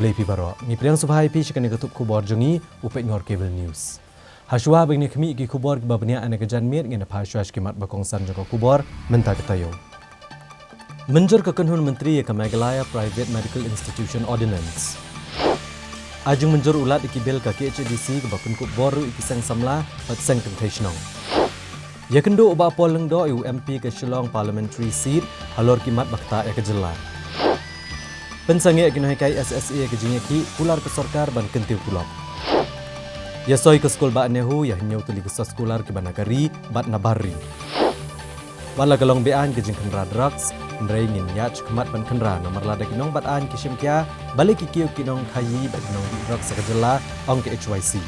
Ublay pi baro ni priang subhai pi chikan ketup kubor jongi upet ngor cable news. Hashwa bagi kami ki kubor babnya ane kejan mir ngena phashwash kimat bakongsan joko kubor menta ketayo. Menjur kekenhun menteri ke Meghalaya Private Medical Institution Ordinance. Ajung menjur ulat ikibel ke KHDC ke bakun kubor ikisang samla pat seng temptational. Ya kendo uba poleng do UMP ke Shillong Parliamentary Seat halor kimat bakta ya kejelar. Pensange kinohikai SSA ke jinyaki pular ke sorkar ban kentiu pulok. Ya soy ke skol ba nehu ya nyau tuli ke sekolah ke banagari bat nabari. Wala galong bean ke jingkenra drugs, ndrei ngin yach kemat ban kenra nomor lada kinong bat an kishim kia balik kikiu kinong kayi bat kinong drugs sakajela ong ke HYC.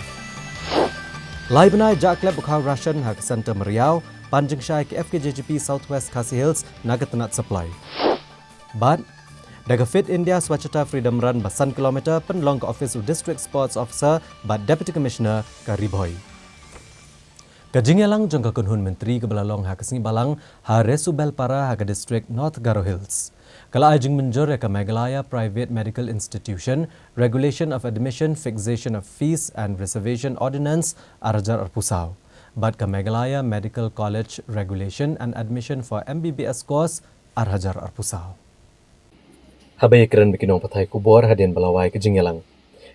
Lai benai jak klep bukaw Russian hak center Meriau panjang syai ke FKJGP Southwest Khasi Hills naga tenat supply. But Daga Fit India Swachhata Freedom Run basan kilometer penlong ke Office of District Sports Officer bat Deputy Commissioner ke Riboy. Kajingelang jangka kunhun menteri ke belalong hak kesingi balang ha resubel para hak District North Garo Hills. Kala ajing menjur ke Meghalaya Private Medical Institution Regulation of Admission, Fixation of Fees and Reservation Ordinance Arjar Arpusau. Bat ke Meghalaya Medical College Regulation and Admission for MBBS course Arhajar Arpusau. Habai keren bikinong patai kubor hadian balawai ke Jingelang.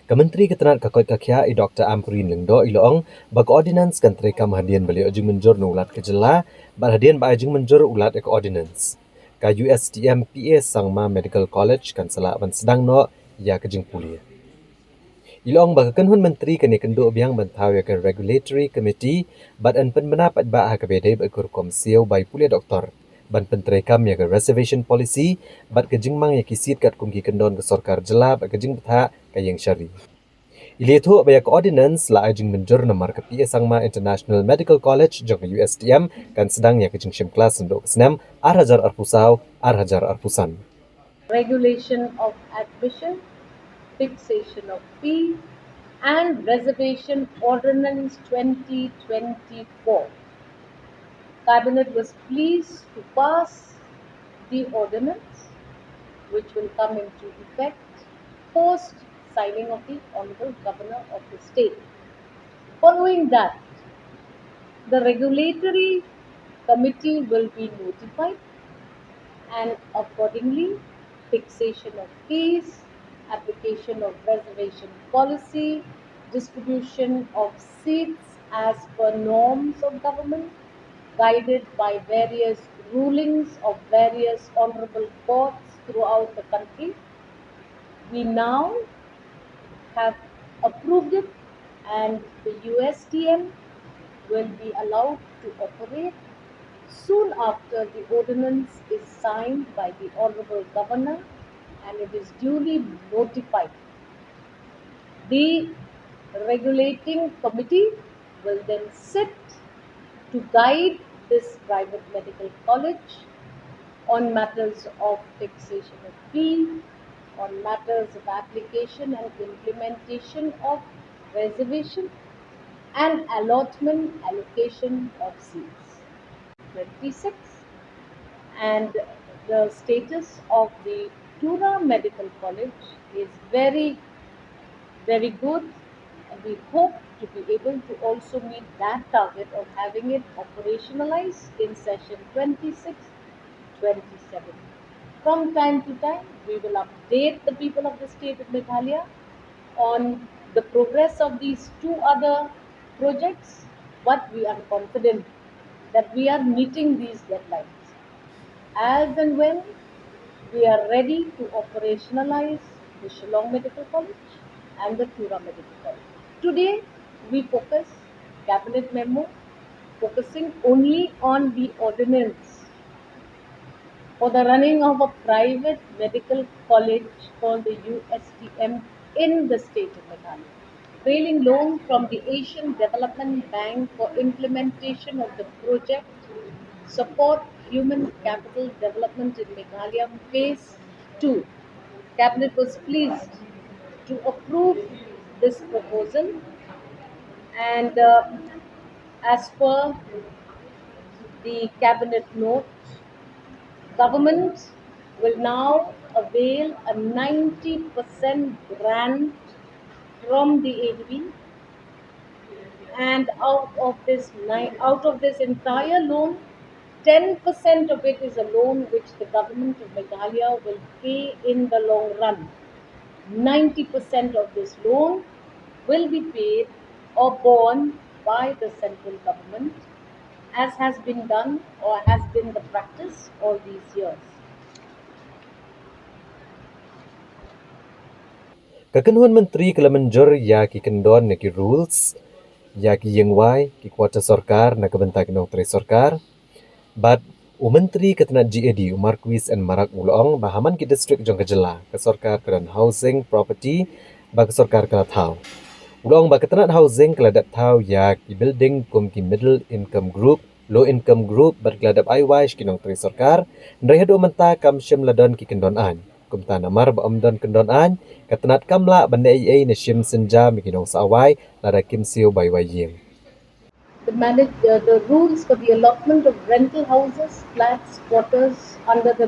Kementeri Ketenat Kakoi Kakya Dr. Ampurin Lengdo iloong bag ordinance kan trekam hadian beli ujung menjur no ulat kejela bar hadian ba ujung menjur ulat ek ordinance. Ka USTM PA Sangma Medical College kan selak ban sedang no ya kejing puli. Iloong bag kenhun menteri kan kendo biang bantau ya ke regulatory committee bat an penbenapat ba ha kabedai ba kurkom siau bai puli doktor. Ban penterekam ya ke reservation policy bat kejingmang ya kisit kat kungki kendon ke sorkar jela bat kejing betha kayang syari. Iletu ba ya ke ordinance la ajing menjur nomor ke PA Sangma International Medical College jong USTM kan sedang ya kejing syim kelas untuk senam Arhajar Arpusau Arhajar Arpusan. Regulation of admission, fixation of fee and reservation ordinance 2024. Cabinet was pleased to pass the ordinance, which will come into effect post signing of the Honorable Governor of the state. Following that, the regulatory committee will be notified and accordingly fixation of fees, application of reservation policy, distribution of seats as per norms of government, guided by various rulings of various honorable courts throughout the country. We now have approved it and the USTM will be allowed to operate soon after the ordinance is signed by the Honorable Governor and it is duly notified. The regulating committee will then sit to guide this private medical college on matters of fixation of fee, on matters of application and implementation of reservation and allotment allocation of seats. 26 and the status of the Tura Medical College is very good and we hope to be able to also meet that target of having it operationalized in session 26-27. From time to time, we will update the people of the state of Meghalaya on the progress of these two other projects, but we are confident that we are meeting these deadlines. As and when we are ready to operationalize the Shillong Medical College and the Tura Medical College. Today, we focus, Cabinet Memo, focusing only on the ordinance for the running of a private medical college called the USTM in the state of Meghalaya. Trailing loan from the Asian Development Bank for implementation of the project Support Human Capital Development in Meghalaya Phase 2. Cabinet was pleased to approve this proposal and as per the Cabinet note, government will now avail a 90% grant from the ADB, and out of this entire loan, 10% of it is a loan which the government of Meghalaya will pay in the long run. 90% of this loan will be paid or borne by the central government, as has been done or has been the practice all these years. Kakenuan Menteri kala menjor ya ki kendon ki rules ya ki yengwai ki kuota sorkar na kebentak nong tri sorkar. But Menteri ketena GAD Marquis and Marak Ulong bahaman ki district jong kejela ke sorkar kedan housing property ba ke sorkar kala thau. Ulong ba ketena housing kala dat thau ya ki building kum ki middle income group low income group berkeladap aiwai ki nong tri sorkar ndai hado menta kam shem ladon ki kendon an. Kum ta namar ba amdon kendon an ketenat kamla bande ai ne shim senja mi ki nong sawai lada kim siu bai wai yeng. The rules for the allotment of rental houses, flats, quarters under the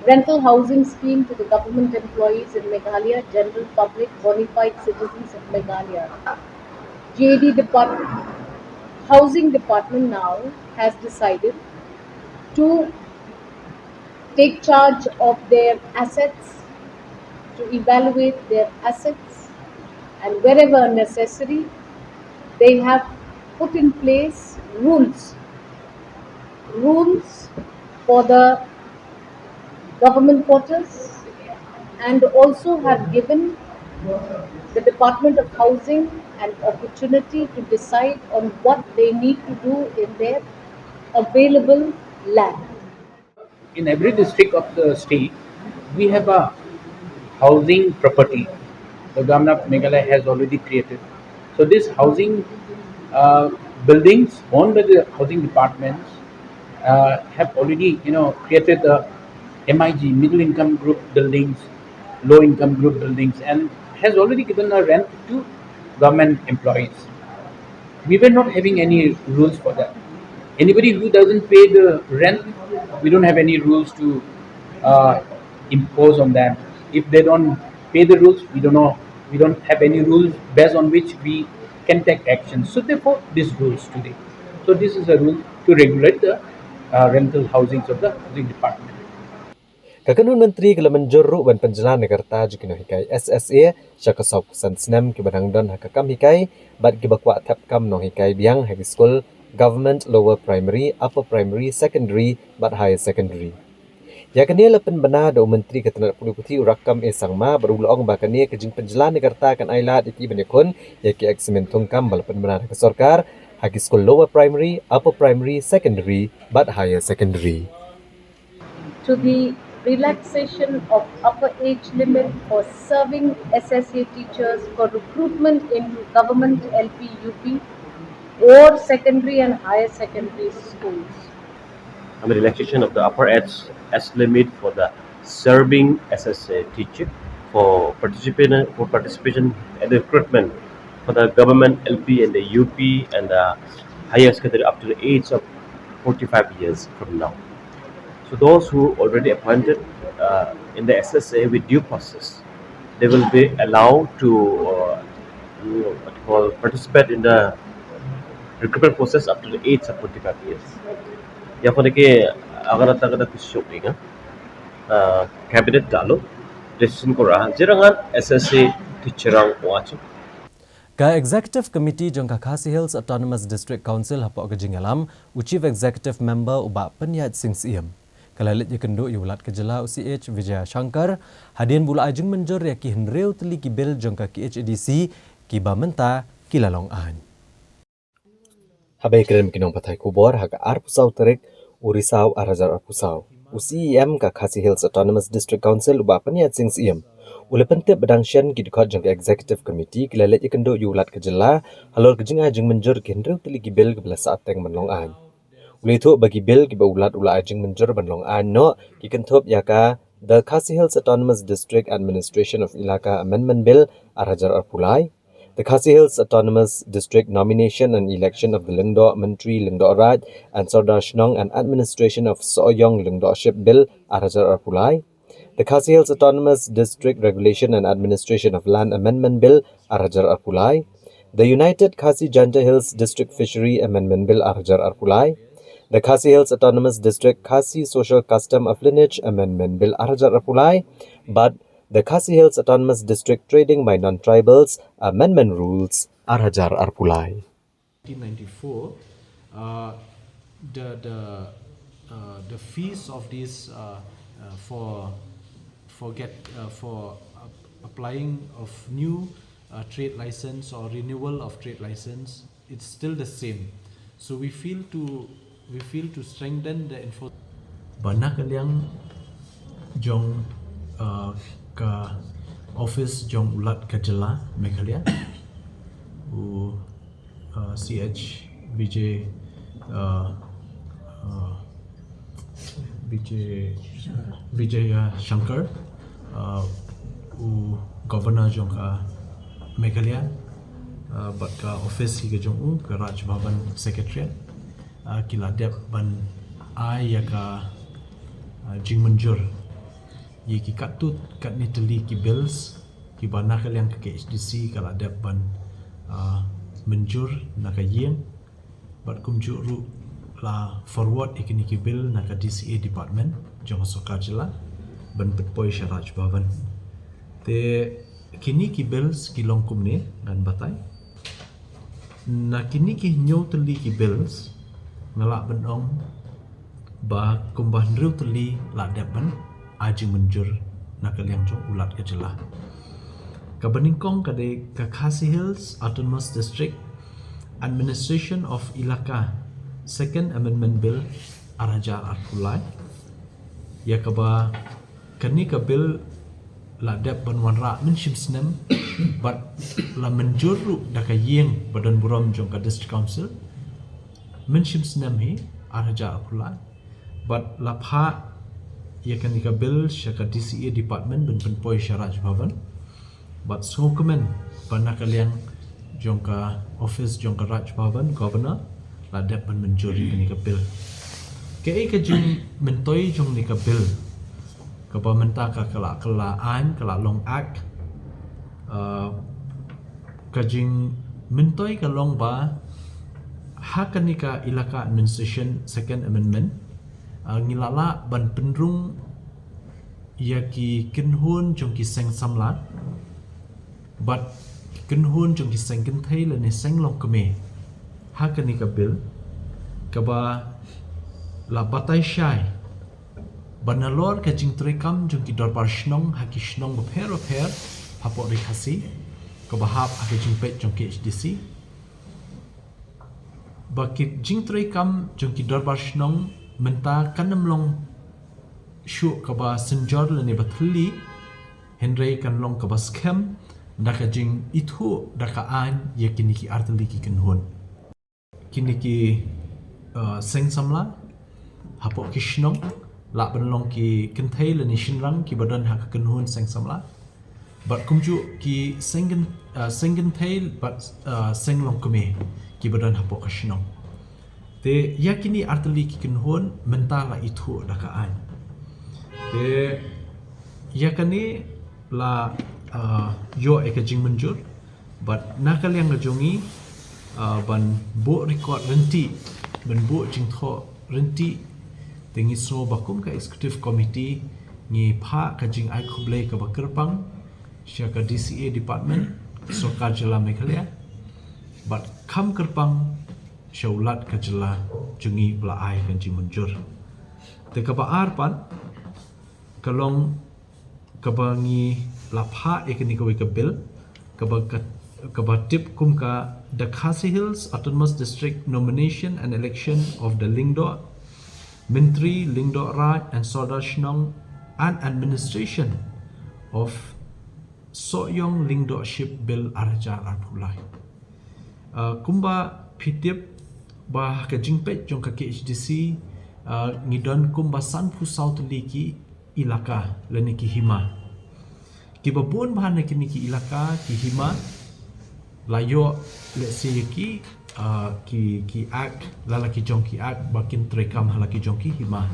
rental housing scheme to the government employees in Meghalaya, general public, bona fide citizens of Meghalaya. GAD Department, Housing Department now has decided to take charge of their assets, to evaluate their assets, and wherever necessary, they have put in place rules for the government quarters, and also have given the Department of Housing an opportunity to decide on what they need to do in their available land. In every district of the state, we have a housing property. The government of Meghalaya has already created. So these housing uh, buildings owned by the housing departments have already, created the MIG, middle income group buildings, low income group buildings, and has already given a rent to government employees. We were not having any rules for that. Anybody who doesn't pay the rent, we don't have any rules to uh, impose on them. If they don't pay the rules, we don't know. We don't have any rules based on which we can take action. So therefore, these rules today. So this is a rule to regulate the rental housings of the housing department. Kakanun Menteri kala menjorru ban penjelan negarta jikino hikai SSA syaka sop san snem ki badang don hakakam hikai bat ki bakwa tap kam no hikai biang high school government lower primary upper primary secondary bat higher secondary. Ya kania lepen bena do menteri ketenak puluh putih urakam sangma berulong bakania kejing penjelan negarta kan ailat iti benekun ya ki eksemen tungkam balapen bena ke sorkar high school lower primary upper primary secondary bat higher secondary. To the relaxation of upper age limit for serving SSA teachers for recruitment into government LP UP or secondary and higher secondary schools. Relaxation of the upper age limit for the serving SSA teacher for participation in the recruitment for the government LP and the UP and the higher secondary up to the age of 45 years from now. So those who already appointed in the SSA with due process, they will be allowed to participate in the recruitment process up to the age of 45 years. Ya for the agar ada pisok inga cabinet dalo decision ko rah jerangan SSA teacherang watch. Ka Executive Committee jongka Khasi Hills Autonomous District Council hapok ke Jingalam, Chief Executive Member ubak Penyat Sing Siem. Kalalit yakendo yulat kejela UCH Vijaya Shankar, hadian bula ajeng menjor ya ki henreu teli ki bil jongka KHDC ki bamenta kilalong an. Habai keren kinong patai kubor haga arpusau terik urisau arazar arpusau. UCEM ka Khasi Hills Autonomous District Council ubak Penyat Sing Siem. Ule pentip bedang syen ki dikot jangka Executive Committee kilalet yakendo yulat kejela halor kejeng ajeng menjor ki henreu teli ki bil kebela saat teng menlong an. Uli itu bagi bil ki baulat ula ajeng menjur banlong ano ki kentup yaka the Khasi Hills Autonomous District Administration of Ilaka Amendment Bill arajar arpulai, the Khasi Hills Autonomous District Nomination and Election of the Lingdo Menteri Lingdo Raj and Sardar Shnong and Administration of Soyong Lingdo Ship Bill arajar arpulai, The Khasi Hills Autonomous District Regulation and Administration of Land Amendment Bill Arhajar Arpulai, the United Khasi Janja Hills District Fishery Amendment Bill Arhajar Arpulai, the Khasi Hills Autonomous District Khasi Social Custom of Lineage Amendment Bill Arhajar Arpulai, but the Khasi Hills Autonomous District Trading by Non-Tribals Amendment Rules Arhajar Arpulai. 1994, the fees of this for applying of new trade license or renewal of trade license, it's still the same. So we feel to strengthen the enforcement. Bana kaliang jong ka office jong ulat kajela Meghalaya u CH Vijay Shankar u governor jong ka Meghalaya but ka office hi jong u ka Raj Bhavan secretariat kila dep ban ai ya ka jing manjur ye ki katut kat ni teli ki bills ki bana kaliang ke HDC kala dep ban menjur naka yeng bat kumju ru la forward ikini ki bill naka DCA department jong soka jela ban petpoi Raj Bhavan te kini ki bills ki long kumne ngan batai na kini ki nyo teli ki bills ngalak benong ba kumbah nriu teli la depan ajing menjur nakaliang jong ulat ke jela kabaningkong kade ka Khasi Hills Autonomous District Administration of Ilaka Second Amendment Bill Arhajar Arpulai ya kaba kani ka bill la dep ban wanra min shimsnem but la menjuru daka yeng badan buram jong ka district council min shimsnem hi Arhajar Arpulai but la pha ya kani ka bill shaka DCA department ben penpoi Raj Bhavan but sokomen bana kaliang jong ka office jong ka Raj Bhavan governor la dep ban menjuri kani ka bill ke ka jing mentoi jong ni ka bill ka ba menta ka kala an kala long act ka jing mentoi ka long ba hakani ka ilaka administration second amendment ngilala ban penrung ya ki kinhun jong ki seng samlat but kinhun jong ki seng kin thai le ni seng long kame hakani ka bill ka ba la batai shai banalor ka jing trekam jong ki dorpar shnong ha ki shnong ba pher hapo ri khasi ka ba hap ha ki jing pet jong ki HDC ba ki jing trekam jong ki dorpar shnong menta kanam long shu ka ba senjor le ni bathli henry kan long ka ba scam daka jing itu daka an ye kini ki artli ki kinhun kini ki seng samla hapo ki shnong la ban long ki kinthai le ni shinrang ki badan ha kinhun seng samla but kumju ki sengen thai but seng long kame ki badan hapo ka shnong te yakini artli ki kinhun mentala itu dakaan te yakani la yo ekajing menjur but nakal yang ngajongi ban bo record renti ban bo jingtho renti tengi so bakum ka executive committee ngi pha kajing ai khuble ka bakerpang syaka DCA department so ka jela Meghalaya but kam kerpang syaulat ka jela jungi bla ai kan jing menjur te ka baar pan kalong kabangi lapha ekni ko ka bill kabatip kum ka the Khasi Hills Autonomous District Nomination and Election of the Lingdo Mentri Lingdo Raj and Sardar Shnong and Administration of Soyong Lingdoship Bill Arhajar Arpulai kumba pitip bah ka jingpet jong ka HDC ngidon kumba sanpu south liki ilaka leniki hima kibabun bahan kini ki ilaka ki hima layo let's say ki act lalaki jong ki act bakin trekam halaki jong ki hima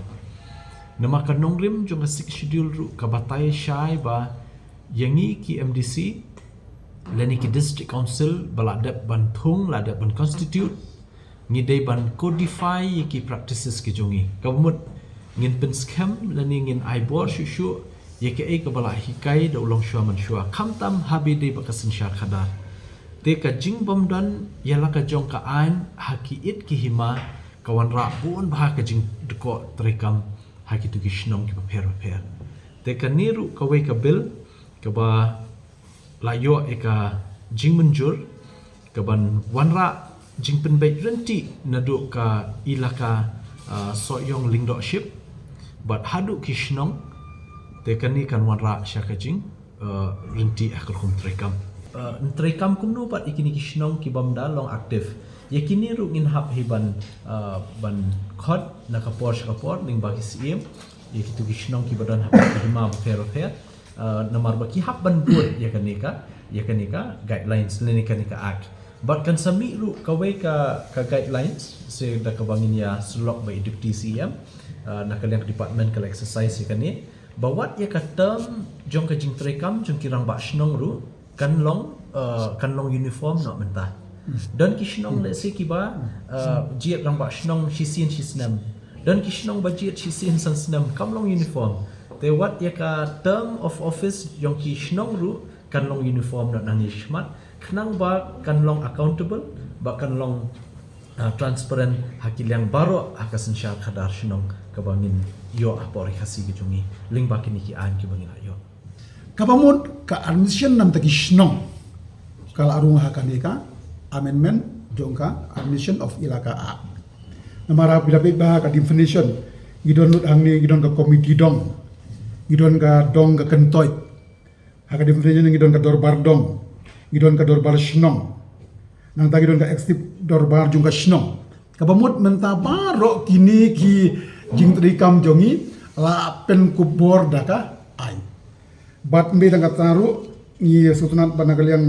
Nama kanong rim jong ka 6 schedule ru ka batay syai ba yangi ki MDC leni ki district council baladap ban thung ladap ban constitute ngidai ban codify ki practices ki jongi kabumut ngin pen scam leni ngin aibor shu yeke ka bala hikai da ulong shua man shua kamtam habi de bakasin syar khada te ka jing bom dan yala ka jong ka an haki it ki hima kawan ra bun bah ka jing deko trekam haki tu ki shnong ki paper te ka niru ka we ka bil ka ba layo eka jing menjur ka ban wanra jing pen bai renti nadu ka ilaka soyong leadership but hadu ki shnong te kan ni kan wanra syaka jing renti akal kum trekam trekam kum no pat ikini ki shnong ki bamda long aktif yakini ru ngin hap hiban ban khod na ka por ning bagi sim yakitu ki shnong ki badan hap hima fair namar baki hap ban buat yakanika guidelines lenika act but kan sami ru kawai ka guidelines se da ka bangin ya slok by deputy CM na kalian department kala exercise yakani bawat ya ka term jong ka jing trekam jong kirang ba shnong ru kan long uniform no mentah dan kishnong let's say kiba jiat rang ba shnong shisin shisnam dan kishnong ba jiat shisin sansnam kamlong uniform te wat ya ka term of office yang kishnong ru kan long uniform na nang ishmat khnang ba kan long accountable ba kan long transparent hakil yang baro akasin syar khadar shnong kabangin yo apori khasi gejungi ling ba kini ki an ki bangin ayo kabamut ka admission nam ta kishnong kala arung hakanika amendment jongka admission of ilaka a namara bila ba ka definition gidon lut hangni gidon ka komiti dong gidon ka dong ka kentoy haka definition gidon ka dorbar dong gidon ka dorbar shnong nang ta gidon ka extip dorbar jongka shnong kabamut menta baro kini ki jingtrikam jongi la pen kubor daka ai bat mbe dang taru ni sutunat banagal yang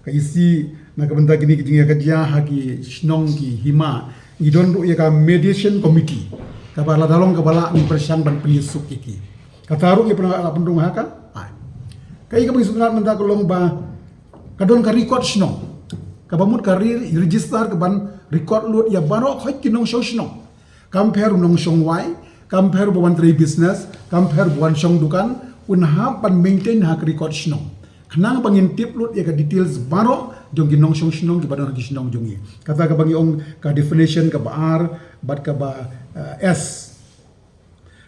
ka isi na kabenta kini kijinga kajia haki shnong ki hima idon ru ya ka mediation committee ka bala dalong ka bala ni persian ban penyusup iki kataru ya pernah ala pendung hakan ai kai ka bagi sunat menta kolong ba kadon ka record shnong ka bamut ka register ka ban record lut ya baro khoi kinong show shnong compare nong shong wai compare buan trade business compare buan shong dukan unha pan maintain hak record shnong khnang pangintip lut ya ka details baro jong ginong shong shnong ki badang gishnong jongi kata ka bangi ong ka definition ka bar bat ka ba s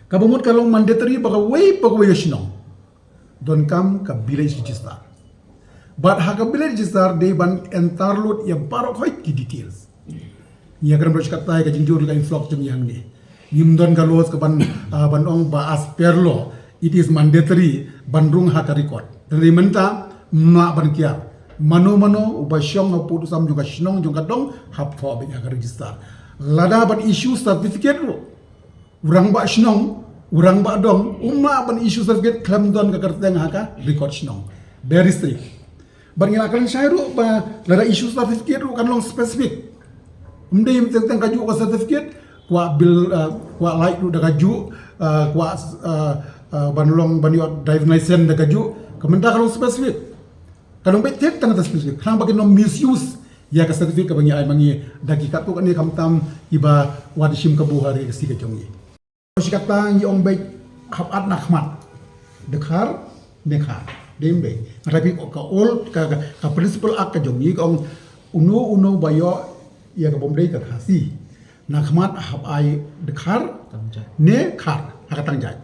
ka bumut ka long mandatory ba ka way shnong don kam ka village register but ha ka village register de ban entar lut ya baro khoi ki details ya kan bros kata ka jingjur ka influx jong yang ni nimdon ka los ka ban ong ba as perlo it is mandatory bandrung ha ka record dari menta ma ban kia mano ubasyong na putu sam juga shnong juga dong hap fo be ka register lada ban issue certificate ru urang ba shnong urang ba dong umma ban issue certificate claim don ka kerteng ha record shnong very strict ban ngila kan syairu ba lada issue certificate ru kan long specific umdei tentang kaju ka certificate kwa bil kwa light ru da kaju kwa ban long ban yo driving license da kaju kementak kalau spesifik kalau baik tek tanda spesifik kerang bagi nom misuse ya ka certificate ka bangi ai mangi dagi kat tu kan ni kamtam iba wadishim ka buhari si ka jongi si kata yi ong baik habat nakmat dekhar dembe tapi ka ol ka principal ak ka jongi ka ong uno bayo ya ka bomdei ka khasi nakmat hab ai dekhar ne khar hakatang jai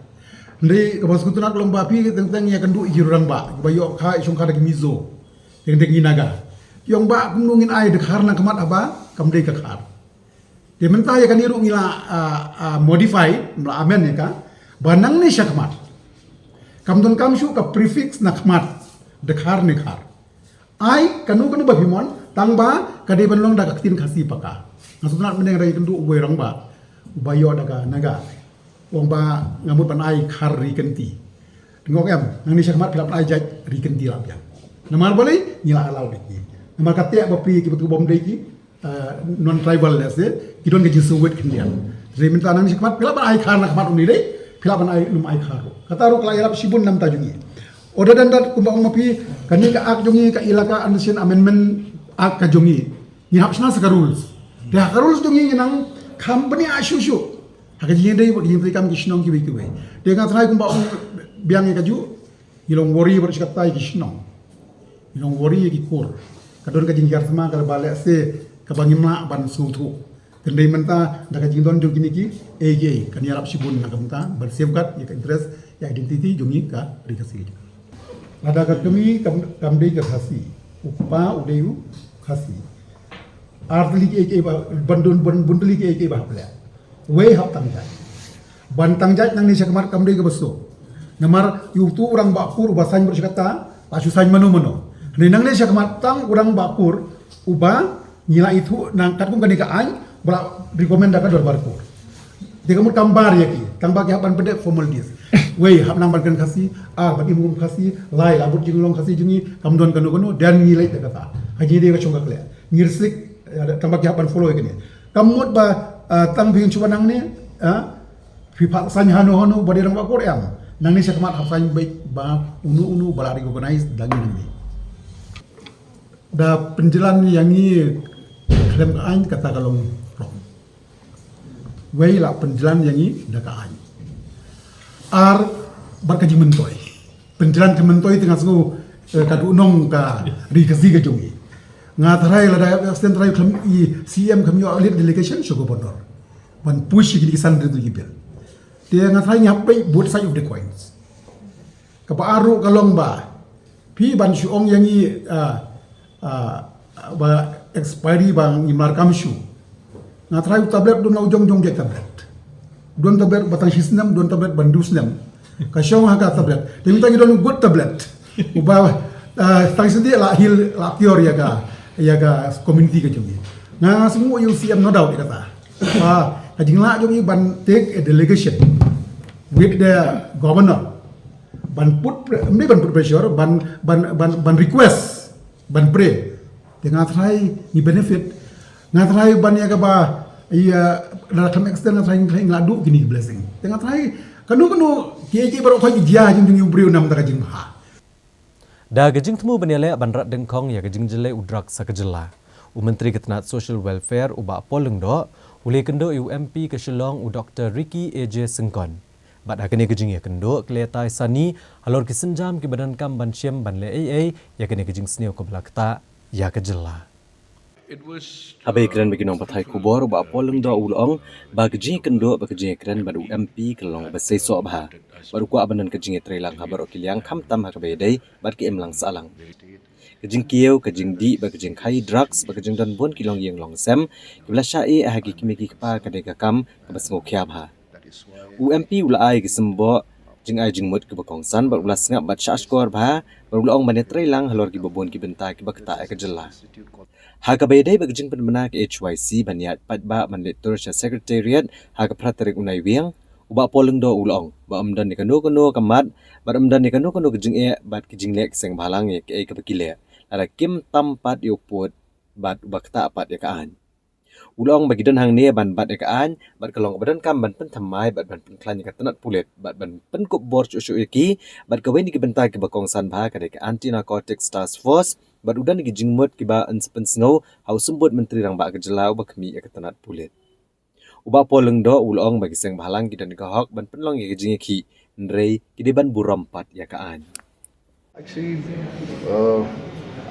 Ndri kabas kutu nak lomba pi tentang ya kendu hirang ba bayo ka isong ka mizo tentang inaga yong ba kumungin ai de karna kamat aba kamdei ka khar de menta ya kaniru ngila modify mla amen ya ka banang ni syakmat kamdon kamshu ka prefix na kamat de khar ne khar ai kanu ba himon tang ba kade banlong da ka tin khasi paka nasutna meneng rai kendu uboi rang ba bayo daga naga wong ba ngamut pan ai khar ri kenti ngok em nang ni syakmat pilap ai jaj ri kenti lap ya namar boleh nyila alau deki namar katia bapi ki betu bom deki non tribal lese ki don ke jisu wet kendian re minta nang syakmat pilap ai khar nak mat uni dei Pilaban ay num ay kharo. Kataru kala irap sibun nam tajungi. Oda dan dat kumba mapi kani ka ak jungi ka ilaka admission amendment ak ka jungi. Ni hapsna sa rules. Dia rules jungi nang company asyusyu. Haka jingi dai bagi jingi kam kishnong ki bai ki bai. Dia ka try kumba biang ka ju ilong worry ber sikata kishnong. Ilong worry ki kur. Kadon ka jingi kartma kala bale se ka bangimna ban sutu. Kendai menta daga jingdon jo gini ki AJ kan yarap sibun na kamta ber safeguard ya interest ya identity jungi ka rikasi. Ada kat kami kamdei ka khasi upa udeyu khasi. Artli ki AJ bandun bundli ki AJ bahpla. Wei hap tangjat. Ban tangjat nang ni sakmar kamdei ka beso. Namar yutu orang bakur basan bersikata pasu sain mano. Ni nang ni sakmar tang orang bakur uba nila itu nang kat kum kanika ai bra recommend ka dor barkur. Dia kamu tambar ya ki, tambah ki hapan pedek formal dis. Wei hap nang barkan kasi, bagi mum kasi, lai labut jinglong kasi jingi kamdon kanu dan nilai ta kata. Haji dia ka chonga kle. Ngirsik tambah ki hapan follow ya kini. Kamut ba tang bin cuba nang ni, fi pak san hanu badi rang bakur yang. Nang ni sakmat hap san baik ba unu balari organize dangi nang ni. Da penjelan yang ni klem ain kata kalong wei la penjalan yang ini dah kain. Berkaji mentoi. Penjalan ke mentoi tengah sengu kadu nong ka rikasi ke jongi. Ngatarai la dah stand try kami CM kami audit delegation syukur bonor. Ban push gini kisan itu gibel. Dia ngatarai nyapai both side of the coins. Keparu kalong ba. Pi ban syuong yang ini ba expiry bang imar kamshu. Ngatrai tablet don ujong dia tablet. Don tablet batang sistem, don tablet bandus nem. Kasyong haka tablet. Dia minta don good tablet. Ubah tang sedia la hil la pior ya ka community ke jungi. Nga semua UCM no doubt dia kata. Kajing la jungi ban take a delegation with the governor. Ban put pressure, ban request, ban pray. Dia ngatrai ni benefit. Ngatrai ban ya ka ba dalam extend ngatrai ngadu gini blessing. Tengah ngatrai kanu kiye baru kau dia jeng yubriu nam tak jeng ha. Da gajing temu benele banrat dengkong ya gajing jele udrak sakajela. Menteri Ketenat Social Welfare uba poleng do ule kendo UMP ke Shillong u Dr. Ricky AJ Sengkon. Bad hakane gajing ya kendo kletai sani halor kisenjam ki badan kam ban syem ban le AA ya kene gajing sneo ko blakta ya kajela. Abai keren bagi nong pathai kubor ba poleng do ulong ba gajing kendo ba gajing keren ba UMP kelong ba seiso ba baru ku abanan gajing trelang habar okiliang kham tam ha be dai bar ki emlang salang gajing kieu gajing di ba gajing khai drugs ba gajing dan bon kilong yeng long sem kibla syai ha gi kimiki pa kadai ka kam ka bas ngokhya ba UMP ulai gi sembo jing ai jing mut ke bakongsan bar ulas ngap bat syashkor ba bar ulong ba trelang halor gi bobon ki benta ki bakta ka jela Haka bayday bagjing penmena ke HYC baniat patba manditor sa secretariat haka pratarik unai wiang uba poleng do ulong ba amdan ni kanu kamat bar amdan ni kanu gejing bat gejing lek seng balang ye ke kapakile ara kim tampat yo pot bat uba kata pat ya kaan ulong bagi dan hang ne ban bat ya kaan bat kalong badan kam ban pen thamai bat ban pen klan ya tanat pulet bat ban pen kup bor chu ki bat kawen ki benta ke bakongsan ba ka anti narcotics task force Bat udan gi jingmut ki ba ansepen snow hau sembut menteri rang ba kejelau ba kemi ya ketanat pulit. Uba poleng do ulong bagi seng bahalang ki dan ka hok ban penlong ya gejing ki ndrei ki deban burampat ya kaan. Actually,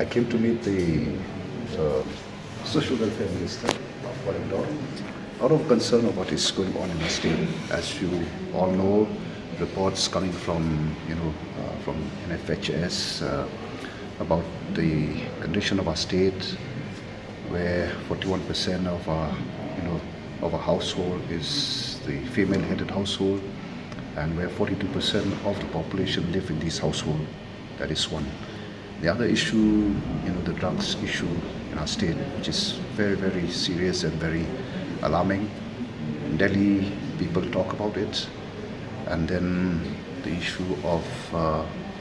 I came to meet the Social Welfare Minister out of concern of what is going on in the state. As you all know, reports coming from from NFHS about the condition of our state, where 41% of our household is the female-headed household, and where 42% of the population live in these households. That is one. The other issue, the drugs issue in our state, which is very, very serious and very alarming. In Delhi, people talk about it, and then the issue of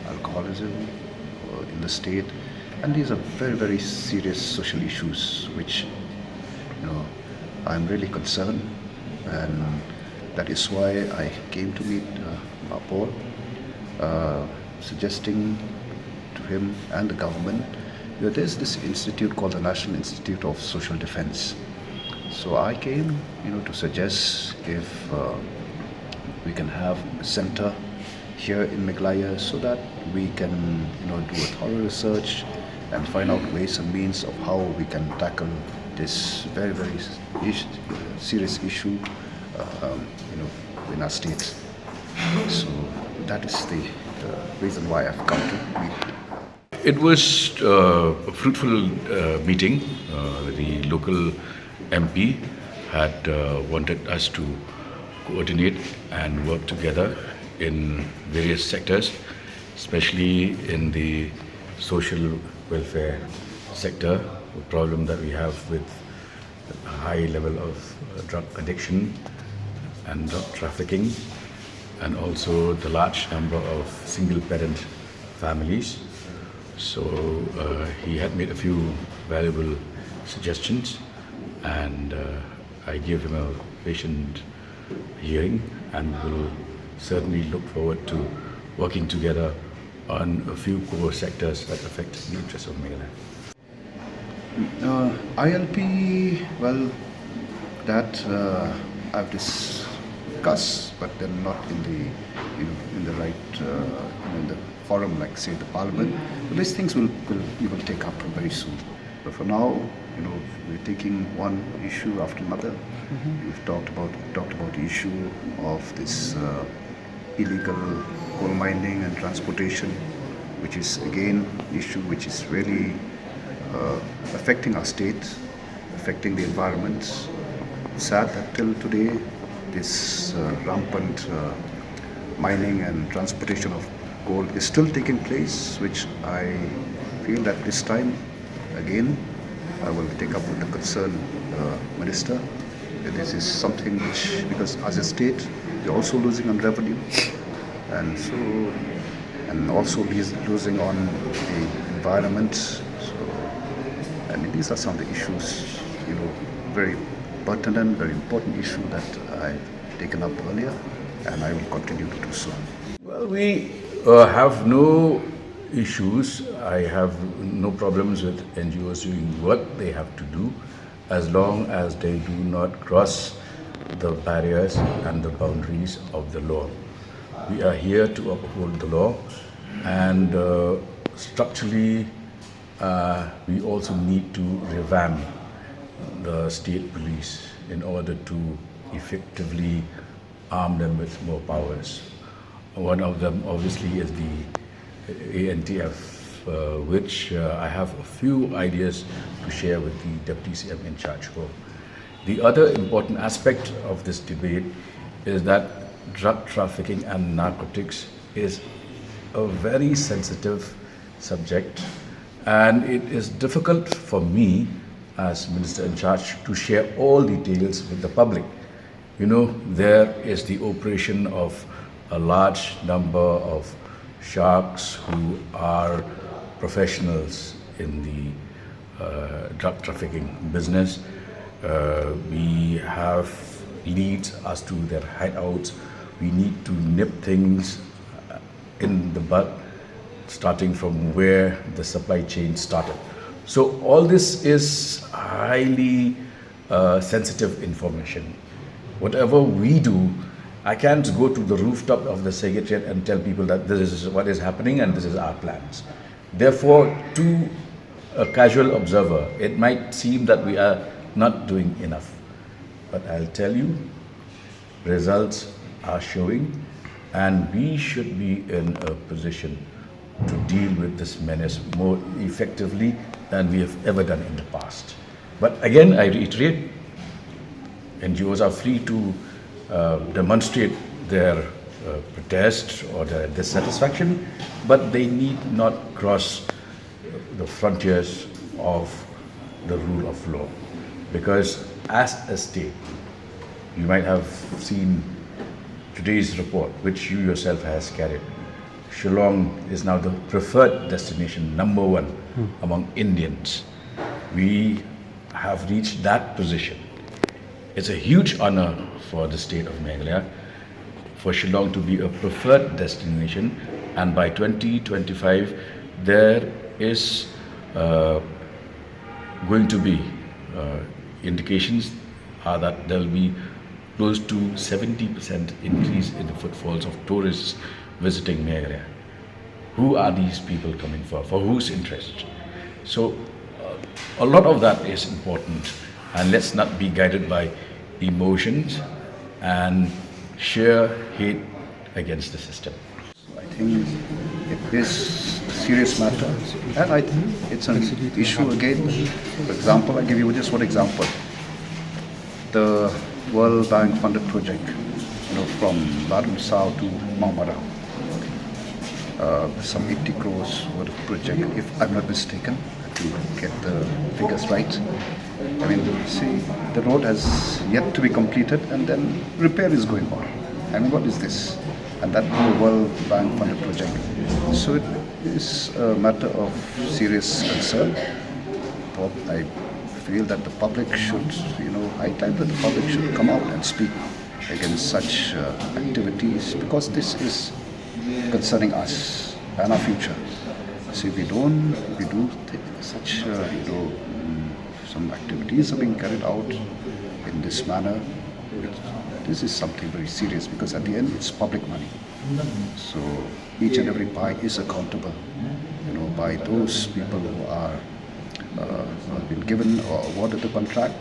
alcoholism in the state, and these are very, very serious social issues which I'm really concerned, and that is why I came to meet Paul, suggesting to him and the government that there's this institute called the National Institute of Social Defense. So I came, to suggest if we can have a center here in Meghalaya so that we can, do a thorough research and find out ways and means of how we can tackle this very, very serious issue, in our state. So that is the reason why I've come to meet. It was a fruitful meeting. The local MP had wanted us to coordinate and work together in various sectors, especially in the social welfare sector, a problem that we have with a high level of drug addiction and drug trafficking, and also the large number of single-parent families. So he had made a few valuable suggestions, and I gave him a patient hearing, and will certainly look forward to working together on a few core sectors that affect the interests of Meghalaya. ILP, well, that I've discussed, but then not in the, in the right, in the forum, like say the Parliament. But these things we will take up very soon. But for now, we're taking one issue after another. We've talked about the issue of this illegal coal mining and transportation, which is again an issue which is really affecting our state, affecting the environment. Sad that till today this rampant mining and transportation of coal is still taking place, which I feel that this time again I will take up with the concerned minister. This is something which, because as a state we're also losing on revenue, and also losing on the environment. So, and these are some of the issues, very pertinent, very important issue that I've taken up earlier, and I will continue to do so. Well, we have no issues. I have no problems with NGOs doing what they have to do, as long as they do not cross the barriers and the boundaries of the law. We are here to uphold the law, and structurally we also need to revamp the state police in order to effectively arm them with more powers. One of them obviously is the ANTF, which I have a few ideas to share with the Deputy CM in charge for. The other important aspect of this debate is that drug trafficking and narcotics is a very sensitive subject, and it is difficult for me as Minister in charge to share all details with the public. There is the operation of a large number of sharks who are professionals in the drug trafficking business. We have leads as to their hideouts. We need to nip things in the bud, starting from where the supply chain started. So all this is highly sensitive information. Whatever we do, I can't go to the rooftop of the Secretariat and tell people that this is what is happening and this is our plans. Therefore, to a casual observer, it might seem that we are not doing enough. But I'll tell you, results are showing, and we should be in a position to deal with this menace more effectively than we have ever done in the past. But again, I reiterate, NGOs are free to demonstrate their protest or their dissatisfaction, but they need not cross the frontiers of the rule of law. Because as a state, you might have seen today's report, which you yourself has carried. Shillong is now the preferred destination, #1 among Indians. We have reached that position. It's a huge honor for the state of Meghalaya for Shillong to be a preferred destination, and by 2025 there is going to be indications are that there will be close to 70% increase in the footfalls of tourists visiting Meghalaya. Who are these people coming for? For whose interest? So a lot of that is important, and let's not be guided by emotions and sheer hate against the system. I think it is a serious matter, and I think it's an issue again. For example, I give you just one example: the World Bank funded project, from Ladum Sao to Maumara. Some 80 crores worth of project, if I'm not mistaken, to get the figures right. I mean, see, the road has yet to be completed, and then repair is going on. I mean, what is this? And that World Bank funded project. So it is a matter of serious concern. I feel that the public should, high time that the public should come out and speak against such activities, because this is concerning us and our future. So if we do such, some activities are being carried out in this manner, this is something very serious, because at the end it's public money. So each and every pie is accountable, by those people who are who have been given or awarded the contract.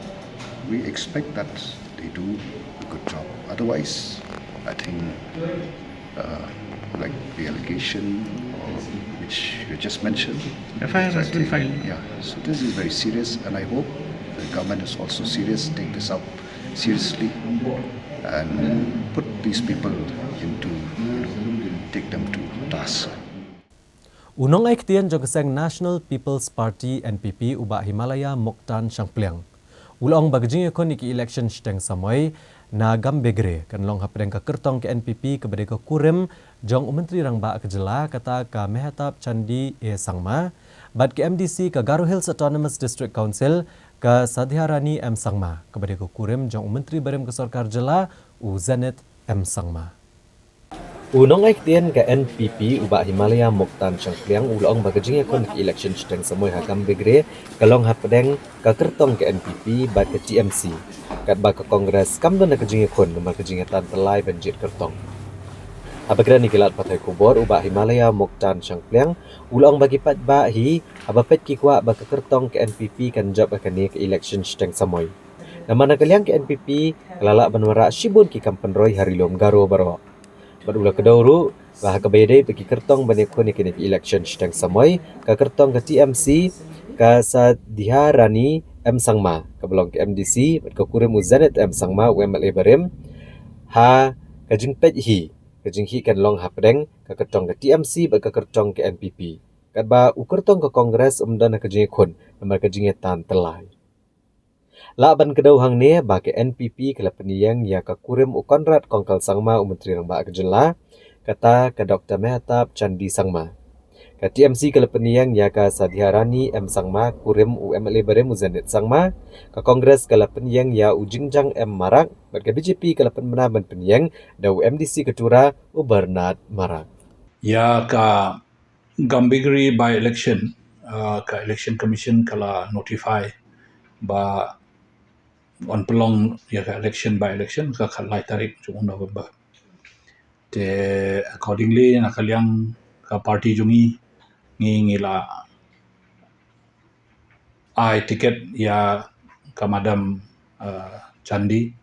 We expect that they do a good job. Otherwise, I think like the allegation which you just mentioned. FIR has been filed. Yeah, so this is very serious, and I hope the government is also serious, take this up seriously, and put these people into, take them to task. Unong Aiktian Jogeseng National People's Party NPP ubah Himalaya Moktan Shangpliang. Ulong bagjing ikon iki election shteng samoy na gambegre kan long hapdeng ka kertong ke NPP kepada ke kurim jong menteri rang ba kejela kata ka Mehatap Chandi Sangma bad ke MDC ke Garo Hills Autonomous District Council ke Sadhiarani M Sangma kepada ke kurim jong menteri barem ke Sarkar Jela u Zanet M Sangma. Unong Aiktian ke NPP ubah Himalaya Moktan Shangpliang ulong bagjing ikon ke election shteng samoy ha gambegre kalong hapdeng ka kertong ke NPP bad ke TMC kat ba ke Kongres kamdon na kajing ikon nomor kajing tan telai banjir kertong. Abagran ni kilat patai kubor ubah Himalaya Moktan Shangpliang ulong bagi pat ba hi abapet ki kwa ba ke kertong ke NPP kan job akan ke election shteng samoy. Nama nakaliang ke NPP kalala banwara shibun ki kampenroy harilom Garo baro. Badula kedauru bah kebayade bagi kertong banekon ni ke election shteng samoy ka kertong ke TMC ka Sadhiarani M Sangma kabelong ke MDC bad ke kurim Zanet M Sangma UMLA barem ha kajing pet hi kan long hapdeng ka kertong ke TMC bad ke kertong ke NPP kat ba u kertong ke Kongres umdan kajing kon nomor kajing tan telai la ban kedau hang ne ba ke NPP kala peniyang ya ka kurim u Konrad Kongkal Sangma u menteri rang ba kejela kata ke Dr. Mehatap Chandi Sangma ka TMC kala peniyang ya ka Sadhiarani M Sangma kurim UMLA barem Zanet Sangma ka Kongres kala peniyang ya u Jingjang M Marak bad ke BJP kala penmenaban peniyang da MDC ketura u Bernard Marak. Ya ka Gambigri by election ka election commission kala notify ba on pelong ya ka election by election ka khalai tarik jung November. Te accordingly nakaliang ka party jungi ngila ai ticket ya ka Madam Chandi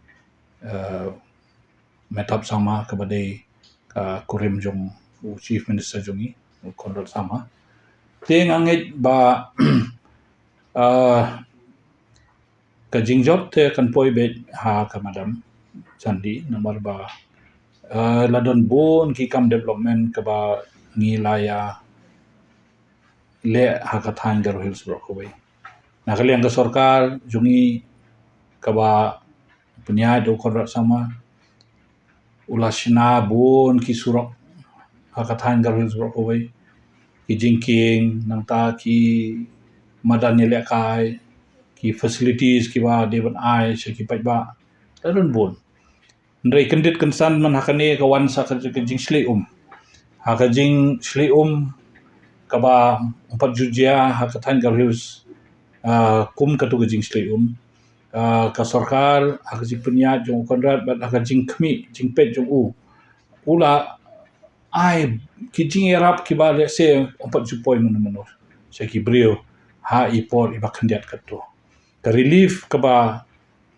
Mehatap sama kepada ka kurim jong chief minister jungi Konrad sama ting angit ba ka jingjot te kan poi bet ha ka Madam Chandi nomor ba ladon bon ki kam development ka ba ngilaya le hakathan Garo Hills Brockway. Nakaliang ka sarkar jungi kaba punya do Konrad sama ulasna bon ki surok hakathan Garo Hills Brockway ki jingking nang ta ki madan le kai ki facilities ki ba devan ai se ki pat ba ladon bon ndrei kendit kensan man hakane kawan sa kajing shleum hakajing shleum kaba 4 jujia hakatan garhus kum katu kajing shleum ka sarkar hakajing penyat jong konrad bat hakajing kmi jingpet jong ula ai kijing erap kibale se 4 jupoi menur seki brio ha ipor iba kendiat katu ka relief kaba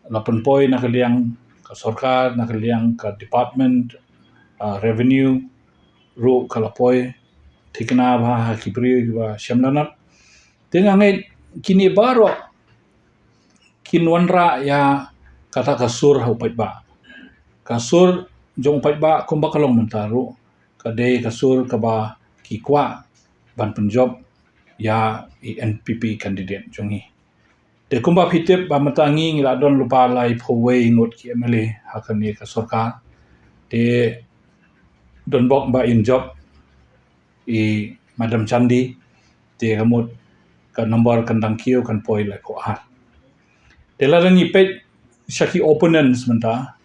8 poin nak liang ka sarkar nak liang ka department revenue ro kalapoi tikna ba kibrio ba syamlanat tengangai kini baro kinwanra ya kata kasur haupat ba kasur jong pat ba kumba kalong mentaro kadai kasur kaba kikwa ban penjob ya NPP candidate jongi de kumba pitip ba matangi ngiladon lupa lai phowei ngot ki MLA hakani ka sarkar de don bok ba in job Madam Chandi de gamut ka nomor kandang kiu kan poi lai ko har de la ni pet shaki opponents menta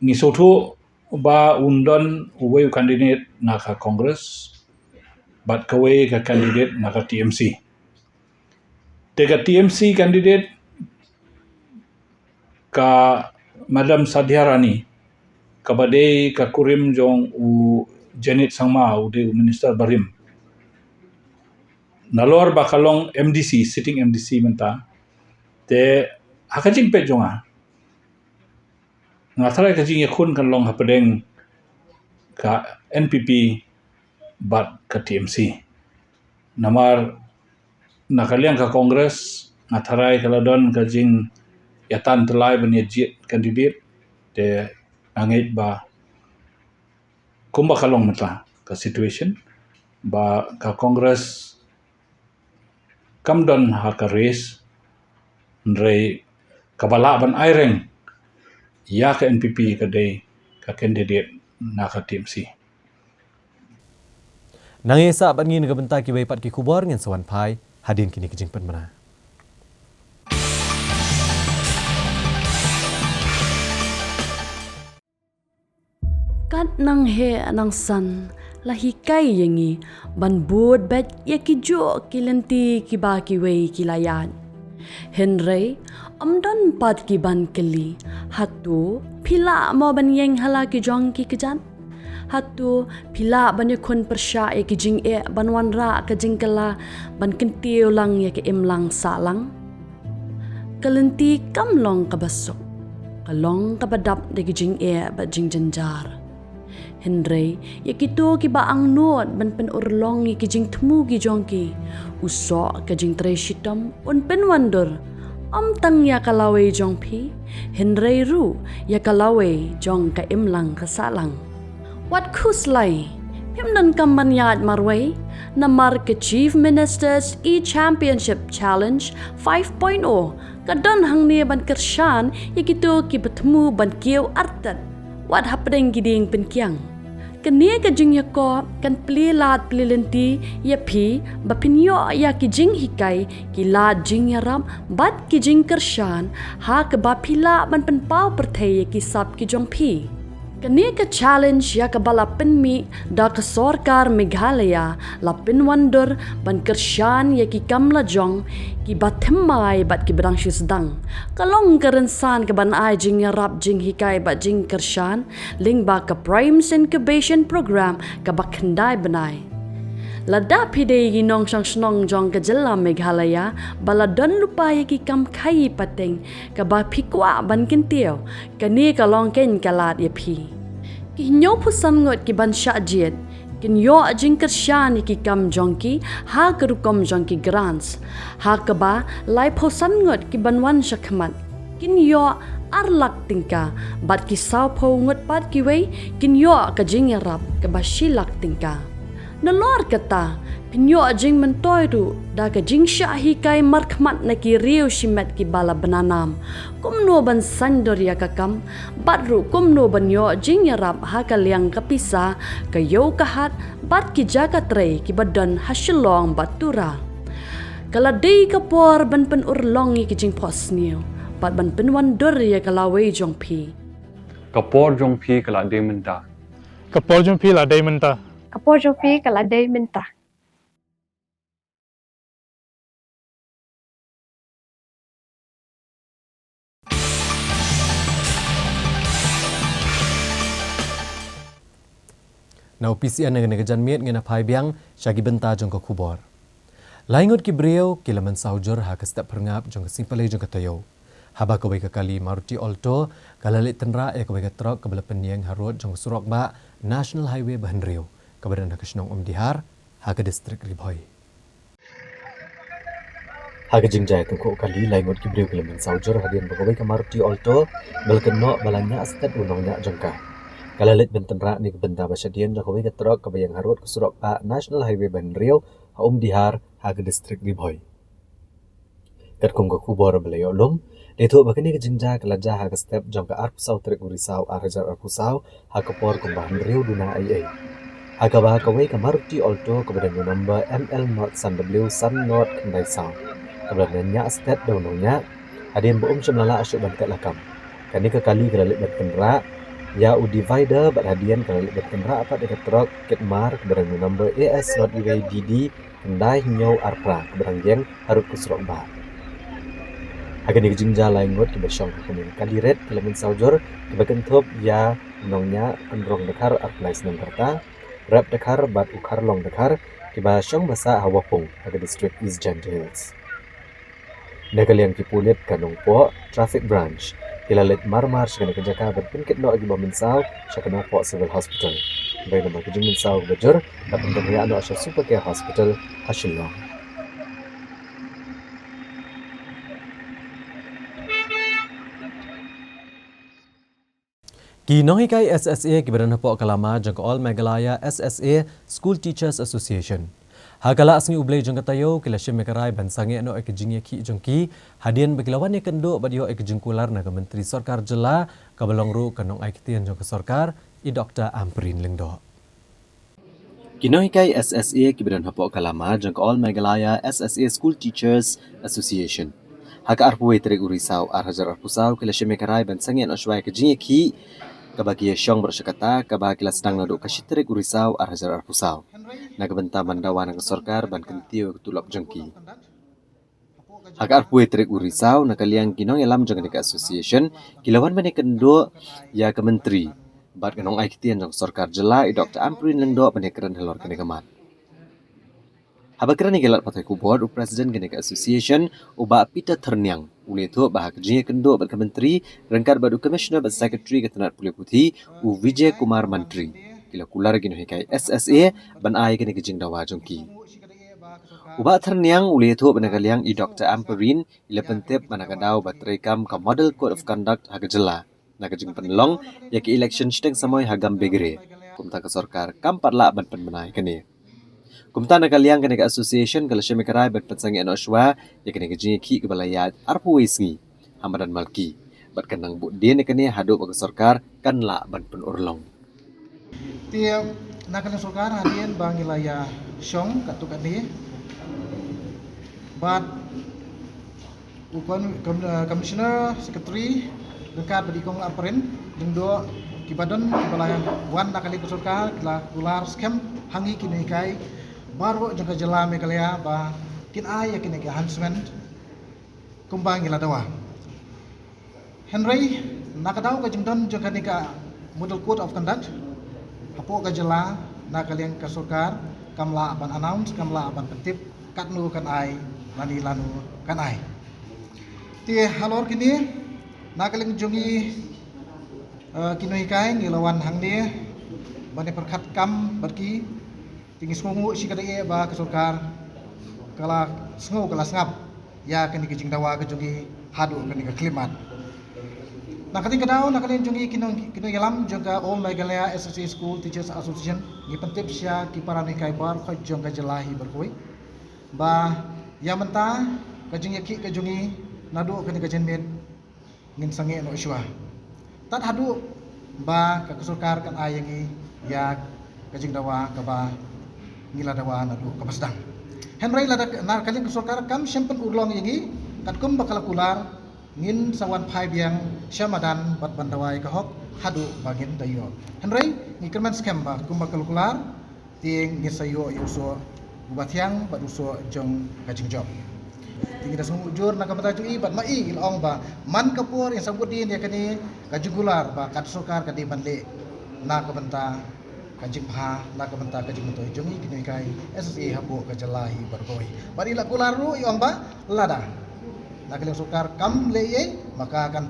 ni soto ba undon uwe candidate naka Congress bat kawe ka candidate naka TMC tega TMC candidate ka Madam Sadhya Rani kabade ka kurim jong Janet Sangma ude Minister Barim nalor bakalong MDC sitting MDC menta te hakajing pet jonga ngathara kajing yakun kan long hapadeng ka NPP bat ka TMC namar nakaliang ka Congress ngatharai kaladon kajing yatan telai benejit candidate te angit ba kumba kalong mata ka situation ba ka Congress kamdon ha ka race ndrei kabala ban aireng ya ka NPP kadai ka candidate na ka TMC Nangisa ban ngin gabenta ki pat ki kubar ngin sawan pai hadin kini kijing pen mana. Kat nang he nang san lahikai yangi ban bod bet ya ki jo kilenti ki ba ki wei ki layan. Henry amdan pat ki ban keli hatu pila mo ban yeng hala ki jong ki kejan hatu pila ban kon persya ya ki jing ban wan ra ka jing kala ban kentiu lang ya ki imlang salang kalenti kamlong ka basok kalong ka badap de ki jing ba jing janjar Henry, ya kito ki ba ang nuot ban pen urlong ki jing temu ki jongki usok ka jing tre shitam un pen wandor am tang ya kalawe jong pi Henry ru ya kalawe jong ka imlang ka salang wat kuslai pimdan kamban yat marway na mark Chief Minister's E-Championship Challenge 5.0 kadon hang ni ban kersyan ya kito ki betemu ban kieu artat wat hapdeng giding penkiang kenia ka jing yako kan plilat plilenti ya pi bapinyo ya ki jing hikai ki la jing yaram bat ki jing kersyan ha ka bapila ban penpau perthai ki sap ki jong pi kenia ka challenge ya ka balapen mi da ka sarkar Meghalaya lapin wandor ban kersyan ya ki kamla jong ki bathemai bat ki berang sedang kalong kerensan ke ban ai jing yarap jing hikai bat jing kersyan ling ba ka Primes Incubation Program ka bakhandai banai lada pide ginong sang snong jong ka jella Meghalaya baladon lupa ya ki kam khai pateng ka ba phikwa ban kintio kani ka long ken kalat ya phi ki nyo pusan ngot ki ban sha jet kin yo jing kersyan ki kam jongki ha kerukom jongki grants ha ka ba lai pusan ngot ki banwan shakhmat kin yo arlak tingka bat ki saw pho ngot pat ki wei kin yo ka jing yarap ka ba shilak tingka nolor kata pinyo jing mentoy tu da ka jing shahi kai markhmat na ki riu shimet ki bala bananam kumno ban sandor ya kakam badru kumno ban yo jing yarap ha ka liang ka pisa ka yo kahat bat ki jaga tre ki badan hasilong batura kala dei ka por ban pen urlong ki jing posniu pat ban penwan dor ya kalawei jong phi. Kapor jong phi kala de menta. Kapor jong phi la day menta. Kapor jong phi kala day menta. Na OPCN dengan jan miet ngena pai biang syagi benta jong ko kubor. Laingot ki breu kilaman saujur ha kestap perngap jong ke simpale jong ke tayo. Haba kawai ke kali Maruti Alto kalalit tenra ya kawai ke truk kebala peniang harut jong surok ba National Highway Bahan Riau kebadan ha kesnong Dihar ha ke distrik Ribhoi. Ha ke jengjai tu ko kali laingot ki breu kilaman saujur hadian kawai ke Maruti Alto belkeno balanya astet unongnya jongka. Kalalit bentenra ni kebenta basyadian Jokowi ke truk kebayang harut ke surok pa National Highway Bahan Riau ha Dihar ha ke distrik Ribhoi. Kat kum ke kubor belayo lum Detu bakini ke jinja ke lajah ha ke step jong ke arpusau trik urisau arhajar arpusau ha ke por kum Bahan Riau duna ai. Ha ke bah kawai ke Maruti Alto ke badan nombor ML North Sun W Sun North Kendai Sau. Ke badan nya step daunongnya hadian semlala asyuk bantet lakam. Kani ke kali ke lalit berkenra ya divider berhadian kalau lebih kenra apa dekat truk kitmar keberang nombor AS not DD kendai nyau arpra keberang yang harus kusrok bah akan dijingja laingot ke besyong kemudian kali red kelamin saujur kebagian top ya nongnya kendrong dekar arplai senang kerta rap dekar bat ukar long dekar ke basyong basa hawapung agak distrik East Gentle Hills nekal yang kipulit kanong po traffic branch Kilalit marmar syakana kejaka berpingkit no agi baminsau syakana po civil hospital. Baik nama kejing minsau bejur dapat penerian no asya super care hospital Hashilong. Kinohikai SSA kibaran po kalama jangka All Meghalaya SSA School Teachers Association. Hakala asngi ublay jong katayo kila syemekarai bansangi ano ekejing ki jongki hadian bekilawan ya kendo badio ekejing kular na Menteri Sarkar Jela kabalong ru kanong aiktian jong ke Sarkar i Dr. Amprin Lingdo. Kinohikai SSA kibaran hapo kalama jangka All Meghalaya SSA School Teachers Association. Haka arpuwe trik urisau arhajar arpusau kila syemekarai bansangi ano syawai ekejing ki kabagi syong bersyakata kabagi sedang naduk kasyitrik urisau arhajar arpusau. Nagbenta mandawan ng Sarkar ban kentiyo tulok jengki. Haka arpuwe trik urisau nakaliang kinong elam jeng ka association kilawan bani kendo ya ke menteri bat kanong aiktian jeng Sarkar Jela i Dr. Amprin Lingdo bani keren helor kene kemat. Haba keren ni gelat patai kubor presiden kene ka association uba Peter Terniang ule tu bahak jeng kendo bat ke menteri rengkar badu commissioner bat secretary ke Tenat Pulia Putih u Vijay Kumar Mantri. Kila kular gino hikai SSA ban ai kene kejing dawa jongki. Uba Terniang ule tu banakaliang i Dr. Amprin ila pentep manakadaw batrekam ka model code of conduct haga Jela. Nakajing penlong ya ke election steng samoy hagam begre. Kumta ka Sarkar kampat la ban penbenai kene. Kumta nakaliang kene ka association kala syemekarai ban pensangi ano sywa ya kene kejing ki kebalayat arpu wisngi hamadan malki. Bat kanang bu dene kene hadu ka Sarkar kan la ban penurlong. Tiap nakalang Sarkar hadian bang ilaya syong katuk adi bat ukon commissioner secretary dekat berdikong apren dengdo kibadan kibalayan wan nakali Sarkar kila kular scam hangi kini kai baru jangka Jela Meghalaya ba kin ay kini ka enhancement kumbang ila dawa Henry nakadaw ka jingdon jangka ni ka model code of conduct hapo ka Jela nakaliang ka Sarkar kamla ban announce kamla ban petip katnu kan ay lani lanu kan ay ti halor kini nakaling jungi kinohikai ngilawan hangni bani perkat kam barki tinggi sungu si kadai ba ka Sarkar kala sungu kala sngap ya kani kijing dawa ka jungi hadu kani ka klimat nakating kadaw nakaling jungi kinohilam jangka All Meghalaya SSA School Teachers Association ni pentip siya kiparani kai bar ka jangka Jelahi berkoi ba ya menta ka jungi ki ka jungi nadu kani ka jenmet ngin sangi no iswa tat hadu ba ka Sarkar kan ayangi ya kajing dawa ka ba ngila dawa nadu ka pasdang Henry lada na kaling ka Sarkar kam syempen urlong yangi kat kum bakal kular ngin sawan phai biang syamadan bat bandawai kahok hadu bagin dayo henry ngikerman scam ba kumba kalkular ting ngisayo yuso batiang bat uso jong kajing job tinggi dah semua ujur nak kata cui bat mai ilong ba man kapur yang sambut din ya kani kajugular ba kat sukar kadi bande nak benta kajing pha nak benta kajing mentoi jongi kini kai SSA hapo kajalahi bergoi bari la kularu iong ba lada nak kalian sukar kam leye maka akan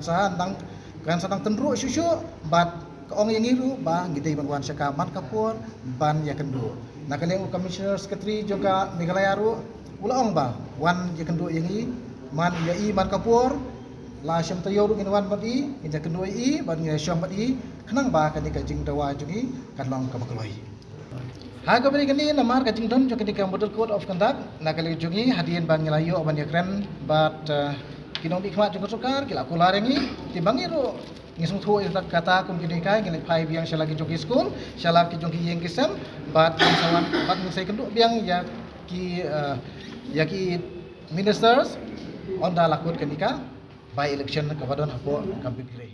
sedang tendru susu bat keong yang iru ba ngidai bangwan syaka man kapur ban ya kendu nak kalian commissioner secretary juga Meghalaya ru ulang ba wan ya kendu yang i man ya i man kapur la syam tayo ru wan badi ya kendu i ban ya syam badi kenang ba kan kajing dawa jungi kan long kamakloi ha kabari kani namar kajing don jo ketika model code of conduct nak kali jungi hadian ban ngelayo ban ya keren bat kinong dikmat juga sukar kila kular ini timbangi ro ngisung thu kata kum kini kai ngilai pai biang syalaki jogi school syalaki jogi yang kisam bat sawan bat ngisai kenduk biang ya ki ministers onda lakut kenika by election kabadon hapo kampi pilih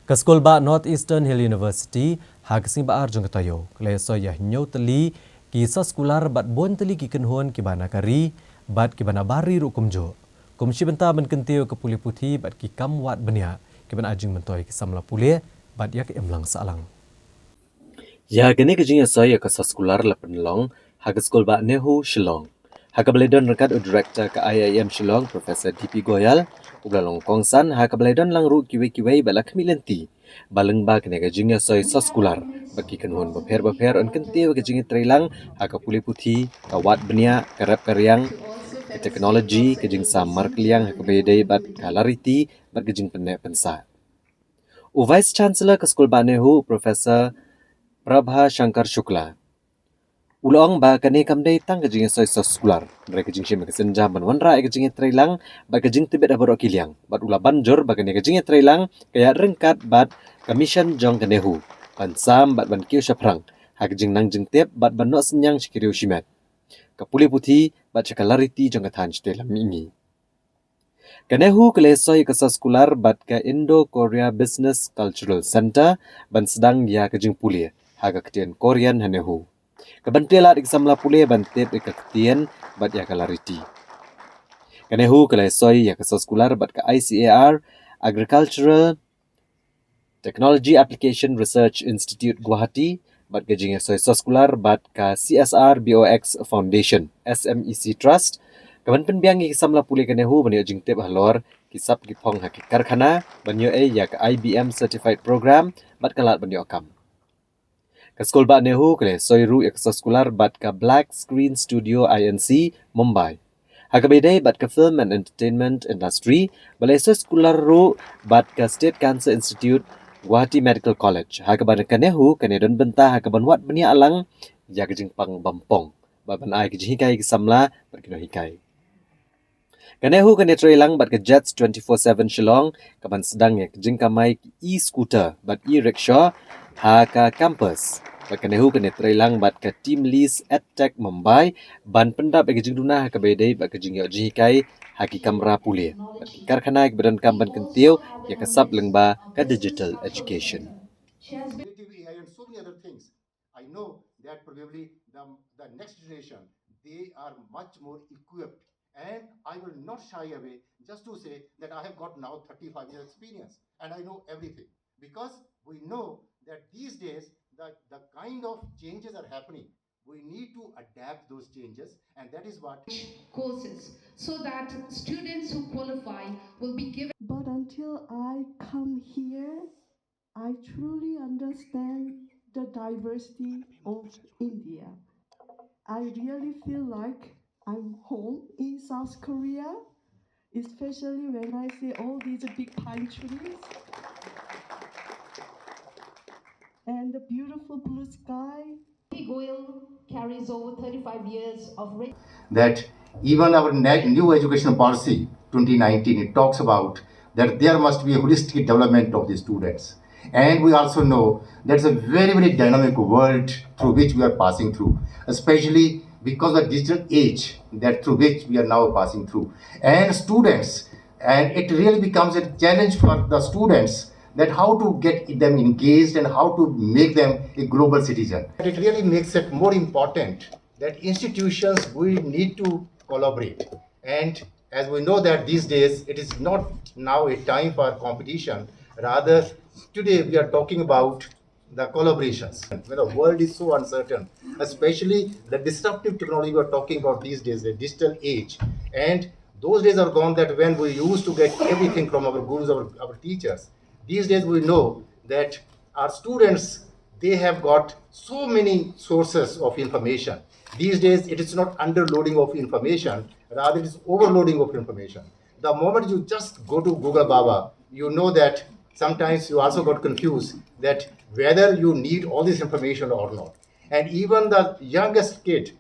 Kaskul ba Northeastern Hill University hagsing ba arjung katayo kleso ya nyau teli kisah skular bat bon teli ki kenhuan ki bana kari bat ki bana bari ru kumjo kumshi benta ben kentiu ke puli putih bat ki kam wat benia ki ban ajing mentoi ki samla puli bat ya ki emlang salang ya gene ke jing ya kisah skular la penlong hagskul ba Nehu Shillong Hakabledon rekat director ke IIM Shillong Profesor DP Goyal Ublalong Kongsan hakabledon lang ru kiwe-kiwe bala kemilenti baleng ba kene gajingnya soy soskular bagi kenhon beper on kentiu gajingnya trailang hakapuli puthi kawat benia karap karyang teknologi kajing samar kliang hakabedai bat kalariti bat gajing penne pensa U Vice Chancellor ke Skul Banehu Profesor Prabha Shankar Shukla Ulong ba kani kamdai tang kajing soy soskular mereka kajing shim kesenjam ban wanra kajing trailang ba kajing tibet abaro kiliang bat ula banjur ba kani kajing trailang kaya rengkat bat commission jong kanehu ban sam bat ban kiu shaprang ha kajing nang jing tep bat ban no senyang shikiriu shimet kapuli puthi bat chakalariti jong kathan stelam ini kanehu kelesoy ke soskular bat ka Indo Korea Business Cultural Center ban sedang ya kajing puli ha ka ketian Korean hanehu Kebantiala di kesamla pule bantip di keketian bat ya kalariti. Kanehu kelesoy ya kesoskular bat ke ICAR Agricultural Technology Application Research Institute Guwahati bat ke jing soy soskular bat ke CSR BOX Foundation SMEC Trust. Kaban penbiang ki kesamla pule kanehu banyo jing tip halor kisap gipong hakikar khana banyo ya ke IBM Certified Program bat kalat banyo akam. Kaskul ba Nehu kele soiru eksoskular bat ka Black Screen Studio INC Mumbai. Hakabedai bat ka Film and Entertainment Industry balai soskular ru bat ka State Cancer Institute Guwahati Medical College. Hakaban ka Nehu kanedon benta hakaban wat benia alang ya kejing pang bampong. Baban ai kejing hikai kisamla berkino hikai. Kanehu kanetrailang bat ka Jets 24/7 Shillong kaban sedang ya kejing kamai e-scooter bat e-rickshaw ha ka campus bat kanehu kanetrailang bat ka Team Lease EdTech Mumbai ban pendap bagi jing dunah ka bedai bat ka jing yo jikai haki kamera pule bat ki karkhana ek badan kamban kentiu ya kasab lengba ka digital education AI and so many other things. I know that probably the next generation, they are much more equipped. And I will not shy away just to say that I have got now 35 years experience and I know everything. Because we know that these days the kind of changes are happening. We need to adapt those changes and that is what courses so that students who qualify will be given. But until I come here, I truly understand the diversity of India. I really feel like I'm home in South Korea, especially when I see all these big pine trees and the beautiful blue sky. Goyal carries over 35 years of that even our new education policy 2019, it talks about that there must be a holistic development of the students. And we also know that's a very, very dynamic world through which we are passing through, especially because of the digital age that through which we are now passing through. And students, and it really becomes a challenge for the students that how to get them engaged and how to make them a global citizen. It really makes it more important that institutions will need to collaborate. And as we know that these days, it is not now a time for competition. Rather, today we are talking about the collaborations. When the world is so uncertain, especially the disruptive technology we are talking about these days, the digital age, and those days are gone that when we used to get everything from our gurus, our teachers. These days we know that our students, they have got so many sources of information. These days it is not underloading of information, rather it is overloading of information. The moment you just go to Google Baba, you know that sometimes you also got confused that whether you need all this information or not. And even the youngest kid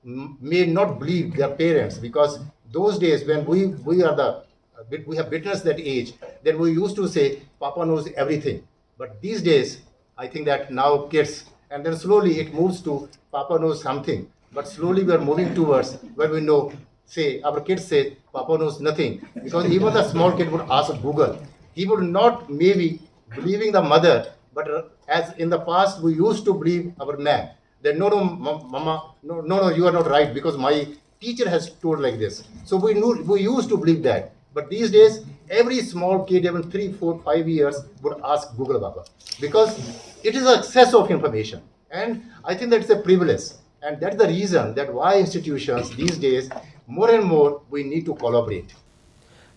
may not believe their parents, because those days when we have witnessed that age, that we used to say Papa knows everything. But these days, I think that now kids, and then slowly it moves to Papa knows something. But slowly we are moving towards where we know, say, our kids say Papa knows nothing. Because even the small kid would ask Google. He would not maybe believing the mother, but as in the past we used to believe our man. That no, mama, no, you are not right because my teacher has told like this. So we used to believe that. But these days, every small kid, even 3, 4, 5 years, would ask Google Baba because it is access of information, and I think that's a privilege, and that's the reason that why institutions these days more and more we need to collaborate.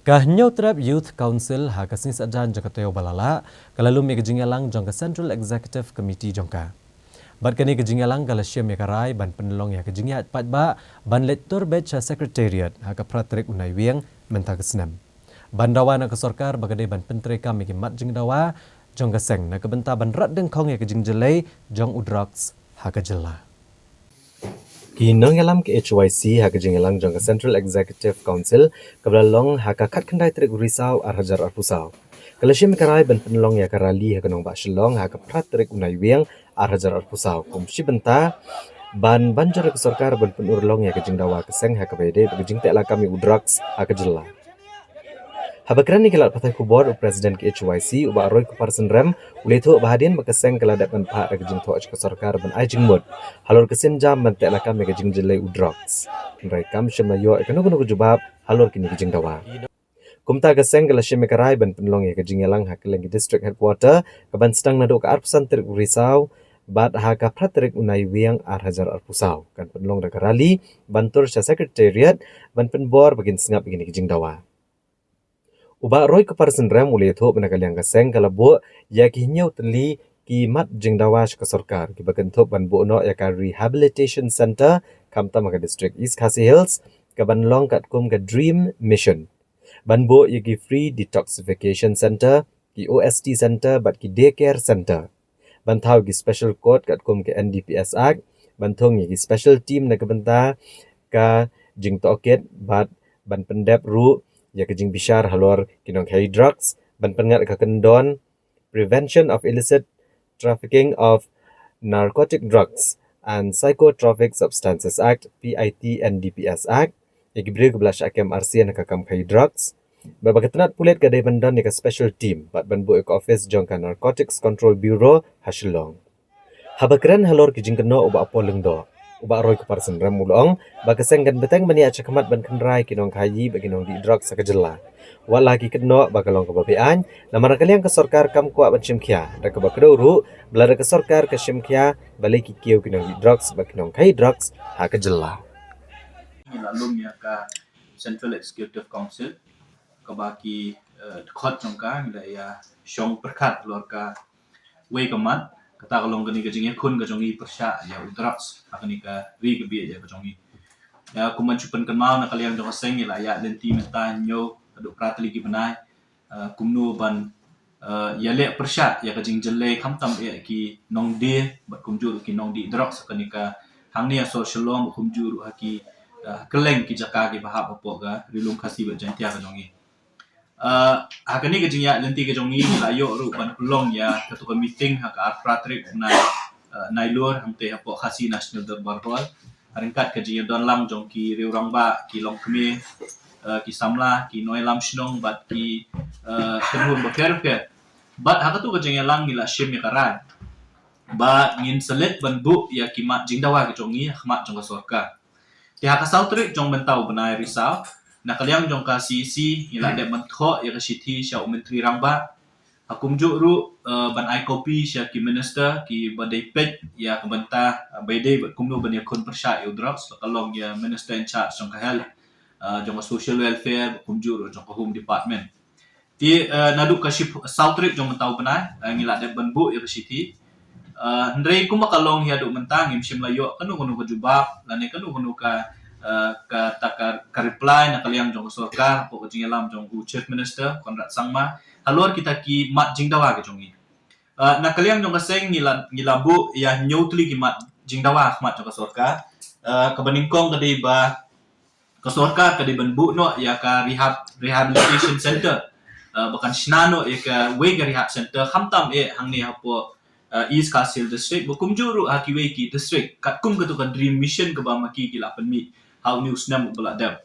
Kahnyo Trap Youth Council ha kasing sajan jakateo balala kalalu me kejingalang jangka Central Executive Committee jangka. Bat kani kejingalang galasya mekarai ban penelong ya kejingia pat ba ban lektor becha secretariat ha ka pratrik unai wiang mentag senam. Ban dawa na kesorkar bagade ban pentre kami ke mat jing dawa jong kaseng na kebenta ban rat deng kong ya kejing jelai jong udraks ha ka jela. Kinong yalam ke HYC ha kejing yalang jong Central Executive Council kebelalong ha ka kat kendai trik risau arhajar arpusau. Kalasya mekarai ban penelong ya karali ha kanong ba shelong ha ka pratrik unai wiang arhajar arpusau kumsi benta ban banjar kesorkar ban penurlong ya kejing dawa keseng ha kabede kejing tela kami udraks ha kejela. Habakran ni kelat patai kubor Presiden ke HYC uba Roy Kuparsen Rem uleto bahadian bakaseng keladak ban pak kejing toach kesorkar ban ajing mud halor kesim jam ban tela kami kejing jelai udraks. Rai kam shema yo ekono jubab halor kini kejing dawa. Kumta keseng kalasya mekarai ban penelong ya kejing yalang ha keleng district headquarter kaban sedang nado ka arpusan trik risau bat ha ka pratrik unai wiang arhajar arpusau kan penelong da karali bantur sya secretariat ban penbor bagin sengap begini kejing dawa. Uba Roy Kuparsen Rem ule tho benakaliang keseng kalabo ya kinyau teli ki mat jing dawa ke sorkar ki bagan tho ban bo no ya ka rehabilitation center kamta maka district East Khasi Hills ka ban long kat kum ka dream mission ban bo ya ki free detoxification center ki OST center bat ki daycare center ban thau ki special court kat kum ke NDPS Act ban thong ya ki special team na kabenta ka jing toket bat ban pendep ru ya kejing bishar halor kinong hey drugs ban pengat ka kendon prevention of illicit trafficking of narcotic drugs and psychotropic substances act PIT NDPS Act ya gibre keblash akem RC na kakam hey drugs babagatnat pulet kadai bandan ya ka special team bat ban bu office jongka narcotics control bureau hashilong habakran halor kejing keno uba apoleng do uba Roy Kuparsen Rem ulong bakaseng kan beteng mani acha kamat ban kenrai kinong kayi baginong di drug sakajela walagi keno bakalong kebabean namara kaliang ke sorkar kam kwa ban simkia da ke bakru belada ke sorkar ke simkia balik kikiu kinong di drugs baginong kayi drugs ha kajela lalu ya ka Central Executive Council ke baki khot jongka ngila ya shong perkat lor ka we kamat kata kalau kini kejengnya kun kejongi persya ya udraks akan ika ri kebiak ya kejongi ya kuman cupan kenal nak kalian jong seng ya ya lenti mentanyo aduk pratli ki benai kumnu ban ya le persya ya kejeng jele kamtam ya ki nong de bat kumjur ki nong di drugs akan ika hang ni social law kumjur haki keleng ki jaka ki bahap apa ga rilung khasi bat jantia kejongi akan ni kejengnya lenti kejongi layo ru ban long ya ketua meeting hak pratrik nai luar hamte apo khasi national darbar hall haringkat kejengnya don lang jongki riurang ba ki long keme ki samla ki noilam shnong bat ki tenhun bakher ke bat hakatu ka jeng lang ngila shim ya karai ba ngin selet ban bu ya ki mat jing dawa ke jongi khmat jong ka sorka ti hakasau tri jong mentau benai risau na kaliang jong ka CC ngila de mentho ya ka sithi sya menteri rangba Hakum ru ban ai kopi sya ki minister ki badai pet ya kebenta baidai bat kumno ban ya kun persya eu drugs kalong ya minister in charge jong ka health jong ka social welfare kumju jong ka home department ti nadu ka ship southrik jong mentau benai ngila de ban bu ya city ndrei kuma kalong ya du mentang im sim layo kanu ka jubab lane kanu ka ka reply na kaliang jong sorkar po jing alam jong chief minister Conrad Sangma halor kita ki mat jing dawa ke jongi na kaliang jong kaseng ngilabu ya nyotli ki mat jing dawa mat jong sorkar ka baningkong kadai ba ka sorkar kadai ban bu no ya ka rehabilitation center bahkan sinano ya ka we rehab center khamtam hangni hapo East Kasil district bukum juru hakiwe ki district katkum ketu ka dream mission ke ba maki ki lapan mi how news nam beladam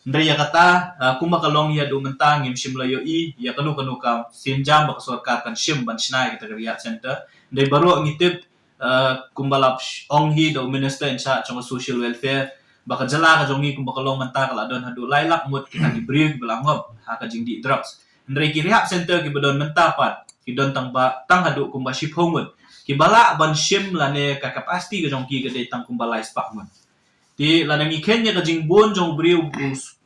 ndai ya kata kuma kalong ya do mentang im shimlayo ya kanu ka sinjam bak sorkar kan shim ban snai kita rehab center ndai baru ngitip kumbalap onghi do minister in charge of social welfare baka jala ka jongi kumba kalong mentang kala don hadu lailak mut kita diberi belangop ha ka jingdi drugs ndai ki rehab center ki badon mentapat ki don tang hadu kumba ship homut ki bala ban shim lane ka capacity ka jong ki ka dai tang kumba lai spak mun ti lane ngi kenya ka jing bon jong briu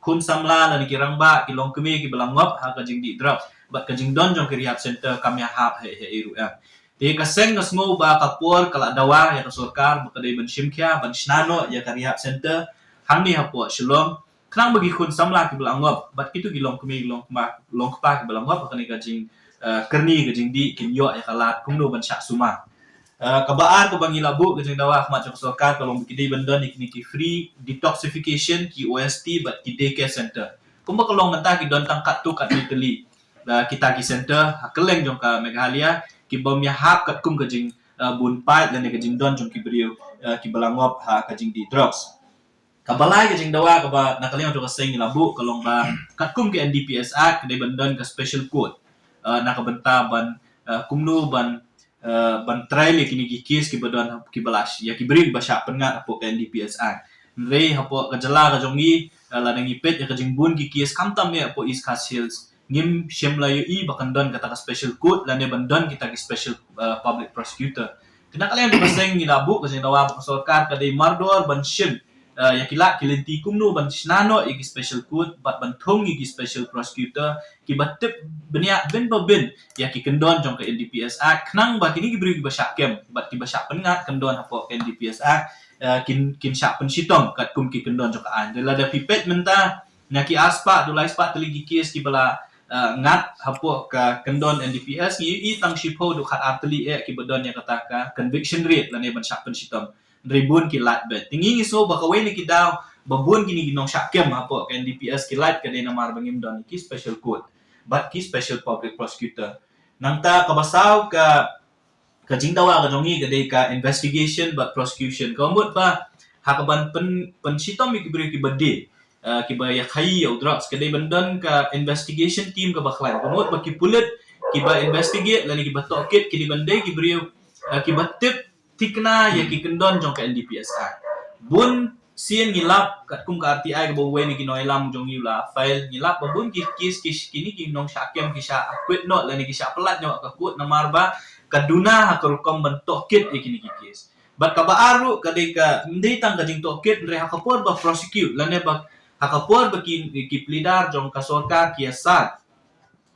kun samla lane ki rangba ki long kemi ki belangop ha ka jing di drop bat ka jing don jong ki rehab center kamya hap he iru ya ti ka seng ka smo ba ka por kala dawa ya ka sorkar ba ka dai ban shim kya ban snano ya ka rehab center hangni hapo shalom knang bagi kun samla ki belangop bat kitu ki long kemi long kpa ki belangop ka ni ka jing kerni ke jing di kin yo ya kalat kumno ban syak suma kabaan ko bangi labu ke jing dawa khmat jong sorkar kalong bikidi bandon ikni ki free detoxification ki OST bat ki daycare center kumba kalong menta ki don tangkat tu kat Italy kita ki center hakeleng jong ka Meghalaya ki bom ya hap kat kum ke jing bun pai dan ke jing don jong ki beriu ki balangop ha ka jing di drugs kabalai ke jing dawa ka ba nakaliang jong ka seng labu kalong ba kat kum ke NDPS Act ke bandon ka special code nakabenta ban kumno ban trial kini kikis ki badon ki balas ya ki beri basya pengat apo ka NDPS Act rei hapo ka jala ka jongi ladang ipet ya ka jingbun kikis kamtam ya apo East Coast Hills ngim shemlayo bakan don kata ka special code lane bandon kita ki special public prosecutor kena kalian baseng ngilabu ka sing dawa ka sorkar ka dei mardor ban shim ya kila kilenti kumno ban snano iki special code bat ban thong iki special prosecutor ki batip benia ben ya ki kendon jong ka NDPS Act knang ba kini ki beri ki basya kem bat ki basya pengat kendon hapo ka NDPS Act kin syak pensitong kat kum ki kendon jong ka an dela da pipet menta na ki aspa dulai spa teligi kes ki bala ngat hapo ka kendon NDPS ni tang shipo du khat arteli ki badon ya kata ka conviction rate lane ban syak pensitong ribun kilat bet tinggi so bakawe ni kidaw babun gini ginong syakem hapo ka NDPS kilat ka dina mar bangim don ki special code but ki special public prosecutor nangta kabasaw ka jingdawa ka jongi ka ka investigation but prosecution kamut ba hakaban pensitom mi kibri ki bade ki ba ya khai au drugs ka dai bandon ka investigation team ka baklan kamut ba ki pulit ki ba investigate lani ki ba tokit ki di bandai ki bri ki batip tikna ya ki kendon jong ka NDPS Act bun sien ngilap kat kum ka RTI ka bawe ni kinoilam jong yula file ngilap babun ki kini ki nong syakem ki sya akwit no lani ki sya pelat nyo ka kut namarba kaduna hakurukom bentok kit ikini ki kes bat ka baaru kadai ka ndai tang ka jing tokit re hakapor ba prosecute lani ba hakapor ba ki plidar jong ka sorkar ki asat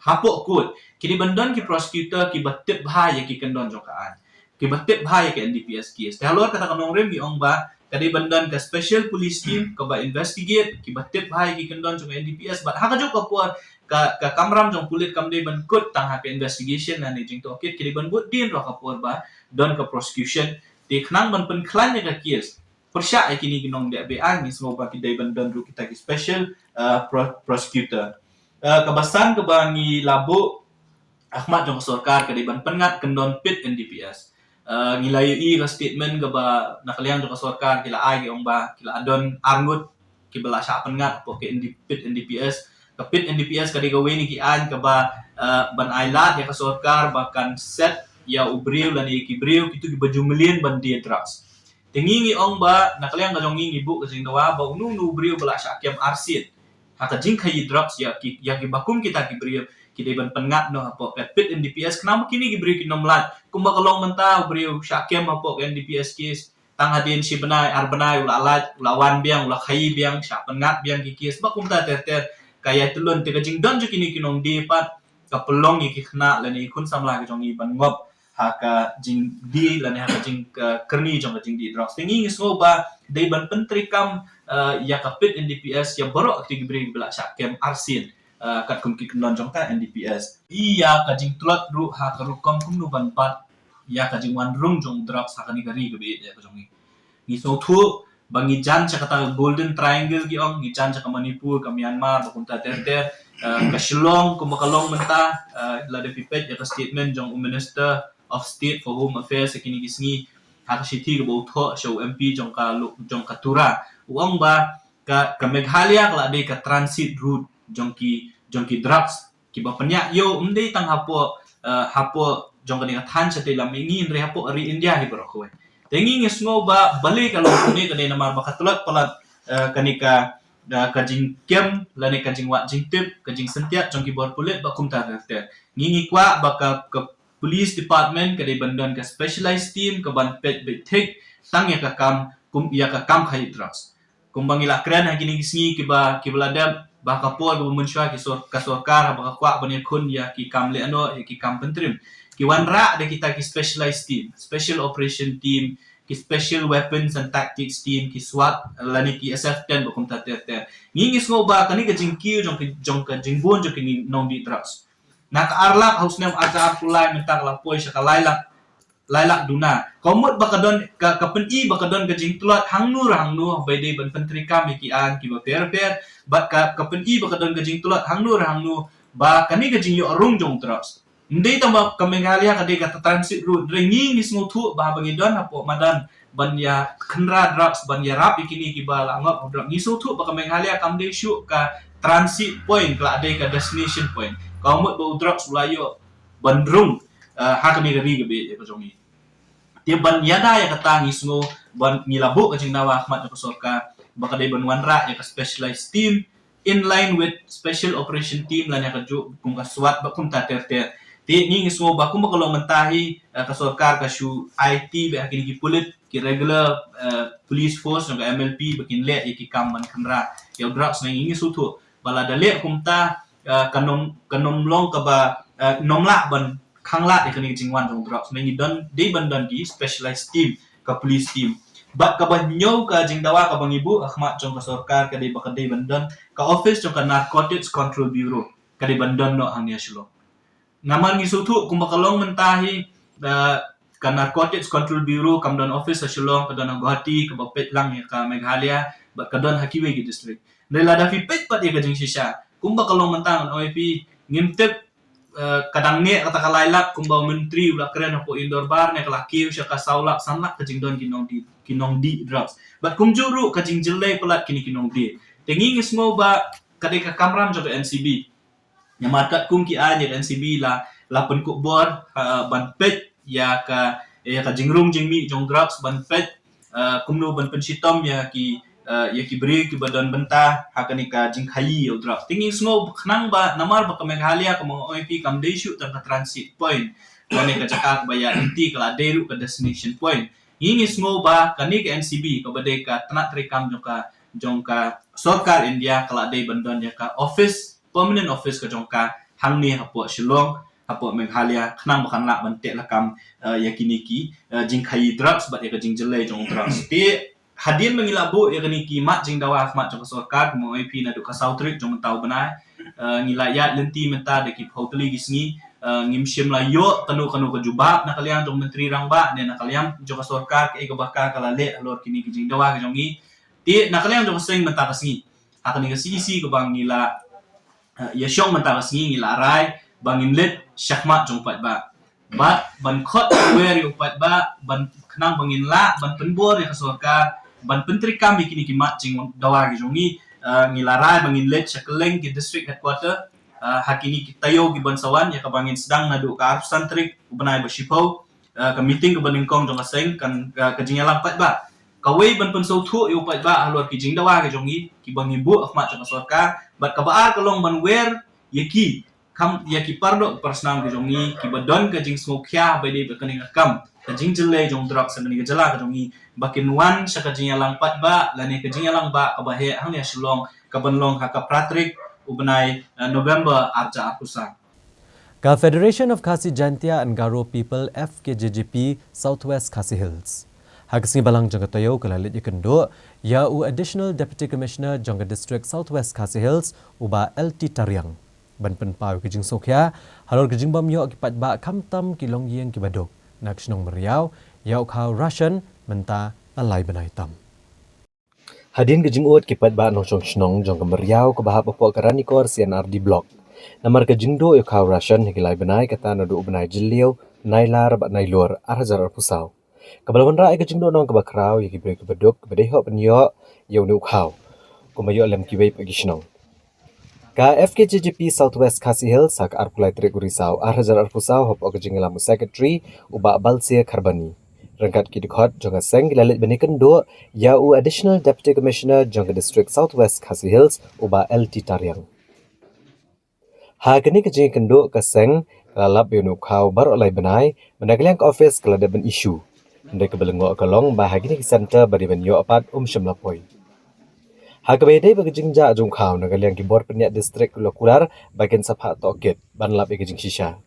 hapok kut kini bandon ki prosecutor ki batip bha ya ki kendon jong ka an ki batip bha ya ki NDPS kes halor kata kanong rem bi ong ba kadai bandan ka special police team ka ba investigate ki batip bha ki kendon jong NDPS bat hakajo ka puar ka kamram jong pulit kamdai ban kut tang ha ka investigation na ni jing tokit ki ban but din ro ka puar ba don ka prosecution ti khnang ban pen khlan ka kes persya kini ginong de be ang ni semua ba ki dai bandan ru kita ki special prosecutor kabasan ka ba ngi labo Ahmad jong sorkar kadai ban pengat kendon pit NDPS ngilayo ka statement ka ba nakaliang jong sorkar kila ay ong ba kila adon arngut kibala sya pengat po ke pit NDPS kapit NDPS kadi gawe ni kian ka ba ban ailat ya ka sarkar bahkan set ya ubriu lan ikibriu kitu gibajumlin ban dia drugs tingingi ong ba nakaliang ka jong ngi bu ka jing dawa ba unu nu ubriu bala sya kem arsit haka jing kai drugs ya gibakum kita gibriu kide ban pengat no apo pit NDPS kenapa kini gibriu kinomlat kumba kalong mentah ubriu sya kem apo NDPS case tang hadin si benai arbenai ula alat ula wan biang ula khai biang sya pengat biang kikis ba kumta ter kaya tulun te kajing don ju kini kinong di pat ka pelong iki khna lani kun samla ka jong i ban ngop ha ka jing di lani ha ka jing kerni jong ka jing di drugs tingi ngisgo ba dei ban pentri kam ya ka pit NDPS ya borok ti gibri bela syak kem arsin kat kum ki kendon jong ta NDPS iya ka jing tulat ru ha ka rukom kum nu ban pat ya ka jing wan rung jong drugs ha ka ni gari ka be ya ka jong ni so thu bangi jan cha kata golden triangle gi ong gi jan cha ka Manipur ka Myanmar ba kunta ter ka Shillong ko makalong menta la de pipet ya ka statement jong Minister of State for Home Affairs kini gisngi ha ka sithi ga bo tho show MP jong ka tura uang ba ka Meghalaya kala de ka transit route jong ki drugs ki ba penya yo umdei tang hapo jong ka ni than cha te lam ingin re hapo ri India hi bro ko tengi ngisngo ba balik kalau kuni kani namar bakatulat palat kanika kajing kem lani kajing wat jing tip kajing sentiat jong kibor pulit ba kumta kafte ngingi kwa baka ke police department kade bandan ka specialized team ka ban pet betek tang ya ka kam khai drugs kumbangila kran ha kini gisngi kiba kiblada ba kapor ba munshwa ki ka sarkar ba kwa bani kun ya ki kam le ano ya ki kam pentrim kiwan ra de kita ki specialized team special operation team ki special weapons and tactics team ki SWAT lani ki SF10 bakum ta ter ngingi ngo ba kani ka jingki jong ka jingbon jo kini nong di drugs nak arlak haus nem ajar pulai mentak la poi sya lailak duna komut bakadon ka peni bakadon ka jingtulat hangnu bai de ban pentri kam ki an ki ba per bat ka peni bakadon ka jingtulat hangnu ba kani ka jingyo arung jong drugs ndai tamba ka Meghalaya ka de ka transit route ringi ni smutu ba bangidon apo madan ban ya khenra drugs ban ya rap ikini ki ba langap drug ni sutu ba ka Meghalaya kam de shu ka transit point ka de ka destination point ka mut ba drugs ulayo bandrung ha ka ni gari ga be ka jongi dia ban yada ya kata ngisngo ban ngilabu ka jingnawa Ahmad ka sorka ba ka de ban wanra ya ka specialized team in line with special operation team lan ya ka ju kum ka SWAT ba kum ta ter ti ni ngismo ba kum kalau mentahi ka sarkar ka shu IT be kini ki pulit ki regular police force nga MLP bakin le ki kam man khanra ya drugs na ngi sutu bala dale kumta kanom long ka ba nomla ban khangla kini jingwan jong drugs na ngi don de bandan ki specialized team ka police team ba ka ba nyaw ka jingdawa ka bang ibu Ahmad jong ka sarkar ka de ba ka de bandan ka office jong ka narcotics control bureau ka de bandan no hang ya shilo naman ni sutu kumbakalong mentahi ka narcotics control bureau kamdon office sa Shillong kadon Guwahati ka bapet lang ya ka Meghalaya ba kadon Hakiwe gi district dela da pipet pat ya kajing shisha kumbakalong mentang OIP ngimtep kadang ne kata kalailak kumba menteri ula keren po indoor bar ne kalaki usya ka saulak sanlak kajing don kinong di drugs bat kumjuru kajing jelai pelat kini kinong di tengi ngismo ba kadeka kamram jo NCB yang markat kum ki anya NCB la penkuk bor ban pet ya ka jingrung jingmi jong drugs ban pet kumno ban pensitom ya ki beri ki badan bentah hakani ka jing khayi o drugs tingi snow khnang ba namar ba ka Meghalaya ka mga OIP kam desu tan ka transit point kani ka cakak ba ya inti kala deru ka destination point ngingi snow ba kani ka NCB ka badai ka tanat rekam jong ka sarkar India kala dei bandon ya ka office permanent office ka jongka hangni hapo Shillong hapo Meghalaya khnang bakan la bantek lakam yakiniki jingkai drugs bat ya jing jelai jong drugs ti hadin mengilabu ya kiniki mat jing dawa Ahmad jong sarkar mo IP na du ka Southrick jong tau banai ngilayat lenti menta de ki hoteli gisngi ngimshim la yo kanu ka jubab na kalian jong menteri rangba ne na kalian jong sarkar ke ga bakka kala le lor kiniki jing dawa ka jongi ti na kalian jong sing menta kasngi akani ka CDC ko bang ngila ya syong mentara singi larai bangin let syakmat jong pat ba ban khot wer yo pat ba ban khnang bangin la ban penbor ya sarkar ban pentri kami kini ki mat jing dawa gi jongi ngilarai bangin let Shakeleng ki district headquarter hakini tayo ki bansawan ya kabangin sedang nadu ka arusan trik ubanai bersipau ka meeting ke baningkong jong aseng kan ka jingalang pat ba kawai ban pensau thu yu pat ba halor ki jingdawa ke jongi ki bangi bu akhmat jong sorka bat kabaar kalong ban wer yaki kam yaki pardo personal ke jongi ki badon ke jing smokya bade bekening akam ka jing jele jong drok sanani ke jela ke jongi bakin wan syaka jingalang pat ba lani ke jingalang ba kabahe hang ya shulong ka banlong ka pratrik ubenai November arja apusan. Ka Federation of Khasi Jantia and Garo People FKJJP Southwest Khasi Hills. Hagisngi balang jangka tayo kalalit yakendo ya u Additional Deputy Commissioner jangka District Southwest Khasi Hills uba LT Tariang. Ban penpau kejing sokya halor kejing bam yo kipat ba kamtam kilong yeng kibadok. Nak senong meriau ya ukau Russian menta alai benai tam. Hadin kejing uat kipat ba nong senong jangka meriau ke bahap opok karanikor CNRD Block. Namar kejing do ukau Russian hikilai benai kata nadu benai jeliau nailar bat nailur arhajar pusau. Kabalawan rai kejing do nong kebakrau yaki beri kebadok kebedeho penyo yau ni ukau. Kumayo lem kiwei pagi senong. Ka FKJJP Southwest Khasi Hills hak arpulai trik urisau arhajar pusau hop kejing lamu secretary uba balsia karbani. Rangkat ki dikhot jonga seng gilalit benikan do ya u Additional Deputy Commissioner jonga District Southwest Khasi Hills uba LT Tariang. Ha kini kejing kendo ka seng lalap yunu khau bar olai benai menagaliang office kelada ben isu. Ndai kebelengo kalong bahagini ki center bari ben yo apat syamlapoi. Ha kabedai bagejing ja jong khau nagaliang ki bor peniat district lokular bagian sapha toket ban lap kejing shisha.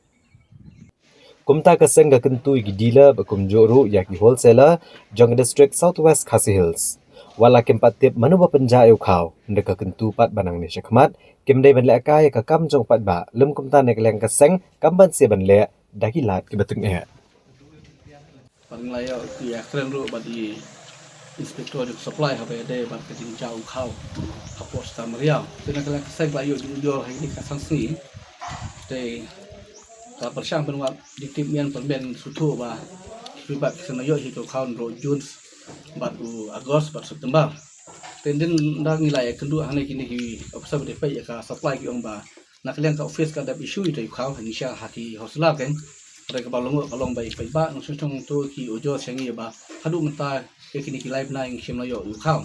Kumta kaseng ga kentu igi dealer bakum joru yaki wholesaler jong District Southwest Khasi Hills. Wala kempat tip manu ba penja eu khau ndeka kentu pat banang ni syakmat kemdai ban lek kai ka kam jong pat ba lem kumta ne keleng kaseng kamban se ban lek dahilat ke betung e. Paling layak ya keren ru badi inspektor supply habe de bat kejing jau khau apos tamriau tena keleng kaseng layak jujur ini kasang sini de ka persang penwat diktip mian perben sutu ba ribat senayo hitu kaun ro Jun batu Agos bat September tenden nda ngilai kendu hane kini ki opsa de pai ka supply ki ong ba nakliang ka office ka da issue itu khau hanisha hati hosla kan mereka balong bai pai ba no sung to ki ojo sengi ba hadu menta ke kini ki live na ing shimlayo khau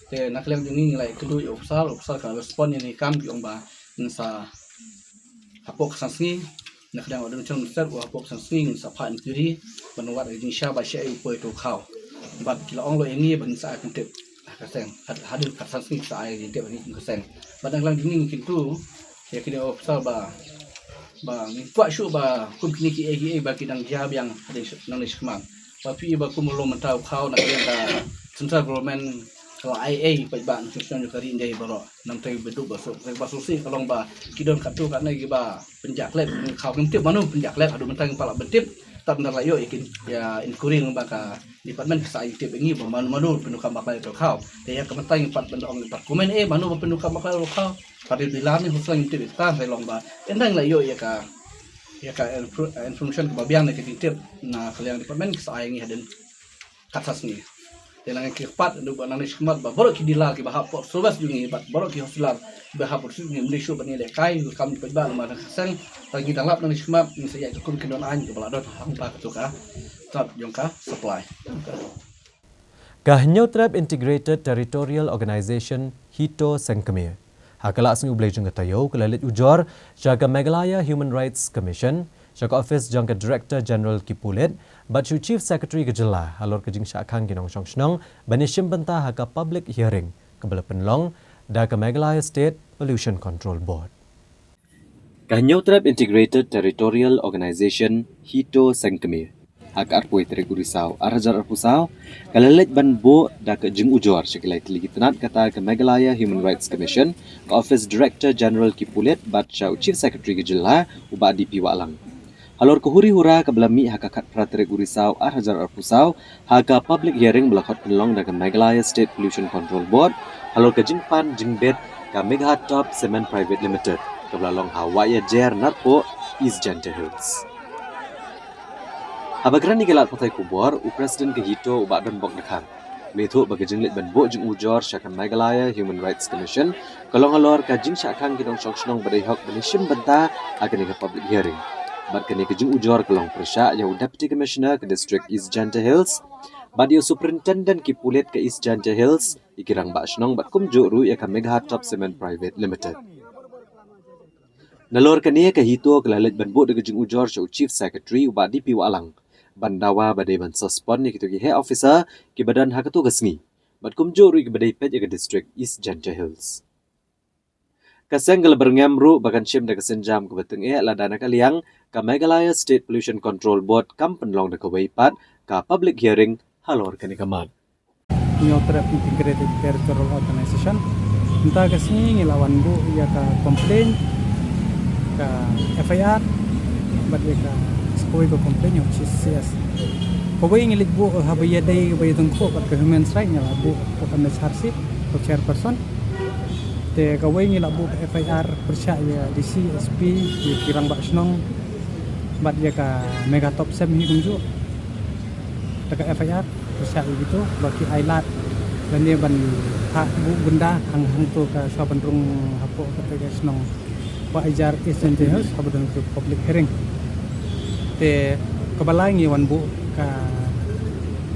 te nakliang jungi ngilai kendu opsa ka respond ni kam ki ong ba nsa hapok sansni nakdang odong chong ser wa pok sang swing sa phan kiri banwat jing sha ba sha poi to khau bat kila ong lo ini ban sa kan tep ka seng hadu ka sang swing sa ai tep ni ka seng badang lang ding kin tu ya kini ofsa ba ni kwa shu ba kum kini ki ba kidang jab yang ada nang ni skman ba pi ba kum lo mentau khau nak yang ka central government kalau IA pai ban susah juga kari indai baro nam tai bedu baso susi kalong ba kidon katu kana gi ba penjak lep khau kentip manu penjak lep adu mentang pala betip tak ndar layo ikin ya inquiry ng baka department sa itip ngi ba manu penukam bakal to khau te ya kementang pat bendong pat komen manu penukam bakal to khau pada dilan ni husang itip ta sai long ba endang layo ya ka information ke babiang ne kitip na kalian department sa ngi haden katas ni yang kepat do banang skmat ba borok ki dilar ki bahap por sobas jungi bat borok ki hospital bahap por sungi mlisho bani le kai kam di peba ma sang tagi dalap nang skmat ni saya kun kedon an ke bala dot hang pa ketuka top jongka supply Kahnyo Trap Integrated Territorial Organization Hito Sengkemir hakala sing ublai jong tayo kalalit ujor jaga Meghalaya Human Rights Commission jaga office jangka Director General Kipulit Bachu Chief Secretary Gejala halor kejing syakang ginong syongsnong banishim bentah haka public hearing kebala penlong da ke Meghalaya State Pollution Control Board. Kahnyo Trap Integrated Territorial Organization Hito Sengkemir hak arpoi teregurisau arhajar arpusau kalalit ban bo da ke jing ujor syakilai teligi tenat kata ke Meghalaya Human Rights Commission ke Office Director General Kipulit Bachu Chief Secretary Gejala uba DP Walang. Halor kuhuri hura kabelami hakakat prateregurisau arhajar arpusau haka public hearing belakot penlong daga Meghalaya State Pollution Control Board halor ke jingpan jingbet ka Megha Top Cement Private Limited kebelalong hawaya jer narpo East Janta Hills. Habagran ni gelat patai kubor u Presiden ke Hito ubak don bok dekat. Methu bagi jinglit ban bo jing ujor Syakan Meghalaya Human Rights Commission kalong halor ka jing syakang kinong song badai hok benishim benta akan ke public hearing. Bat kini ke jing ujor kalong persya yau Deputy Commissioner ke District East Janta Hills, bat yau Superintendent ki Pulit ke East Janta Hills, ikirang ba shnong bat kumjuk ru ya ka Megha Top Cement Private Limited. Nalor kini ke hito kelalit ban bo de jing ujor syau Chief Secretary ubat DP Walang. Bandawa badai ban suspend ni kitu ki head officer ki badan hakatu gasngi bat kumjo ru ki badai pet ke District East Janta Hills. Kasenggal berngamru bagan shim de kesenjam ke beteng ladana kaliang ka Meghalaya State Pollution Control Board kampen long de kewaipat ka public hearing halor kani kaman. Nyotrap Integrated Territorial Organization entah kasni ngilawan bu ya ka komplain ka FIR bat ya ka Koi ko complain yung CS. Koi ngilit bu habaya day bay tungko pat ka human rights ngala bu ko MSRC ko chairperson. Te koi ngila bu FIR persya ya DC SP di kirang bak snong bat ya ka Mega Top Sem hi kunju. Taka FIR persya gitu baki ailat dan dia ban hak bu benda hang tu ka saban rung hapo ka snong pa ajar essential saban tu public hearing. Te kabalai ngi wan bu ka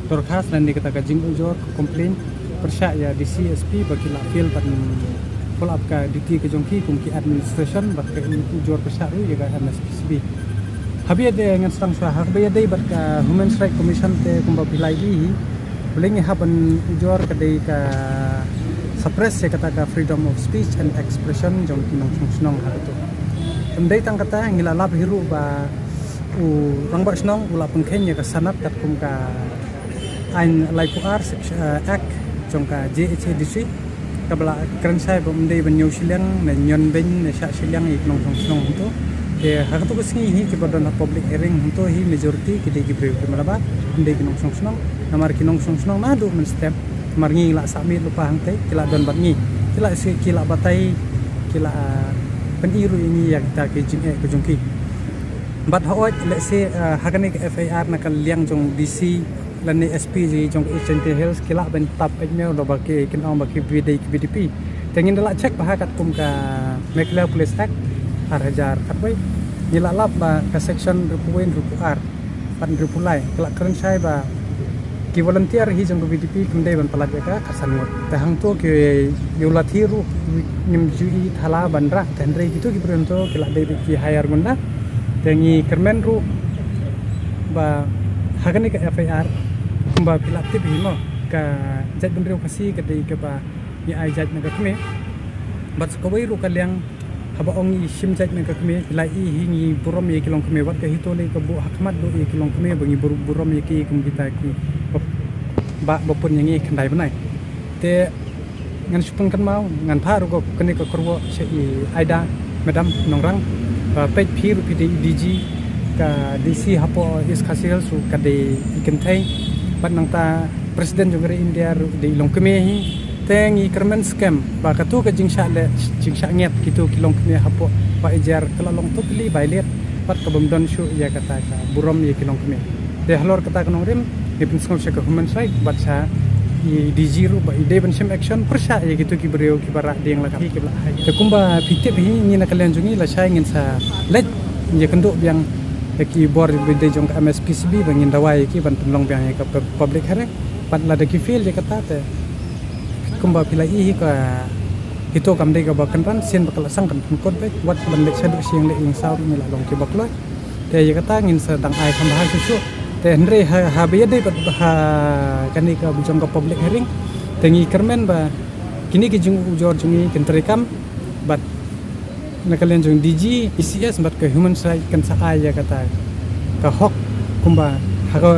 torkas dan di kata jing ujor komplain persya ya di CSP bagi la fil pan follow up ka duty ke jongki kum ki administration bak ka ujor persya ru ya ka MSPCB habi de ngan sang sa habi de bat ka Human Rights Commission te kum ba pilai di boleh haban ujor ka de ka suppress ya kata ka freedom of speech and expression jongki nong snong ha tu tendai tang kata ngilalap hiru ba rang ba snong ula pengkenya ka sanat kat kum ka ain laikuar act jong ka JHDC ka bala kran sai bom dei ban nyu silang na nyon ben na sha silang ik nong snong to de ha to kasni hi ki badon public hearing to hi majority ki de ki pre malaba dei ki nong snong namar ki nong snong na do men step mar ngi la sami lupa hang te kila don bat ngi kila si kila batai kila peniru ini ya kita ke jing ke jongki but how let's say hagani FIR nakal liang jong DC lan ni SP jong Janta Hills kila ben tap email do baki kin on baki BDP tengin dala check bahakat kum ka Meghalaya Police Act harjar katbai nila lab ba ka section rupuin rupuar pan rupulai kila keren sai ba ki volunteer hi jong BDP kumdai ban palat ka kasangot tahang to ki yulathiru nim jui thala bandra tendre gitu ki bronto kila dei ki hire gunda tengi kermen ru ba hagani ka FIR kumba pilap tip himo ka jat bendrio kasi ka dei ka ba ni ai jat na ka kme bat ko bai ru ka liang haba ong sim jat na ka kme lai i hingi burom ye kilong kme wat ka hitole ka bu hakmat do ye kilong kme bangi burom ye ki kum kita ki ba bopun yang i kandai banai te ngan supeng kan mau ngan pha ru ko kene ka korwo se i aida madam nongrang page phir PDG ka DC hapo is khasil su ka de ikentai pat nang ta president jogre India de longkeme hi tengi kermen scam ba ka tu ka jingsha le jingsha nget kitu kilong keme hapo pa ejar kala long totally violate pat ka bomdon su ya kata ka burom ye kilong keme de halor kata kanong rim ni prinsip ka human rights bat sa i DG ru ba ide ban sim action persya ya gitu ki brio ki barak ding la ki bla hai te kumba pitip hi ni na kalian jungi la sai ngin sa let ye kenduk yang ki bor bide jong ka MSPCB bangin dawai ki ban penlong biang ka public hare pat la de ki feel je kata te kumba pilai hi ka hito kam de ka ba kan ran sen bakal sang kan kot be wat ban le sadu siang le ing sau ni la long ki baklo te ye kata ngin sa dang ai kam bahal susu te andre ha be de ha kani ka bujong ka public hearing tengi kermen ba kini ki jung ujor jungi kentrikam bat nakalian jung DG ICS bat ke human rights kan sa aya kata ka hok kumba ha ka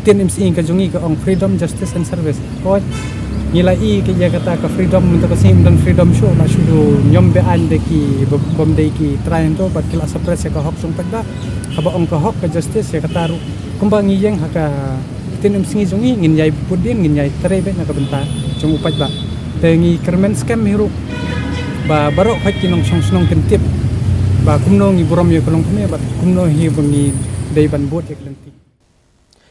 kiten MC ka jungi ka ong freedom justice and service ko nilai i ke ya kata ka freedom untuk kasim dan freedom show la sudu nyom be an de ki bom de ki train to bat kila suppress ka hok sung pada haba ong ka hok ka justice ya kata kumba ngiyeng haka tin singi jungi ngin yai pudin ngin yai trebe na ka benta jung upat ba tengi kermen scam hiru ba barok phai kinong song snong kentip ba kumno ngi burom ye kolong kme ba kumno hi bangi dei ban bot ek lenti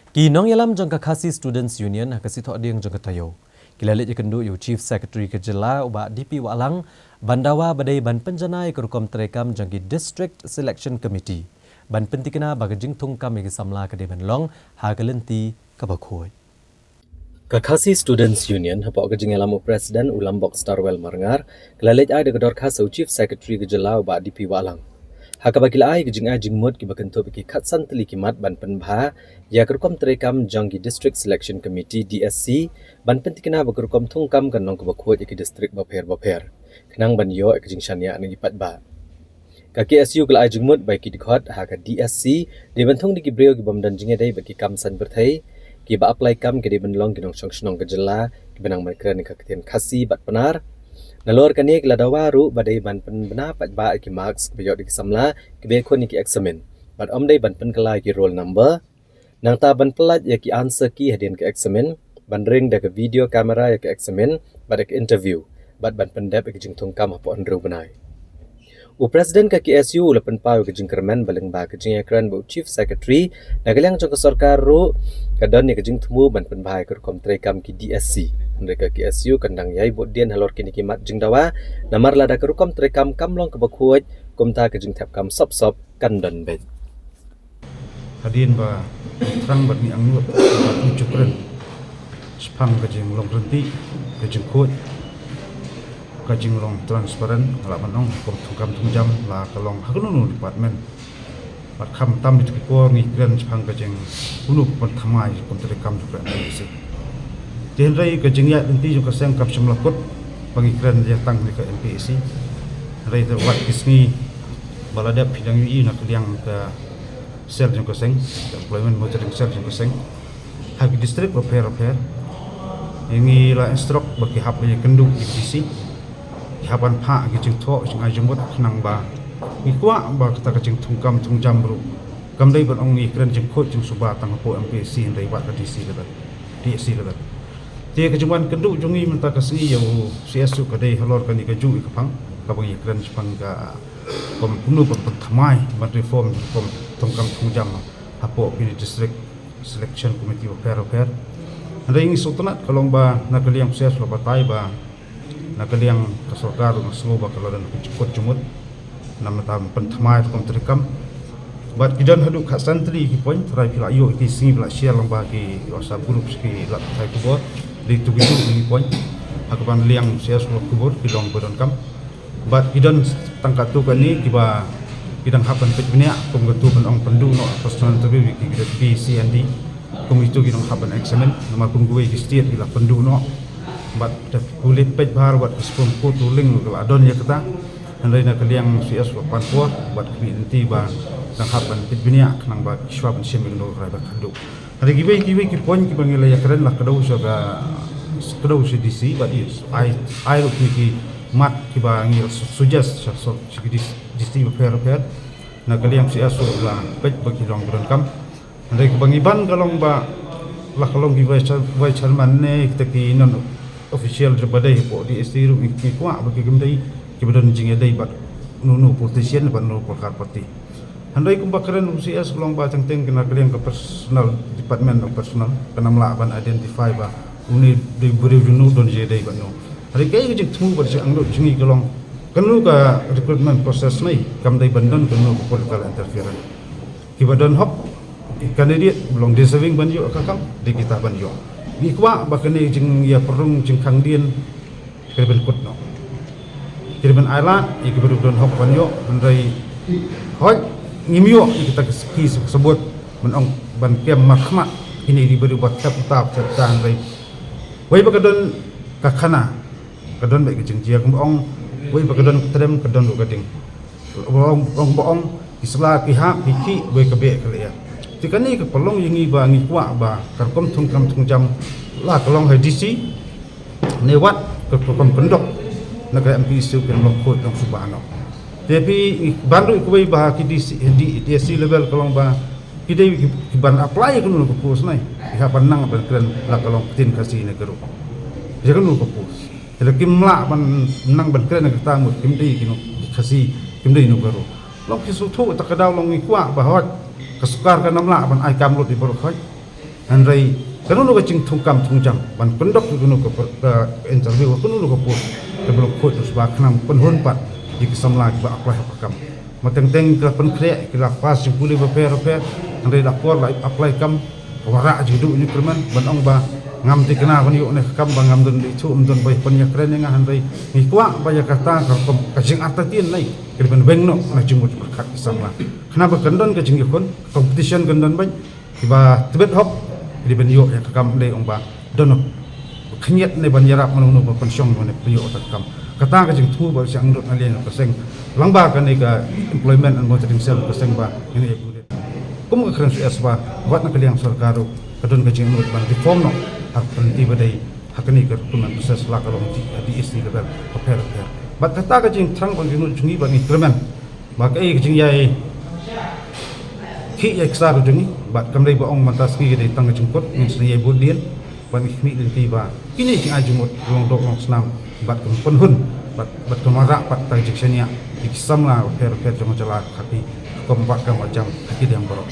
Kinong yalam jangka Khasi Students Union hakasi thok diang jangka tayo. Kilalit ikendu yu Chief Secretary Kejela uba DP Walang bandawa badai ban penjanai kerukom terekam jangki District Selection Committee. Ban pentikena bagajing tungkam igi samla kedai ban long hagalenti kabakhoi. Khasi Students Union hapok gajing yalam Presiden ulam bok Starwell Marangar kilalit ai degador khas Chief Secretary Kejela uba DP Walang. Hakabakila ai gajing mud ki bakentu biki khatsan teli kimat ban penbha ya kerukom terekam jangki District Selection Committee DSC ban pentikena bakerukom tungkam kanong kabakhoi iki district baper kenang ban yo gajing syania ngi patba. Kaki SU kala ai jingmut bai ki dikhot haka DSC di bentung di gibreo ki bamdan jinge dai baki kamsan berthai ki ba apply kam ke di benlong kinong song Kejela ki benang mereka ni kaktian Khasi bat penar nalor kani kila dawaru badai ban pen bena patba ki marks beyot di samla ki be khoni ki examen bat om dai ban pen kala ki roll number nang ta ban pelat ya ki answer ki hadian ke examen ban ring da ke video kamera ya ke examen bat ke interview bat ban pen dep ki jing tungkam hapo andru benai u president ka KSU lepen pau ke jing kermen baleng ba ke jing ekran bu chief secretary nagalang jong sarkar ru kadon ni ke jing tmu ban pen bai ke kom trekam ki DSC mereka KSU kandang yai bu dian halor kini kimat jing dawa namar lada ke kom trekam kamlong ke bakhuaj kumta ke jing tap kam sop kandon ben hadin ba trang bat ni angnu bat ni cukren spang ke jing long renti ke jing khoj kajing long transparan ala manong kom tungkam tungjam la kalong hakununu department bat kham tam dit ko ngi kren phang kajing unu pat thamai kom tere kam juga isi ten rai kajing ya inti ju kasang kap semla kot pangi kren ya tang ni ka MPC rai te wat kisni balada pidang yu na kliang ka sel ju kasang employment monitoring sel ju kasang hagi district repair ingi la instruct bagi hab ye kendu IPC haban pha ki jing tho jing ai jumot nang ba ni kwa ba ta ka jing tungkam tungjam ru kam dai ban ong ni kren jing khot jing suba tang po MPC ndai ba ka DC ka DSC ka te ka jingwan kendu jungi menta ka si yo CSU ka dai halor ka ni ka ju ka phang ka bang kren phang ka kom punu pa thamai ba reform kom tungkam tungjam hapo ki district selection committee repair ndai ngi sultanat kalong ba na kaliang CSU ba tai ba nakaliang kasarkar ng sloba kaladan kot jumut nam tam penthamai kom terikam bat kidan hadu khasantri ki point trai pila yo ki sing pila share lang ba ki whatsapp group ki lat thai ko di tu gitu ni point akaban liang share so kubur ki long bodon kam bat kidan tangkat tu kan ni kiba kidang hapan pet benia kom gatu ban ong pendu no personal interview ki PCND kom itu kidang hapan examen nama kom gue ki state ila pendu no bat kulit pej bahar bat spon ko tuling kala adon ya kata andai na kaliang CS pan po bat binti ba sang hapan pitbinia nang ba swab seming no ra ba kadu hari gibe ki pon ki bangila ya keren lah kadau so ga kadau si DC bat is I look ki mat ki ba ngil suggest so DC repair na kaliang CS la pej bagi long kam andai ki bangiban kalong ba lah kalong ki vai charman ne ki non official daripada po di ST ru ki kwa bagi gemdai ki badan jing dai bat nunu politician ban no pakar parti handai kum bakaran UCS long ba teng kena kalian ke personal department of personal kena melaban identify ba uni di beri junu don je dai ban no hari kai jing tmu bar jang do jingi kalong kenu ka recruitment process nai kam dai bandon kenu political interference ki badan hop candidate belum deserving ban yo kakam di kita ban yo ni kwa bakane jing ya perung jing khang dien kerben kut no kerben island ik beru don hok ban yo andai hoj ngimyo kita ki sebut menong ban kem mahmat ini diberi buat tap serta andai wei bakadon kakana kadon baik jing jia ong wei bakadon trem kadon do gading ong isla ki ha ki wei kabe kale ya jika ni kepelong yang iba ngi kwa ba karkom tungkam tungjam la kelong DC newat kerkom pendok negara MPC ken lokot dong subano tapi bandu kubai ba ki DC level kelong ba kidai ki ban apply kunu ko pos nai ha panang ban kren la kelong tin kasi negero je kunu ko pos ele kimla ban nang ban kren ka tamut kimdei kinu kasi kimdei no garo long ki su thu takadaw long ngi kwa ba hot kasukar ka namla ban ai kam lot di bor khoj Andai kanu ka ching thungkam thungjam ban pendok kanu ka interview kanu ka put sebelum kut sebab kenam penhun pat di kesamla ba apply pakam mateng-teng ke penkre ke pas jing puli repair andai lapor la apply kam wara jidu ni kerman ban ong ba ngam ti kena kon yu ne kam ba ngam dun itu umdun bai penya kren nga handai ni kwa ba ya kata ka jing artatin nai ke ban bengno na jingut ka kesamla kenapa kendon ke jing kon competition kendon ban tiba tibet hop di ban yu ya kam dei ong ba dono khnyet ne ban yarap manu ba pensiong ne yu kam kata ka jing thu ba sang dot alien ka seng langba ka ne ka employment and monitoring cell ka seng ba ini kum ka kran es ba wat na kaliang sarkaru kadon ka jing ban reform no hak penti badai hakani ka tuman proses la ka long di isti level paper bat kata ka jing thang ban jing jungi ban implement ba ka jing yai khi yaksar jungi bat kamdai ba ong mantas ki dei tang jing kot min sni yai budien ban mi lenti ba kini jing ajumut long dok long snam bat kum penhun bat kemara pat tai jiksenia iksamla per jong jala khati kompak ka macam hati yang borok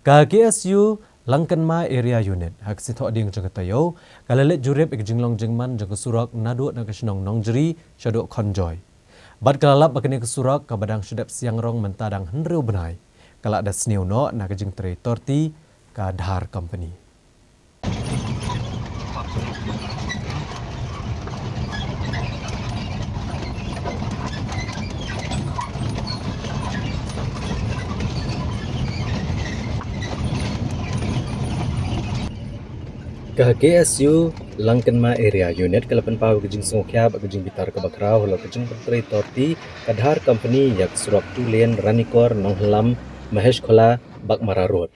Ka KSU Langkanma Area Unit hak sithok ding jeng tayo kalalet jurep ik jinglong jingman jeng surak nadu na kasnong nongjeri shaduk konjoy bat kalalap bakani kesurak ka badang sedap siang rong mentadang henreu benai kala ada sniu no na kajing tray torti ka dhar company Ka KSU Langkanma Area Unit kalapan pau kejing sengokya ba kejing bitar ka bakrau holo kejing tray torti ka dhar company yak surak tulen ranikor nonghelam Mahesh Khola Bakmara Road.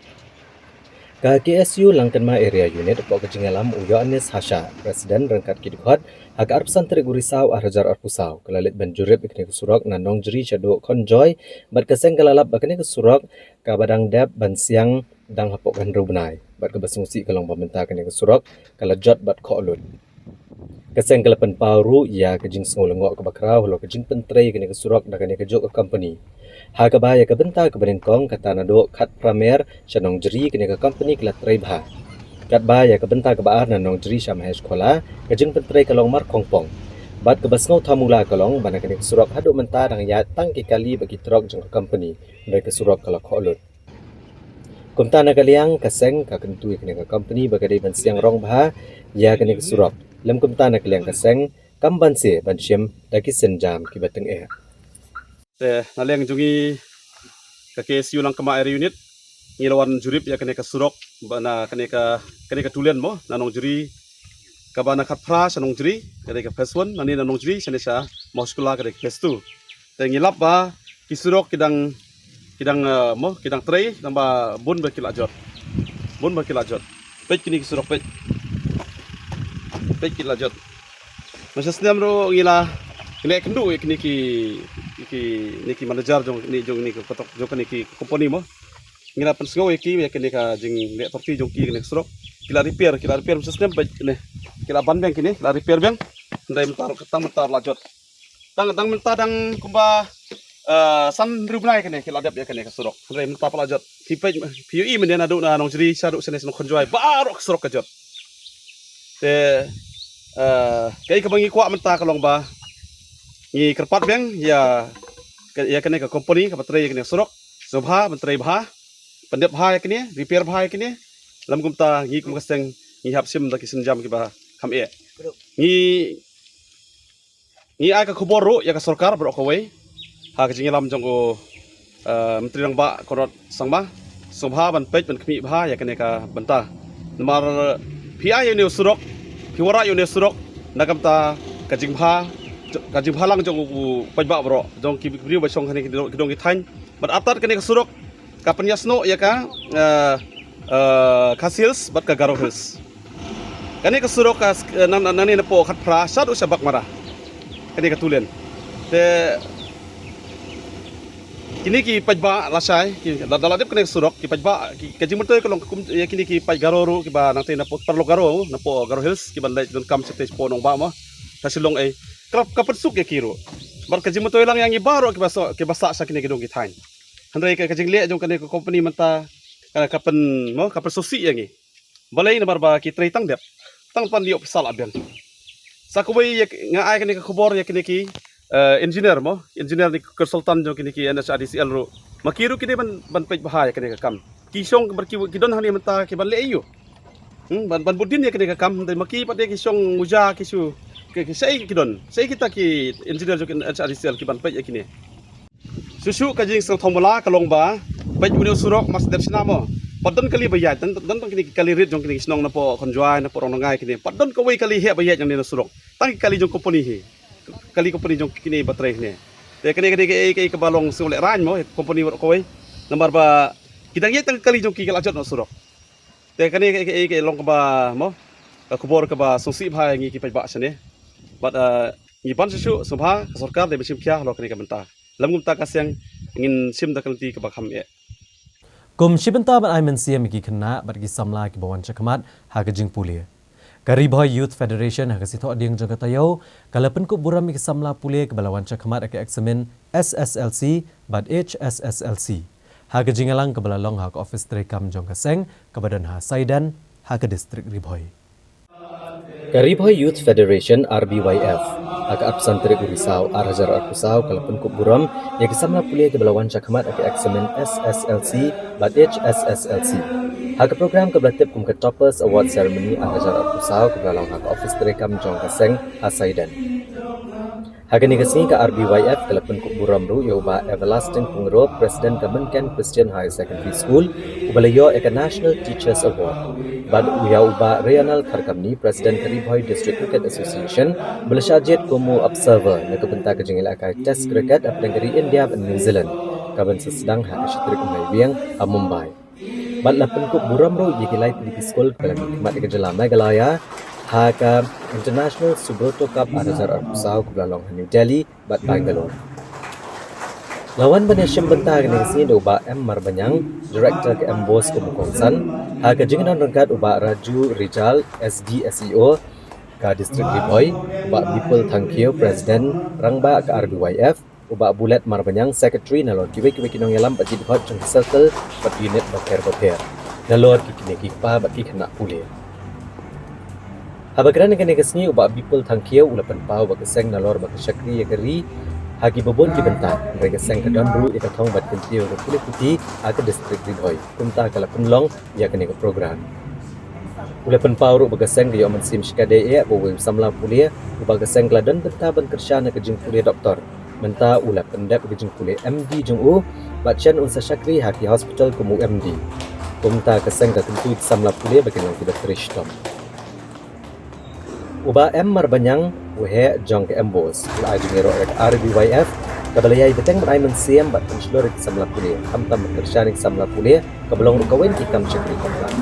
Ka KSU Langkanma Area Unit pok kejing alam uyo Anis Hasha Presiden rangkat kidkhot hak arp santri gurisau arhajar arpusau kalalit banjurip ikni kesurak na nongjeri shaduk konjoy bat keseng kalalap bakani kesurak ka badang dep ban siang dang hapok kan rubnai bat ke basungsi kalong pementa kani kesurak kala jot bat kholun keseng kalapan pauru ya kejing sengolengok ke bakrau lo kejing pentrei kani kesurak da kani kejok ke company ha ka ba ya ke benta ke benengkong kata nado khat pramer shanong jeri kani ke company kala trei bha kat ba ya ke benta ke baar nanong jeri Mahesh Khola kejing pentrei kalong mar kongpong bat ke basngau thamula kalong bana kani kesurak hadu menta dang ya tang ki kali bagi trok jeng ke company ndai kesurak kala kholun Kumta na kaliang kaseng kakentui kini ke company bagadai ban siang rong bah ya kini ke surok lem kumta na kaliang kaseng kamban se ban syem daki senjam ki bateng naleng jungi ke KSU Langkanma Area Unit ngilawan jurip ya kini ke surok bana kini ke tulen mo nanong juri kabana khatpra sanong juri kini ke phase 1 nani nanong juri sanesa moskula kini ke phase 2 te ngilap ba ki surok kidang tray tambah bun berkilajot pej kini surok pej kilajot masa sendam ro ngila kini kendu ki manager jong ni kotok jong ki company mo ngila pensgo ki ya kini ka jing le torti jong ki kini surok kila repair masa sendam pej ne kila ban bang kini la repair bang ndai mentar lajot tang mentar dang kumba san rubnai kene kila dap ya kene ka surok rei menta pelajot hipai PUE men adu na nong jeri saduk senes nong konjoi barok surok kajot te kai ka bangi kwa menta kalong ba ngi kerpat beng ya kene ka company ka patre kene surok sobha mentrai bha pendep bha ya kene repair bha ya kene lam kumta ngi kum kaseng ngi hap sim daki senjam ki ba kam e ngi ai ka khobor ro ya ka sarkar bro ko wei hak jingilam jongko menteri nang ba korot sangba sobha ban pej ban khmi bha ya kene ka banta nomor PI yo ne surok piwara yo ne surok nagamta kajing bha lang jong pej ba bro jong ki brio ba song kane kidong ki thain bat atar kene ka surok ka penyasno ya ka kasils bat ka garo hills kane ka surok ka nani na po khat pra sadu sabak mara kene ka tulen te kini ki pajba lasai ki daladep kene surok ki pajba ki kajimute kalong ya kini ki paj garoru ki ba nang na po perlo garo na po garo hills ki ban don kam sete po nong ba mo tasilong ay krap kapetsuk ya kiro bar kajimute lang yang ibaro ki basa sa kini kidong ki thain handai ka kajing le jong kane ko company manta kana kapen mo kapel sosi yangi balai na barba ki tray tang dep tang pan diop sal abian sakawai nga ai kini khobor ya kini ki engineer ni konsultan jo kini ki NHRDCL ro makiru kini ban pej bahaya kini ka kam kisong berki kidon hani menta ki ban le ayo ban budin ya kini ka kam dai maki pade kisong muja kisu ke sai kidon sai kita ki engineer jo kin NHRDCL ki ban pej ya kini susu kajing sang thomala kalong ba pej unio surok mas dersina mo padon kali bayat dan kini kali rit jong kini snong na po konjoy na po ronongai kini padon kawai kali he bayat yang ni surok tang kali jong company he kali company jong kini baterai ni te kini ke balong sule ran mo company kawai nomor ba kidang ye tang kali jong ki kala jot no surok te kini ke long ka ba mo kubor ka ba songsi bhai ngi ki pej ba sene bat ngi ban susu subha sarkar de besim kya lo kini ka benta lam gumta kasyang ingin sim da kanti ka ba kham ye Kum Shibanta ban Aiman Siam ki kena bat ki samla ki bawan chakamat ha ka jing pulia. Karibhoy Youth Federation ha ka sitho ding jong katayo kalapen ku buram ki samla pulia ke balawan chakamat ke examen SSLC bat HSSLC. Ha ka jingalang ke balalong ha ka office trekam jong ka seng ke badan ha Saidan ha ka distrik Ribhoy. Karibhoy Youth Federation RBYF aka absantri Urisau Arhajar Arkusau kalapen ku buram ya kesamla pulia ke balawan chakamat ke examen SSLC bat HSSLC. Hak program ke belatip kum ke toppers award ceremony Arhajar Arkusau ke balawan hak office terekam jong kaseng Asaidan. Hak ni kesini ke RBYF kalapen ku buram ru yoba everlasting pengro Presiden Kemenken Christian High Secondary School ubalayo ke National Teachers Award. Bad uyauba Regional Karkamni Presiden Karibhoy District Cricket Association belasajit kumu observer na kebenta kejing ilakai test cricket ap negeri India dan New Zealand kaban sesedang hak syatrik Mumbai a Mumbai. Bad lapen ku buram ro yikilai peliti skol dalam hikmat ke jela Meghalaya haka International Subroto Cup Arhajar Arkusau ke belalong New Delhi bad Bangalore. Lawan Banesham bentah ke negeri sini uba M Marbanyang, Director ke Embos ke Mukongsan, hak jingan rengkat uba Raju Rijal SD SEO ke Distrik Ribhoy, uba Bipul Thangkio Presiden Rangba ke RBYF, uba Bulet Marbanyang Secretary nalor kiwe kinong yalam bagi dihot jeng circle bat unit baper nalor kikini kipa bat kikena pulih. Habagran ke negeri sini uba Bipul Thangkio ulapan pau bagi seng nalor bagi syakri yageri hagi babon ki benta mereka seng ke damru ika thong bat kentio ke pulih putih ke distrik Ribhoy kumta kala penlong ya kene ke program ulapan pauru bagaseng ke yoman sim shikade e bo samla pulih ubaga seng kladan benta ban kersyana ke jing pulih doktor benta ulapan dep ke jing pulih MD jung u batchen unsa syakri haki hospital kumu MD kumta ke seng ke tentu samla pulih bagi nang tidak trishtom uba M Marbanyang uhe jong ke embos la jingero RBYF kabalaya beteng Aiman Siam bat penslor ke samla pulia hamtam kersyani ke samla pulia kabalong kawin ikam syakri kaplan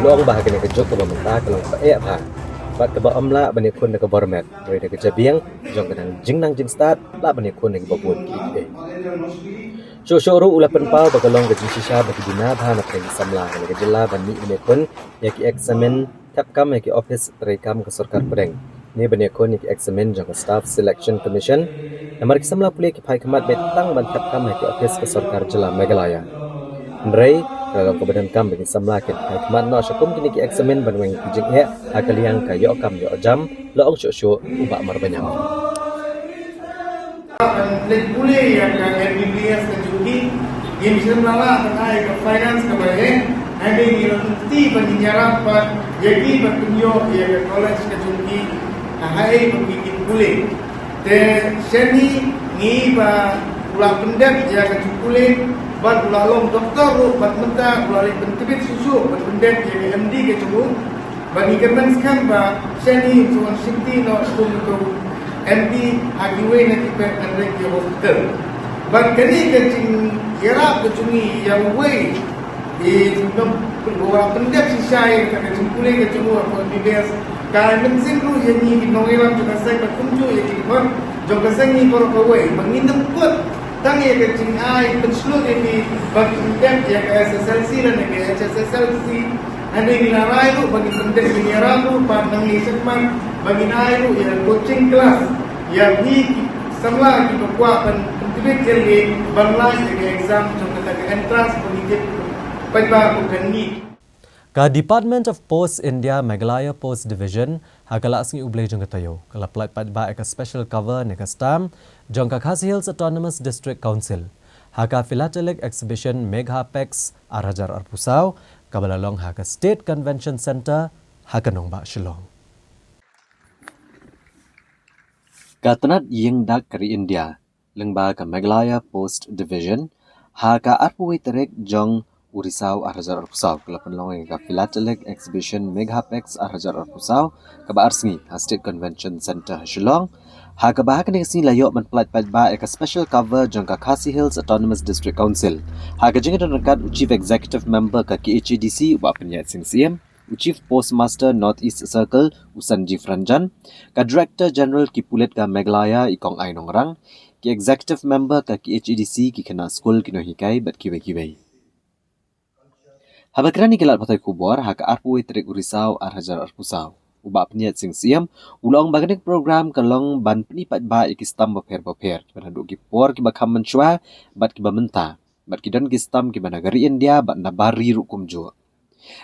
long bahagian ke jok ke mentah kalong ba e ba bat ke ba amla bani kun ke bormet dari ke jabiang jong kenang jingnang jing start la bani kun ke babun ki Shosoro ulapan pau bagalong ke jing shisha bagi dina bahana ke samla ke jela bani ne kun yaki examen tapkam yaki office terekam ke sarkar Pedeng ni benekon yaki examen jang staff selection commission namar kisamla pulih ki pai kemat betang ban tapkam yaki office ke sarkar jela Meghalaya Ndrei ragam ke badan kam bagi samla ke pai kemat no syakum kini ki examen ban weng kijing he akaliang ka yo kam yo jam lo ong shosho uba Marbanyang Lek pulih yang MBBS ke Juki Gimsen lala terkait ke finance ke bahe ada yang nanti bagi nyarapan jadi bertunjuk ya ke college ke Juki hai berbikin pulih dan seni ni ba ulah pendek ya ke Juki bat ulah long doktor bat mentah ulah pentibit susu bat pendek ya ke MD ke Juki bagi kemenkan ba seni tuan sinti no untuk MD agiwe na tipet andrek ke hospital bat kini ke cing kira ke cungi yang way di bawa pendek sisai ke cimpulih ke cungu apa MBBS kai mensing ru yang ni nongilam juga saya berkunjung yang ikut juga saya ni korok away menginap put tang ya ke cing ai penseluruh ini bat pendek ya ke SSLC dan ke HSSLC ada yang dilarai tu bagi pendek penyiaran tu pandang isman bagi naik tu ya coaching kelas yang ni semula kita buat pendidik jadi bangla jadi exam contoh ke entrance pendidik pada bukan ni Ka Department of Post India Meghalaya Post Division hakala asngi ublay jong katayo kala plat pat ba eka special cover neka stam jong ka Khasi Hills Autonomous District Council haka philatelic exhibition Meghapex Arhajar Arpusau kabalalong haka State Convention Center haka nongba Shillong. Katanat ying dak kari India lengba ka Meghalaya Post Division haka arpuwi terek jong Urisau Arhajar Arpusau kalapan long ka philatelic exhibition Meghapex Arhajar Arpusau kaba arsngi ha State Convention Center Shillong ha ka bahak ni kasi layo man plat pat ba ka special cover jong ka Khasi Hills Autonomous District Council ha ka jing rekat Chief Executive Member ka KHDC wa penyat sing CM Chief Postmaster North East Circle Usanjeev Ranjan ka Director General ki Pulit ka Meghalaya Ikong Ainong Rang ki Executive Member ka KHDC ki kena school kinohikai bat kiwei Habakrani kilat patay kubor haka arpuwi trik Urisau Arhajar Arpusau uba penyat sing siam ulong baganik program kalong ban penipat ba ikistam baper panaduk ki por ki bakam menchua bat ki bamenta bat ki don ki stam ki banagari India bat nabari rukum jo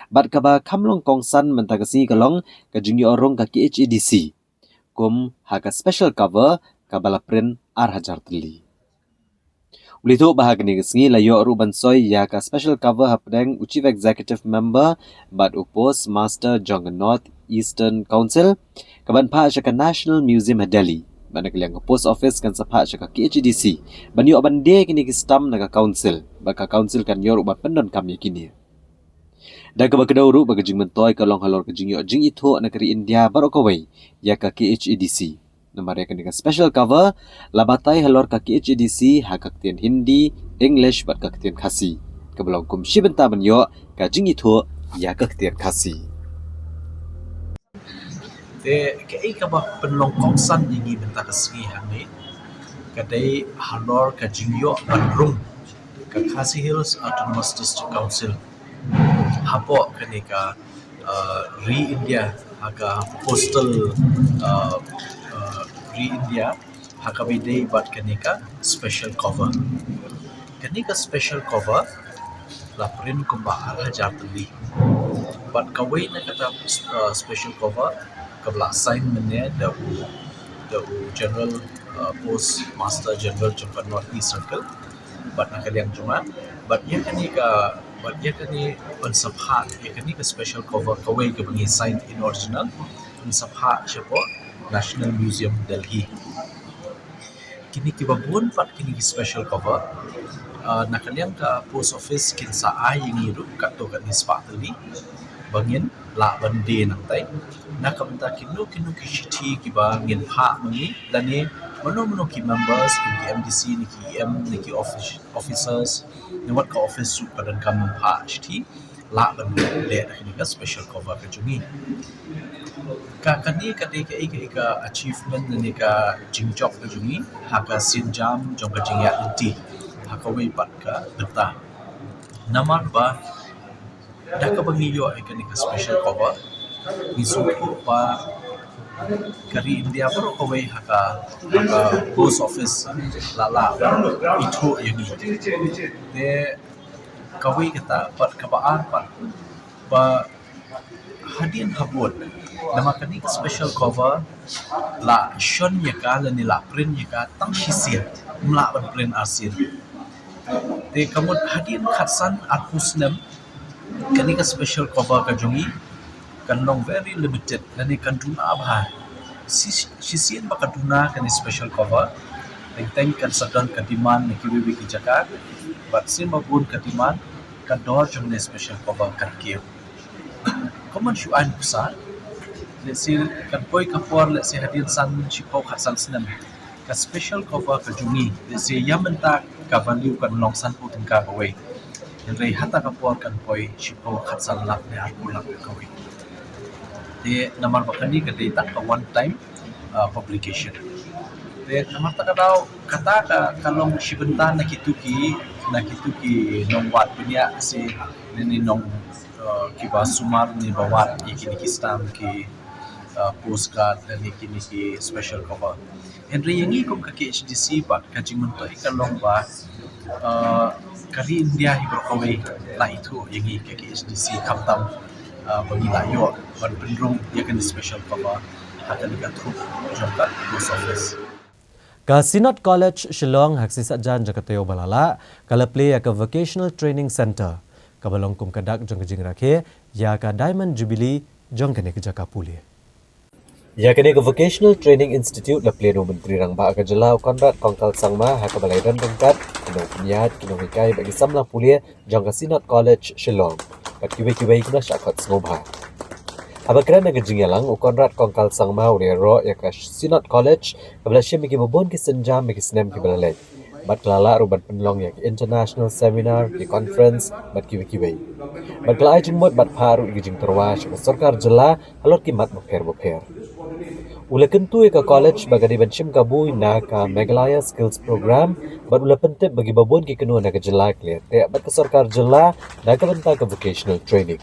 bat kaba kamlong kongsan mentagasi kalong ka jingyo orong ka KHDC kum haka special cover kabala print Arhajar Teli Ulito bahag ni ngi layo ruban soy ya ka special cover hapdeng Chief Executive Member bat upos Master Jong North Eastern Council kaban pa siya ka National Museum Delhi mana kaliang post office kan sapa siya ka KHDC banyo abande kini kistam naga council baka council kan yor ubat pendon kami kini dan kabagadauru bagajing mentoy kalong halor kajing yo jing ito negeri India barokaway ya ka KHDC Namanya kan special cover labatai halor ka KHDC hakaktian Hindi English bat kaktian Khasi kabelong kum shibenta banyo ka jing ito ya kaktian Khasi te kai ka ba penlong kongsan ini benta kasgi hangi kadai halor ka jing yo bandrung ka Khasi Hills Autonomous District Council hapo kanika re-India haka postal re-India haka bidai bat kanika special cover special cover la print kumba Arhajar Teli bat kawai na kata special cover kabla assignment ne da General Postmaster General Jongka North East Circle bat nakaliang cuma bat ya kanika but ya kani pensabha ya kani ka special cover kawai ka bangi signed in original pensabha siya po National Museum Delhi kini kibabun pat kini special cover nakaliang ka post office kinsa ay ngiru kato kan ispa tali bangin la bande nang tay nakamta kinu kishiti kiba ngin pha mangi lani mano ki members ki MDC ni ki EM ni ki officers ni wat ka office su padan kam pha shiti la bande le ni ka special cover ka jungi ka kani ka de ka achievement ni ka jingjok ka jungi haka sinjam jong ka jingya inti haka wei pat ka data namar ba dah ka bangilyo ay kani ka special cover isuko pa kari India pero kawai haka post office lala itu yang ini de kawai kata pat kabaan pat ba hadin habun nama kani special cover la shon ya ka la nila print ya ka tang hisian mla ban print asin de kamut hadin khatsan akusnem kani ka special cover ka jungi kan long very limited nani kan duna abha sisian baka duna kan special cover teng kan sadan ka demand ni kiwi ki jakat but sin mabun ka demand kan dor jung ni special cover kan kiyo common shu an pusan let's say kan poi ka por let's say hadin san chipo khasan snam ka special cover ka jungi let's say yamenta ka value kan long san putin ka away Henry hata ka por kan poi chipo khasan lak ne arpulak ka away de namar bakani ka data ka one time publication de namar ta daw kata ka kalong shibenta nakituki nong wat punya si ni nong kiba sumar ni bawat ikini kistam ki postcard dan ikini ki special cover Henry yangi kom ka KHDC bat ka jingun to ikalong ba kari India hibro kawai la itu yangi ka KHDC kaptam pengilayo ban pendrung ia kan special cover akan dikatur jangka post office. Ka Sinod College Shillong haksisa jan jakateo balala kala play ka Vocational Training Center kabalong kum kadak jong kejing rakhe ya ka Diamond Jubilee jong kene ke Jakapuli. Ya kene ke Vocational Training Institute la pleno menteri rang ba ka jelau Konrad Kongkal Sangma ha ka balai dan dongkat kinong penyiat kinong ikai bagi samla pulia jong ka Sinod College Shillong kat kiwe-kiwe kuna syakot ngobha. Abakran na gajingalang u Konrad Kongkal Sangma urero ya ka Sinod College kabla siya miki bobon ki senjam miki snem ki balalay. Bat kelala ruban penlong ya ki international seminar ki conference bat kiwe-kiwe. Bat kelai jingmot bat paru gijing terwa syaka sarkar jela halot ki mat mokher. Ula kentu ka college bagadi banshim kabui na ka Meghalaya Skills Program bat ula pentip bagi babon ki kenua na ka jela clear te bat ka sarkar jela na ka benta ka vocational training.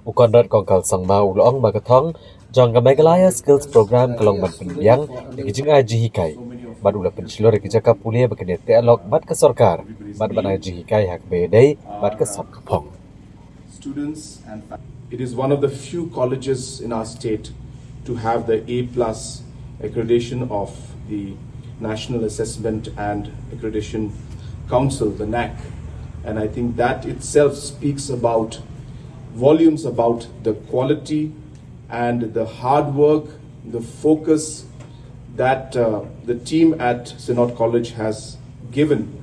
Konrad Kongkal Sangma ulong magathong jang ka Meghalaya Skills Program kalong ban penbiang gijing aji hikai bat ula pensilor ki Jakapuli bakane te alok bat ka sarkar bat ban aji hikai hak bedai bat ka sab kapong. Students and it is one of the few colleges in our state to have the A+ accreditation of the National Assessment and Accreditation Council, the NAC, and I think that itself speaks about volumes about the quality and the hard work, the focus that the team at Sinod College has given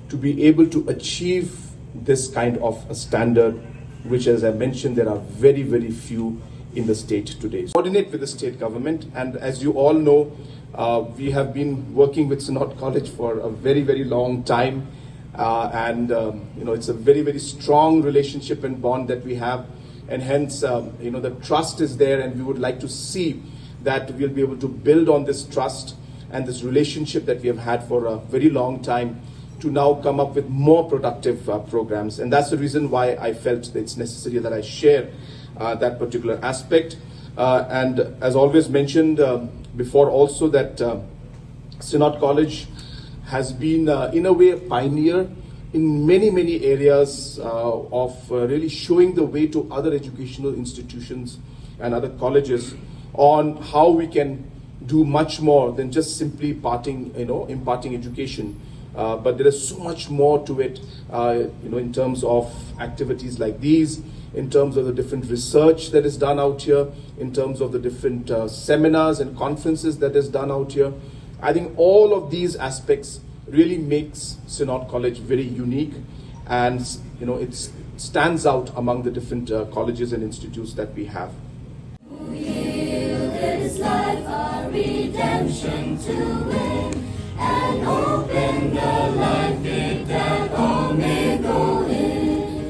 to be able to achieve this kind of a standard, which, as I mentioned, there are very, very few in the state today. Coordinate with the state government, and as you all know, we have been working with Sinod College for a very, very long time. It's a very, very strong relationship and bond that we have, and hence, the trust is there, and we would like to see that we'll be able to build on this trust and this relationship that we have had for a very long time to now come up with more productive programs. And that's the reason why I felt that it's necessary that I share that particular aspect. And as always mentioned before also that Sinod College has been in a way a pioneer in many, many areas of really showing the way to other educational institutions and other colleges on how we can do much more than just simply imparting education. But there is so much more to it, in terms of activities like these, in terms of the different research that is done out here, in terms of the different seminars and conferences that is done out here. I think all of these aspects really makes Sinod College very unique, and it stands out among the different colleges and institutes that we have. His life our redemption to win, and open the life gate that all may go in.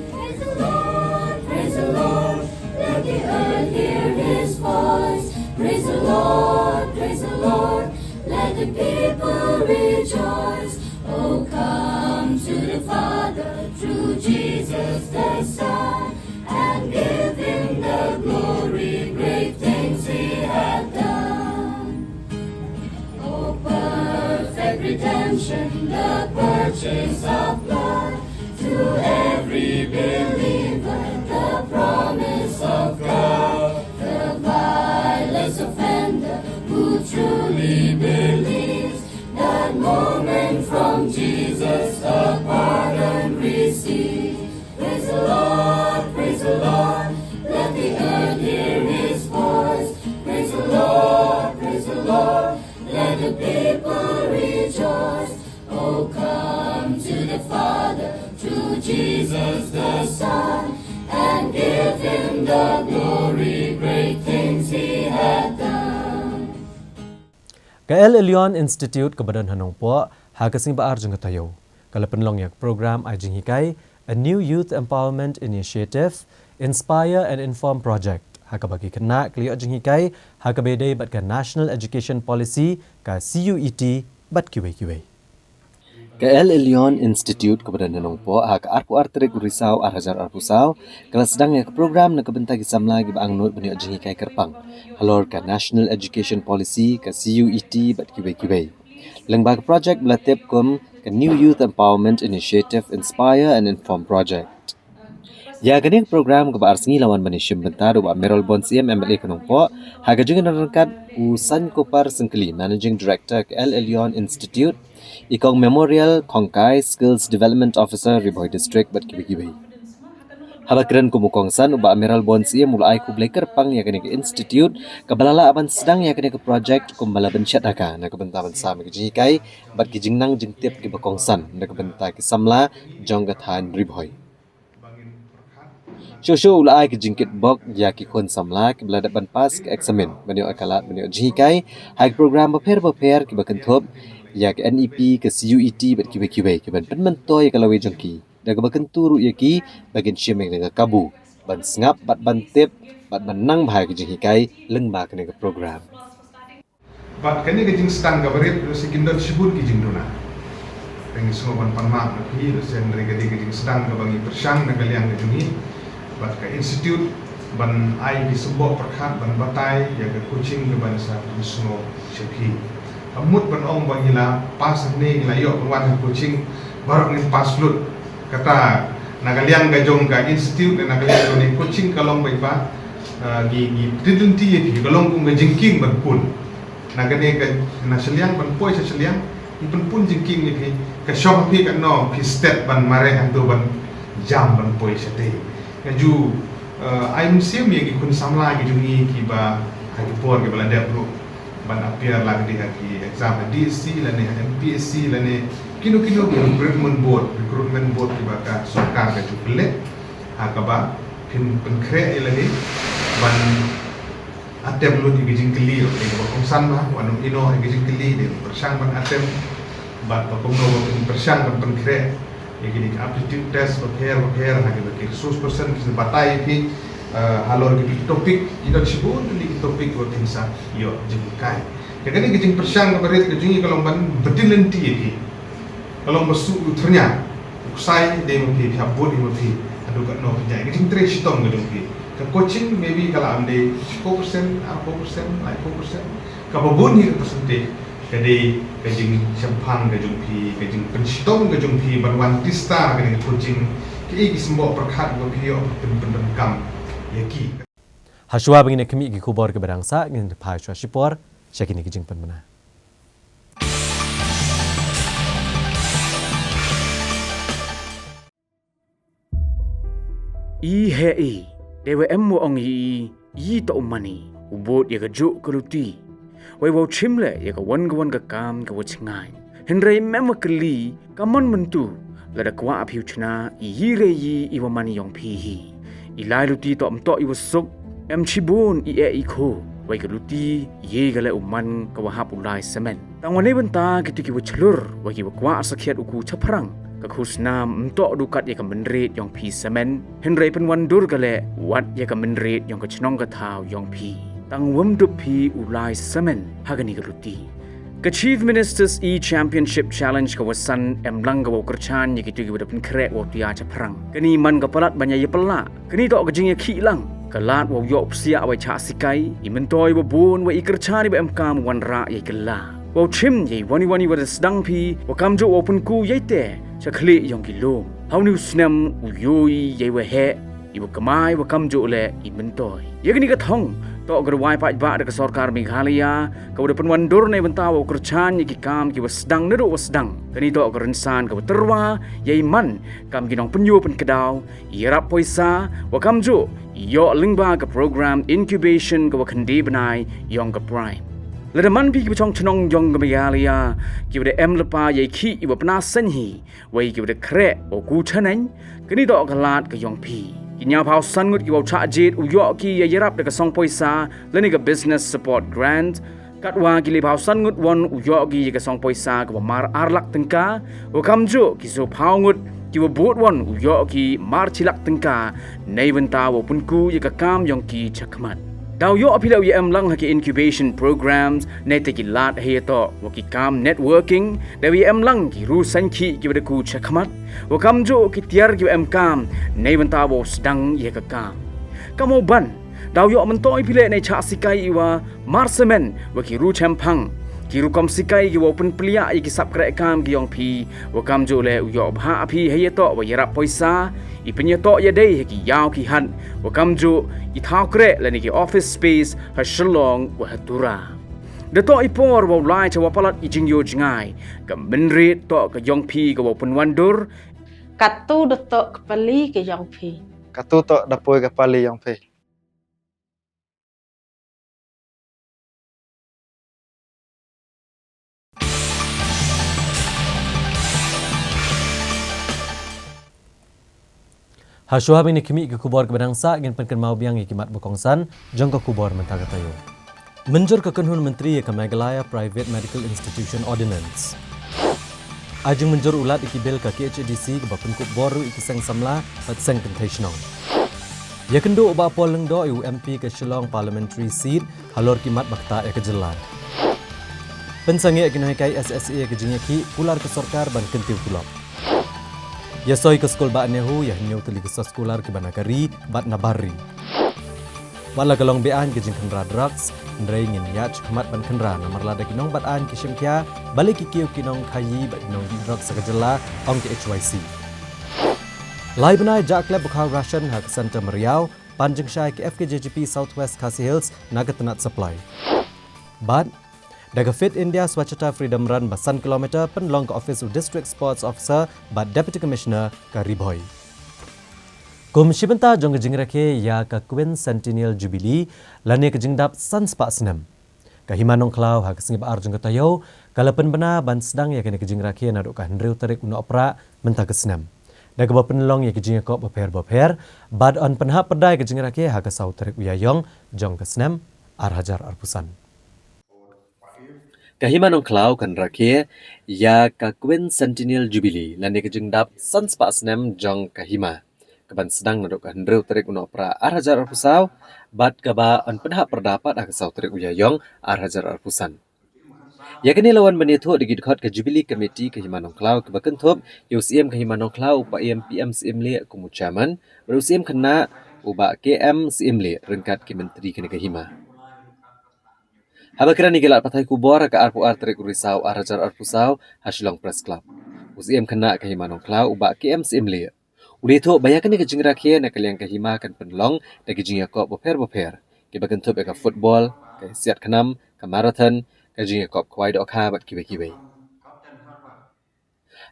Praise the Lord, let the earth hear His voice. Praise the Lord, let the people rejoice. Oh, come to the Father through Jesus the Son, and give Him the glory, great things He hath done. Oh, perfect redemption, the purchase of blood, to every believer, the promise of God, the vilest offender who truly believes, that moment from Jesus the pardon receives. Praise the Lord, let the earth hear His voice. Praise the Lord, let the people rejoice. Oh, come to the Father through Jesus the Son, and give Him the glory, great things He hath done. KL Leon Institute kebadan hanong po hakasing baar jeng katayo. Kala penlong yak program ajing hikai a new youth empowerment initiative, inspire and inform project. Hakabagi kena kliyo ajing hikai hakabedai bat ka National Education Policy ka CUET bat kiwe-kiwe. KL Leon Institute kebadan hanong po hak arpu arterik Risau arhajar arpusau kala sedang yak program na kabentagi samla gi baang not bani ajing hikai kerpang. Halor ka National Education Policy ka CUET bat kiwe-kiwe. Lengbag project belatip kum ka New Youth Empowerment Initiative, Inspire and Inform project. Ya ganing program ke arsengi lawan manishim bentar wa Merol Bonsiam MLA Penongpo haga jangan rangkat Usan Kopar Sengkeli Managing Director ke El Elyon Institute ikong Memorial Kongkai Skills Development Officer Riboy District bat kibi-kibi. Halakran kumukongsan uba Merol Bonsiam mulai ku bleker pang ya ganing ke institute kabalala aban sedang ya ganing ke project kumbala bencet haka na kebentaman sama ke jikai bat ki jingnang jingtip ke bakongsan na kebenta ke samla jonggathan Riboy. Shosho ulai ke jingkit bok ya ki kon samla ke belada ban pas ke eksamen menio akalat menio jikai hai program beper ke bakentop ya ke NEP ke CUET bat kibai ke ban penmentoy ke lawe jongki daga bakenturu ya ki bagian syemeng dengan kabu ban sengap bat ban tip bat menang bahai ke jikai lengba ke dengan program bat kani ke jing stang ka barit si kindon sibut ki jing dona pengi semua ban panmak ki sen dari ke jing stang ka bangi persang na kalian ke jungi bat ka institute ban ai di sebok perkhat ban batai ya ke coaching ke ban sa semua syaki amut ban ong bang hila pas ni ngila yo wan coaching baru ni pas flut kata nagaliang ka jong ka institute na nagaliang ni coaching kalong bai pa gi tidunti ki kalong kung jingking ban pun nagane ka na seliang ban poi sa seliang ipun pun jingking ni ka shop pi ka no pi step ban mare hantu ban jam ban poi sa te ju I'm sim yang ikut samla gitu ni kiba hari por ke belanda bro ban appear lagi di hari exam DSC lane MPSC lane kino recruitment board kiba ka sarkar ka jupele hakaba pin penkre lagi ban atem lu di gijing keli ke kongsan ma wanu ino gijing keli de persang ban atem bat pokno persang ban penkre ini aptitude test prepare hagi bagi resource person kita batai ki halor ki topik ida sebut ni topik ko tinsa yo jengkai jadi ni gijing persang kabaret gijing kalau ban betul lenti ki kalau masuk ternya usai de mo ki habot mo ki adu ka no jai gijing tre sitong gedung ki ke coaching maybe kalau ande 4% 4% like 4% kababun ni percentage jadi kajing sempang kajung pi kajing pensitong kajung pi banwan tista kajing coaching ki sembok perkhat go pi pendengkam yaki Hashwa bangin kami ki kubor ke barangsa ngin phai shwa shipor shakini kajing penmana hei dewe emmo ong yi to umani ubot ya gajuk keruti wai wau chimle ya ka wan ka kam ka wachngai henrei mema kali kamon mentu lada kwa aphiu chna yire yi iwamani yong phi hi ilai luti to amto iwasuk em chibun i kho wai ka luti ye gale umman ka wahap ulai semen tangwane benta kitu ki wachlur wai ki kwa asakhiat uku chaprang ka khusnam amto dukat ya ka menret yong phi semen henrei penwan dur gale wat ya ka menret yong ka chnong ka thau yong phi tang wamdup pi ulai semen hagani galuti ka Chief Minister's E-Championship Challenge ka wasan emlang ka wakurchan ya kitu gibada pun krek wa tia chaprang kani man ka palat banya ya pela kani tok ka jing ya khilang kalat wa yo psia wa cha sikai imentoy wa bun wa ikerchani ba emkam wan ra ya gela wa chim ye wani wa sedang pi wa kamjo wa pun ku ye te cha khli yong kilom how new snam u yoi ye wa he ibu kamai wa kamjo le imentoy ya kani ka thong tok gerwai pak ba de sarkar Meghalaya ka udah penwandur nei bentaw kerchan ki kam ki wasdang nedo wasdang kani tok kerensan ka terwa yai man kam ginong penyu pen kedau irap poisa wa kamjo yo lingba ka program incubation ka khandi benai yong ka prime ledaman pi ki chong chnong yong ka Meghalaya ki udah em lepa yai khi iwa pna sanhi wai ki udah kre o ku chanan kani tok kalat ka yong pi Kinya pau sangut ki wau cha jet uyok ki ya yerap de song poisa leni ka business support grant katwa ki le pau sangut won uyok ki ka song poisa ka mar arlak tengka o kamjo ki so pau ngut ki wa bot won uyok ki mar chilak tengka nei benta wo punku ya ka kam yong ki chakmat daw yo apila wi em lang ha ki incubation programs nei te ki lat he to wo ki kam networking da wi em lang ki ru san ki ki ku chakmat wo kamjo ki tiar ki em kam nei benta wo sedang ye ka kam kamo ban daw yo mentoi pile nei cha sikai iwa marsemen wo ki ru champang Kiru kom sikai ki wapun pelia i ki sap krek kam ki yong pi wa kam jo le u yo bha pi he to wa yarap poisa i penya to ya dei ki yaw ki han wa kam jo i thau krek le ni ki office space ha shlong wa hatura de to i por wa lai cha wa palat i jing yo jingai ka menre to ka yong pi ka wapun wandur Katu dato kepali ke yang pi. Katu tok dapoi kepali yang pi. Hasuha bini kimi ke kubor kebenangsa ingin penken mau biang ikimat bukongsan jong ke kubor mentagatayo. Menjur ke kenhun menteri ke Meghalaya Private Medical Institution Ordinance. Ajeng menjur ulat iki bil ke KHDC ke bapun kubor iki seng samla at seng kentationong. Ya kendo uba pol lengdo UMP ke Shillong Parliamentary Seat halor kimat bakta ya kejelan. Pensangi kinohikai SSA ke jinyaki pular ke sorkar ban kentiu pulop. Ya soy ke skol ba nehu ya nyau teli ke sekolah ke banagari bat nabari. Wala kalong bean ke jing kendra drugs, ndrei ngin yach kemat ban kendra namar lada kinong bat an ke syemkia balik kikiu kinong kayi bat kinong di drugs sakajela ong ke HYC. Lai benai jak klep bukhau Russian hak Center Meriau panjang syai ke FKJGP Southwest Khasi Hills naga tenat supply. But Daga Fit India Swachhata Freedom Run basan kilometer penlong ke Office of District Sports Officer bat Deputy Commissioner ke Riboy. Kum Shibenta jong ke jingrake ya ke Queen Centennial Jubilee lani ke jingdap san spa senam. Ke Himanong Klau ha ke singip ar jong ke tayo kalapan bena ban sedang ya kene ke jingrake naduk ke hendriu tarik una opera mentah ke senam. Daga ba penlong ya ke jingakop beper bad on penha pedai ke jingrake ha ke sau tarik uyayong jong ke senam ar hajar arpusan. Kahimanong Klau kan rakyat ya ka Queen Centennial Jubilee lani ke jingdap san spa senam jong kahima. Keban sedang naduk ke hendriu tarik una opera ar hajar arpusau bat kaba on penha perdapat ha ke sau tarik uyayong ar hajar arpusan. Ya kini lawan benithu digidkhot ke Jubilee Committee ke Himanong Klau ke bakentup UCM ke Himanong Klau upa PM CML kumu chairman berusim kena uba KM CML rengkat ke menteri kene ke Hima. Habakira ni gelat patai kubor ke arpu ar tarik urisau ar hajar arpusau Hashilong Press Club. UCM kena ke Himanong Klau uba KM CML. Ulithu bayakan ni ke jingrakhe na kaliang ke Hima kan penlong da ke jingakop beper. Ke bakentup ke football, ke siat kenam, ke marathon kajing kop kwai dok ha bat kiwe.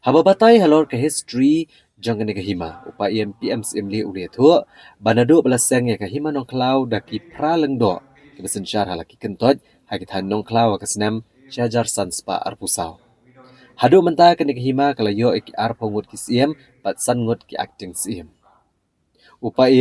Haba batai halor ke history jang ke Hima upa PM CML uli thu banado belasang ya ke Hima nong Klau da ki praleng do ke besensyar halaki kentot ha ki than nong Klau ke senam syajar san spa arpusau. Hadu mentah ke Hima kalayo iki ar pongut ki CM bat san ngut ki acting CM. Upa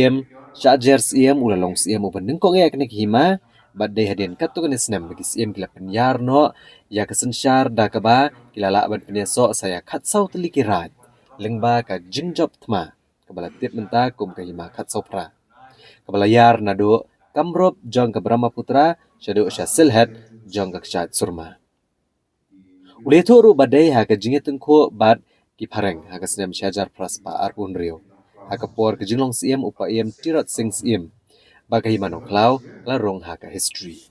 syajar CM ulalong CM upa nengkong ya ke Hima bat day hadian kat tu kena senam bagi CM kila penyar no ya kesensyar da kaba kila la ban penyesok saya kat sau teli kirat lengba ka jingjob tma kabala tip mentah kum ka Hima kat sau pra kabala yar nado kamrop jong ka Brahmaputra syadu syasilhat jong ka kshat surma ule thoru badai ha ka jinge tengko bat ki pareng ha ka senam syajar praspa arpun rio ha ka por ka jinglong CM upa tirat sing CM bagai Himanong Klau larong haka history.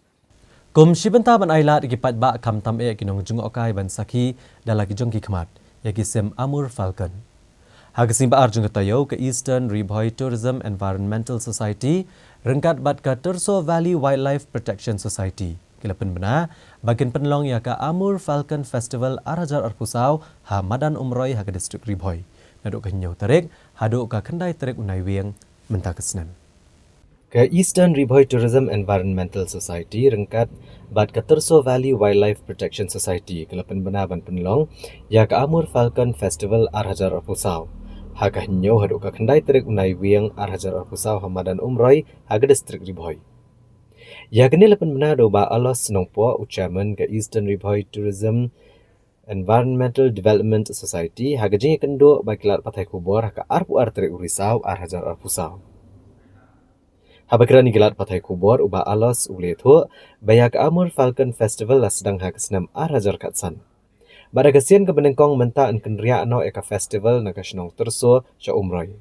Kum Shibenta ban ailat ikipat ba kam tam kinong jung okai ban saki dalaki jong kikmat yaki sem Amur Falcon. Haka simba arjung tayo ke Eastern Riboy Tourism Environmental Society rengkat bat ka Turso Valley Wildlife Protection Society. Kilapan bena bagian penlong ya ka Amur Falcon Festival Arajar Arpusau ha Madan Umroy haka distrik Riboy. Naduk ka hinyau tarik haduk ka kendai tarik unai wiang mentah kesenen. Ke Eastern Riboy Tourism Environmental Society rengkat bat ke Turso Valley Wildlife Protection Society kelapan benaban penlong ya ke Amur Falcon Festival Arhajar Arpusau. Haka hinyo haduk ka kendai terik unai wiang Arhajar Arpusau Hamadan Umroy haga distrik Riboy. Ya kini lapan benado ba alos senongpo ucaman ke Eastern Riboy Tourism Environmental Development Society haga jingi kendo bakilat patai kubor haka arpu terik urisau Arhajar Arpusau. Habakira ni gelat patai kubor uba alos ulethu bayak Amur Falcon Festival la sedang ha kesenam Arhajar Katsan. Bada kesian ke benengkong menta an kenria no eka festival na kasinong terso sya umroy.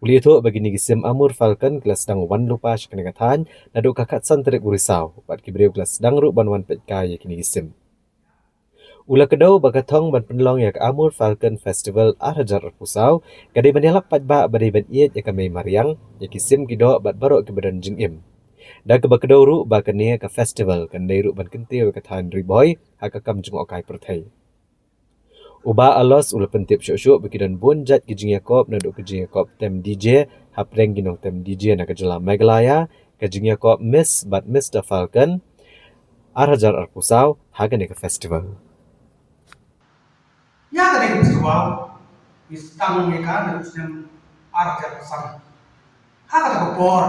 Uli itu bagi ni gisim Amur Falcon kelas sedang wan lupa kena katan naduk kakat santerik urisau bat kibriu kelas sedang ru ban wan petkai kini gisim. Ula kedau bagatong ban penlong yak Amur Falcon Festival Arajar Pusau kadai banelak patba badai ban iet yak kami Mariang yak gisim kido bat barok ke badan jingim. Da ke bakedau ru ba kene ka festival kandai ru ban kentiu katan riboy hakakam jung okai perthai. Uba alos ula pentip syuk-syuk bekidan bonjat kijing Yakob naduk kijing Yakob tem DJ hapreng ginong tem DJ na kejela Meghalaya kijing Yakob Miss but Mr. Falcon Arajar Arpusau hagan ke festival. Ya kadang festival istang mereka naduk sem Arajar Arpusau. Haga tak kopor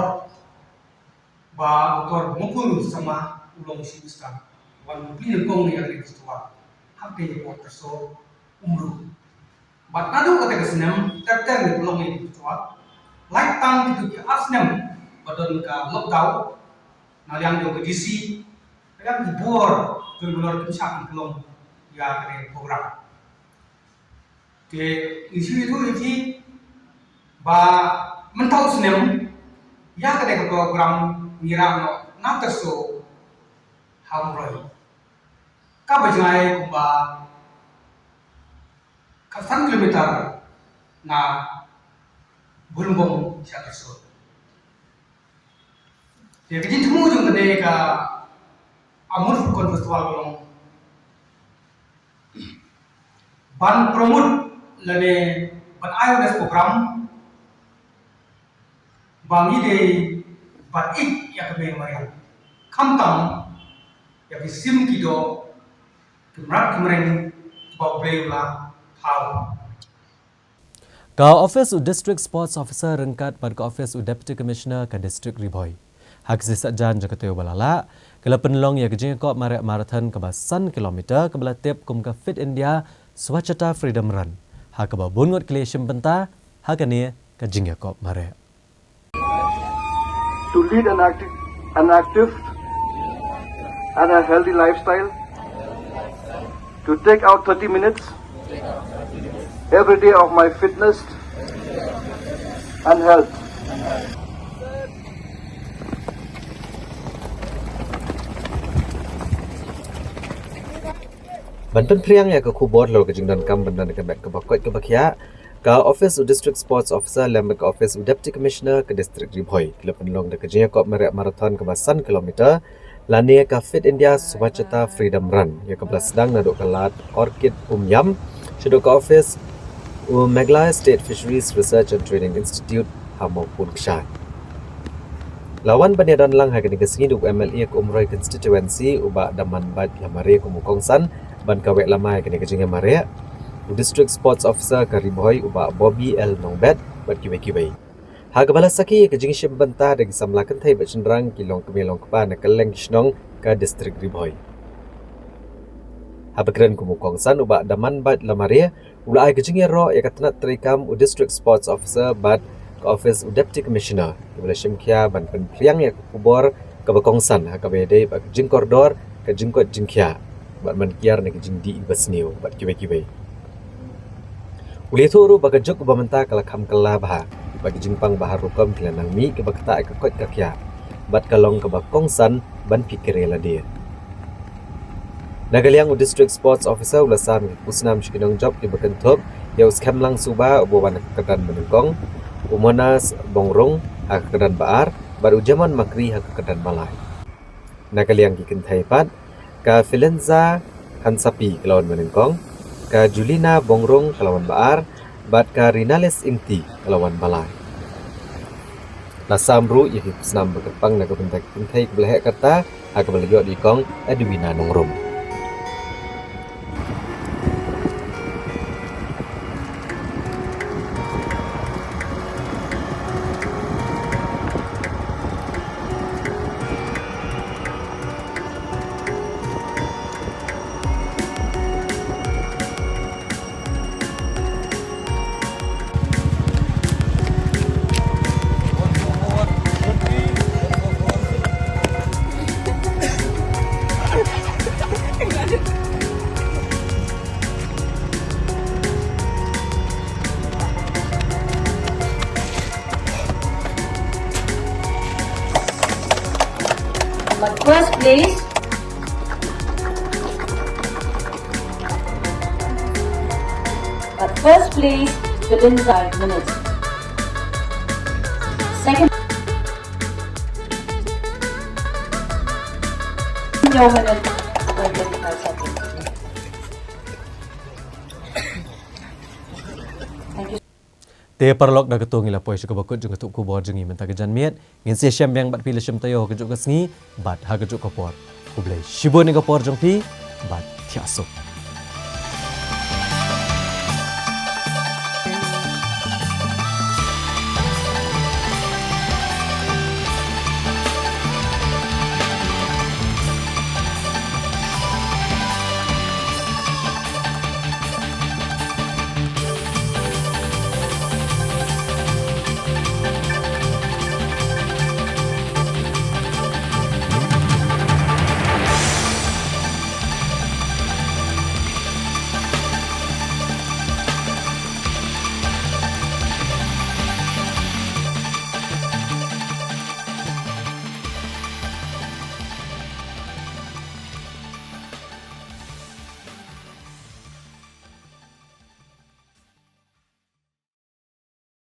ba kotor mukul sama ulong sistem. Wan pilih kong ni kadang festival. Hape ko terso umru. Bat nadu kata kesenam, terter di pulau ini festival. Like tang itu ke asnam, badon ke lockdown, naliang do ke DC, yang dibor, jual dolar kimsak pulau ya kene program. Ke isu itu ba mentau senam, ya kene program ngira no naterso hamroy. Kabajai kumba 1 kilometer na bulungbong siya tersebut. Jadi kita semua juga deh ke Amur Falcon Festival belum ban promote lane ban awareness program bangi deh ban ik ya kami mariam kamtam ya kisim kido kemerat kemarin bawa Ka Office u District Sports Officer rengkat pada Office u Deputy Commissioner ke District Riboy. Hak sisa jan jakateu balala, kala penlong ya kejing kop marak marathon ke 100 km ke belatip kum ke Fit India Swachhata Freedom Run. Hak ke bungut kleshim benta, hak ni kejing kop marak. To lead an active and a healthy lifestyle, to take out 30 minutes every day of my fitness and health. Bantuan priang ya ke kubor lo kejing dan kam bandan ke bak ke bakot ke bakia ka Office u District Sports Officer lembaga Office u Deputy Commissioner ke District Riboy kila penlong de kejing kop marak marathon ke 100 km lani ka Fit India Swachhata Freedom Run ya ke belas sedang naduk kelat Orchid Umyam syeduk ke Office Meghalaya State Fisheries Research and Training Institute maupun Kshan. Lawan baniadan lang hagan kesengi du MLA ke Umroy Constituency uba daman bad lamare ke Mukongsan ban kawek lamai hagan kejing mare District Sports Officer ke Riboy uba Bobby L Nongbet bat kiwe-kiwe. Haga balas saki kejing shim bentah dari samlakan thai bat cenderang kilong kemelong kepa na keleng kisnong ke District Riboy. Habakran ke Mukongsan uba daman bad lamare ula ai kejing ro ya katanat terikam u District Sports Officer bat ke Office u Deputy Commissioner kebala shimkia ban penpriang ya kubor ke Bakongsan ha kabede bat kejing koridor ke jingkot jingkia bat mankiar na kejing di basniu bat kiwe-kiwe. Uli turu baga juk bamenta kala kam kala bah bagi jingpang bahar rukam kelanang mi ke bakta ke kot kakya bat kalong ke Bakongsan ban pikirela dia. Nagaliang u District Sports Officer ulasan usnam shikinong job di Bakentup ya uskam lang suba ubawan kekedan menengkong umonas bongrong hak kekedan baar baru jaman makri hak kekedan malai. Nagaliang kikin thaipat ka Filenza Hansapi kelawan menengkong ka Julina bongrong kelawan baar bat ka Rinales Inti kelawan balai. Lasamru ya usnam bekepang nagabentak kintai kebelahek kata hak kebelayok di kong Edwina Nongrum. But first place, within 5 minutes. Second, your minute, 25 seconds. Te perlok dah ketung ila poi syukur bakut jung ketuk kubor jengi mentah kejan miet ngin se syam yang bat pilih syam tayo kejuk kesngi bat ha kejuk kopor kublai shibo ni kopor jong pi bat tiasuk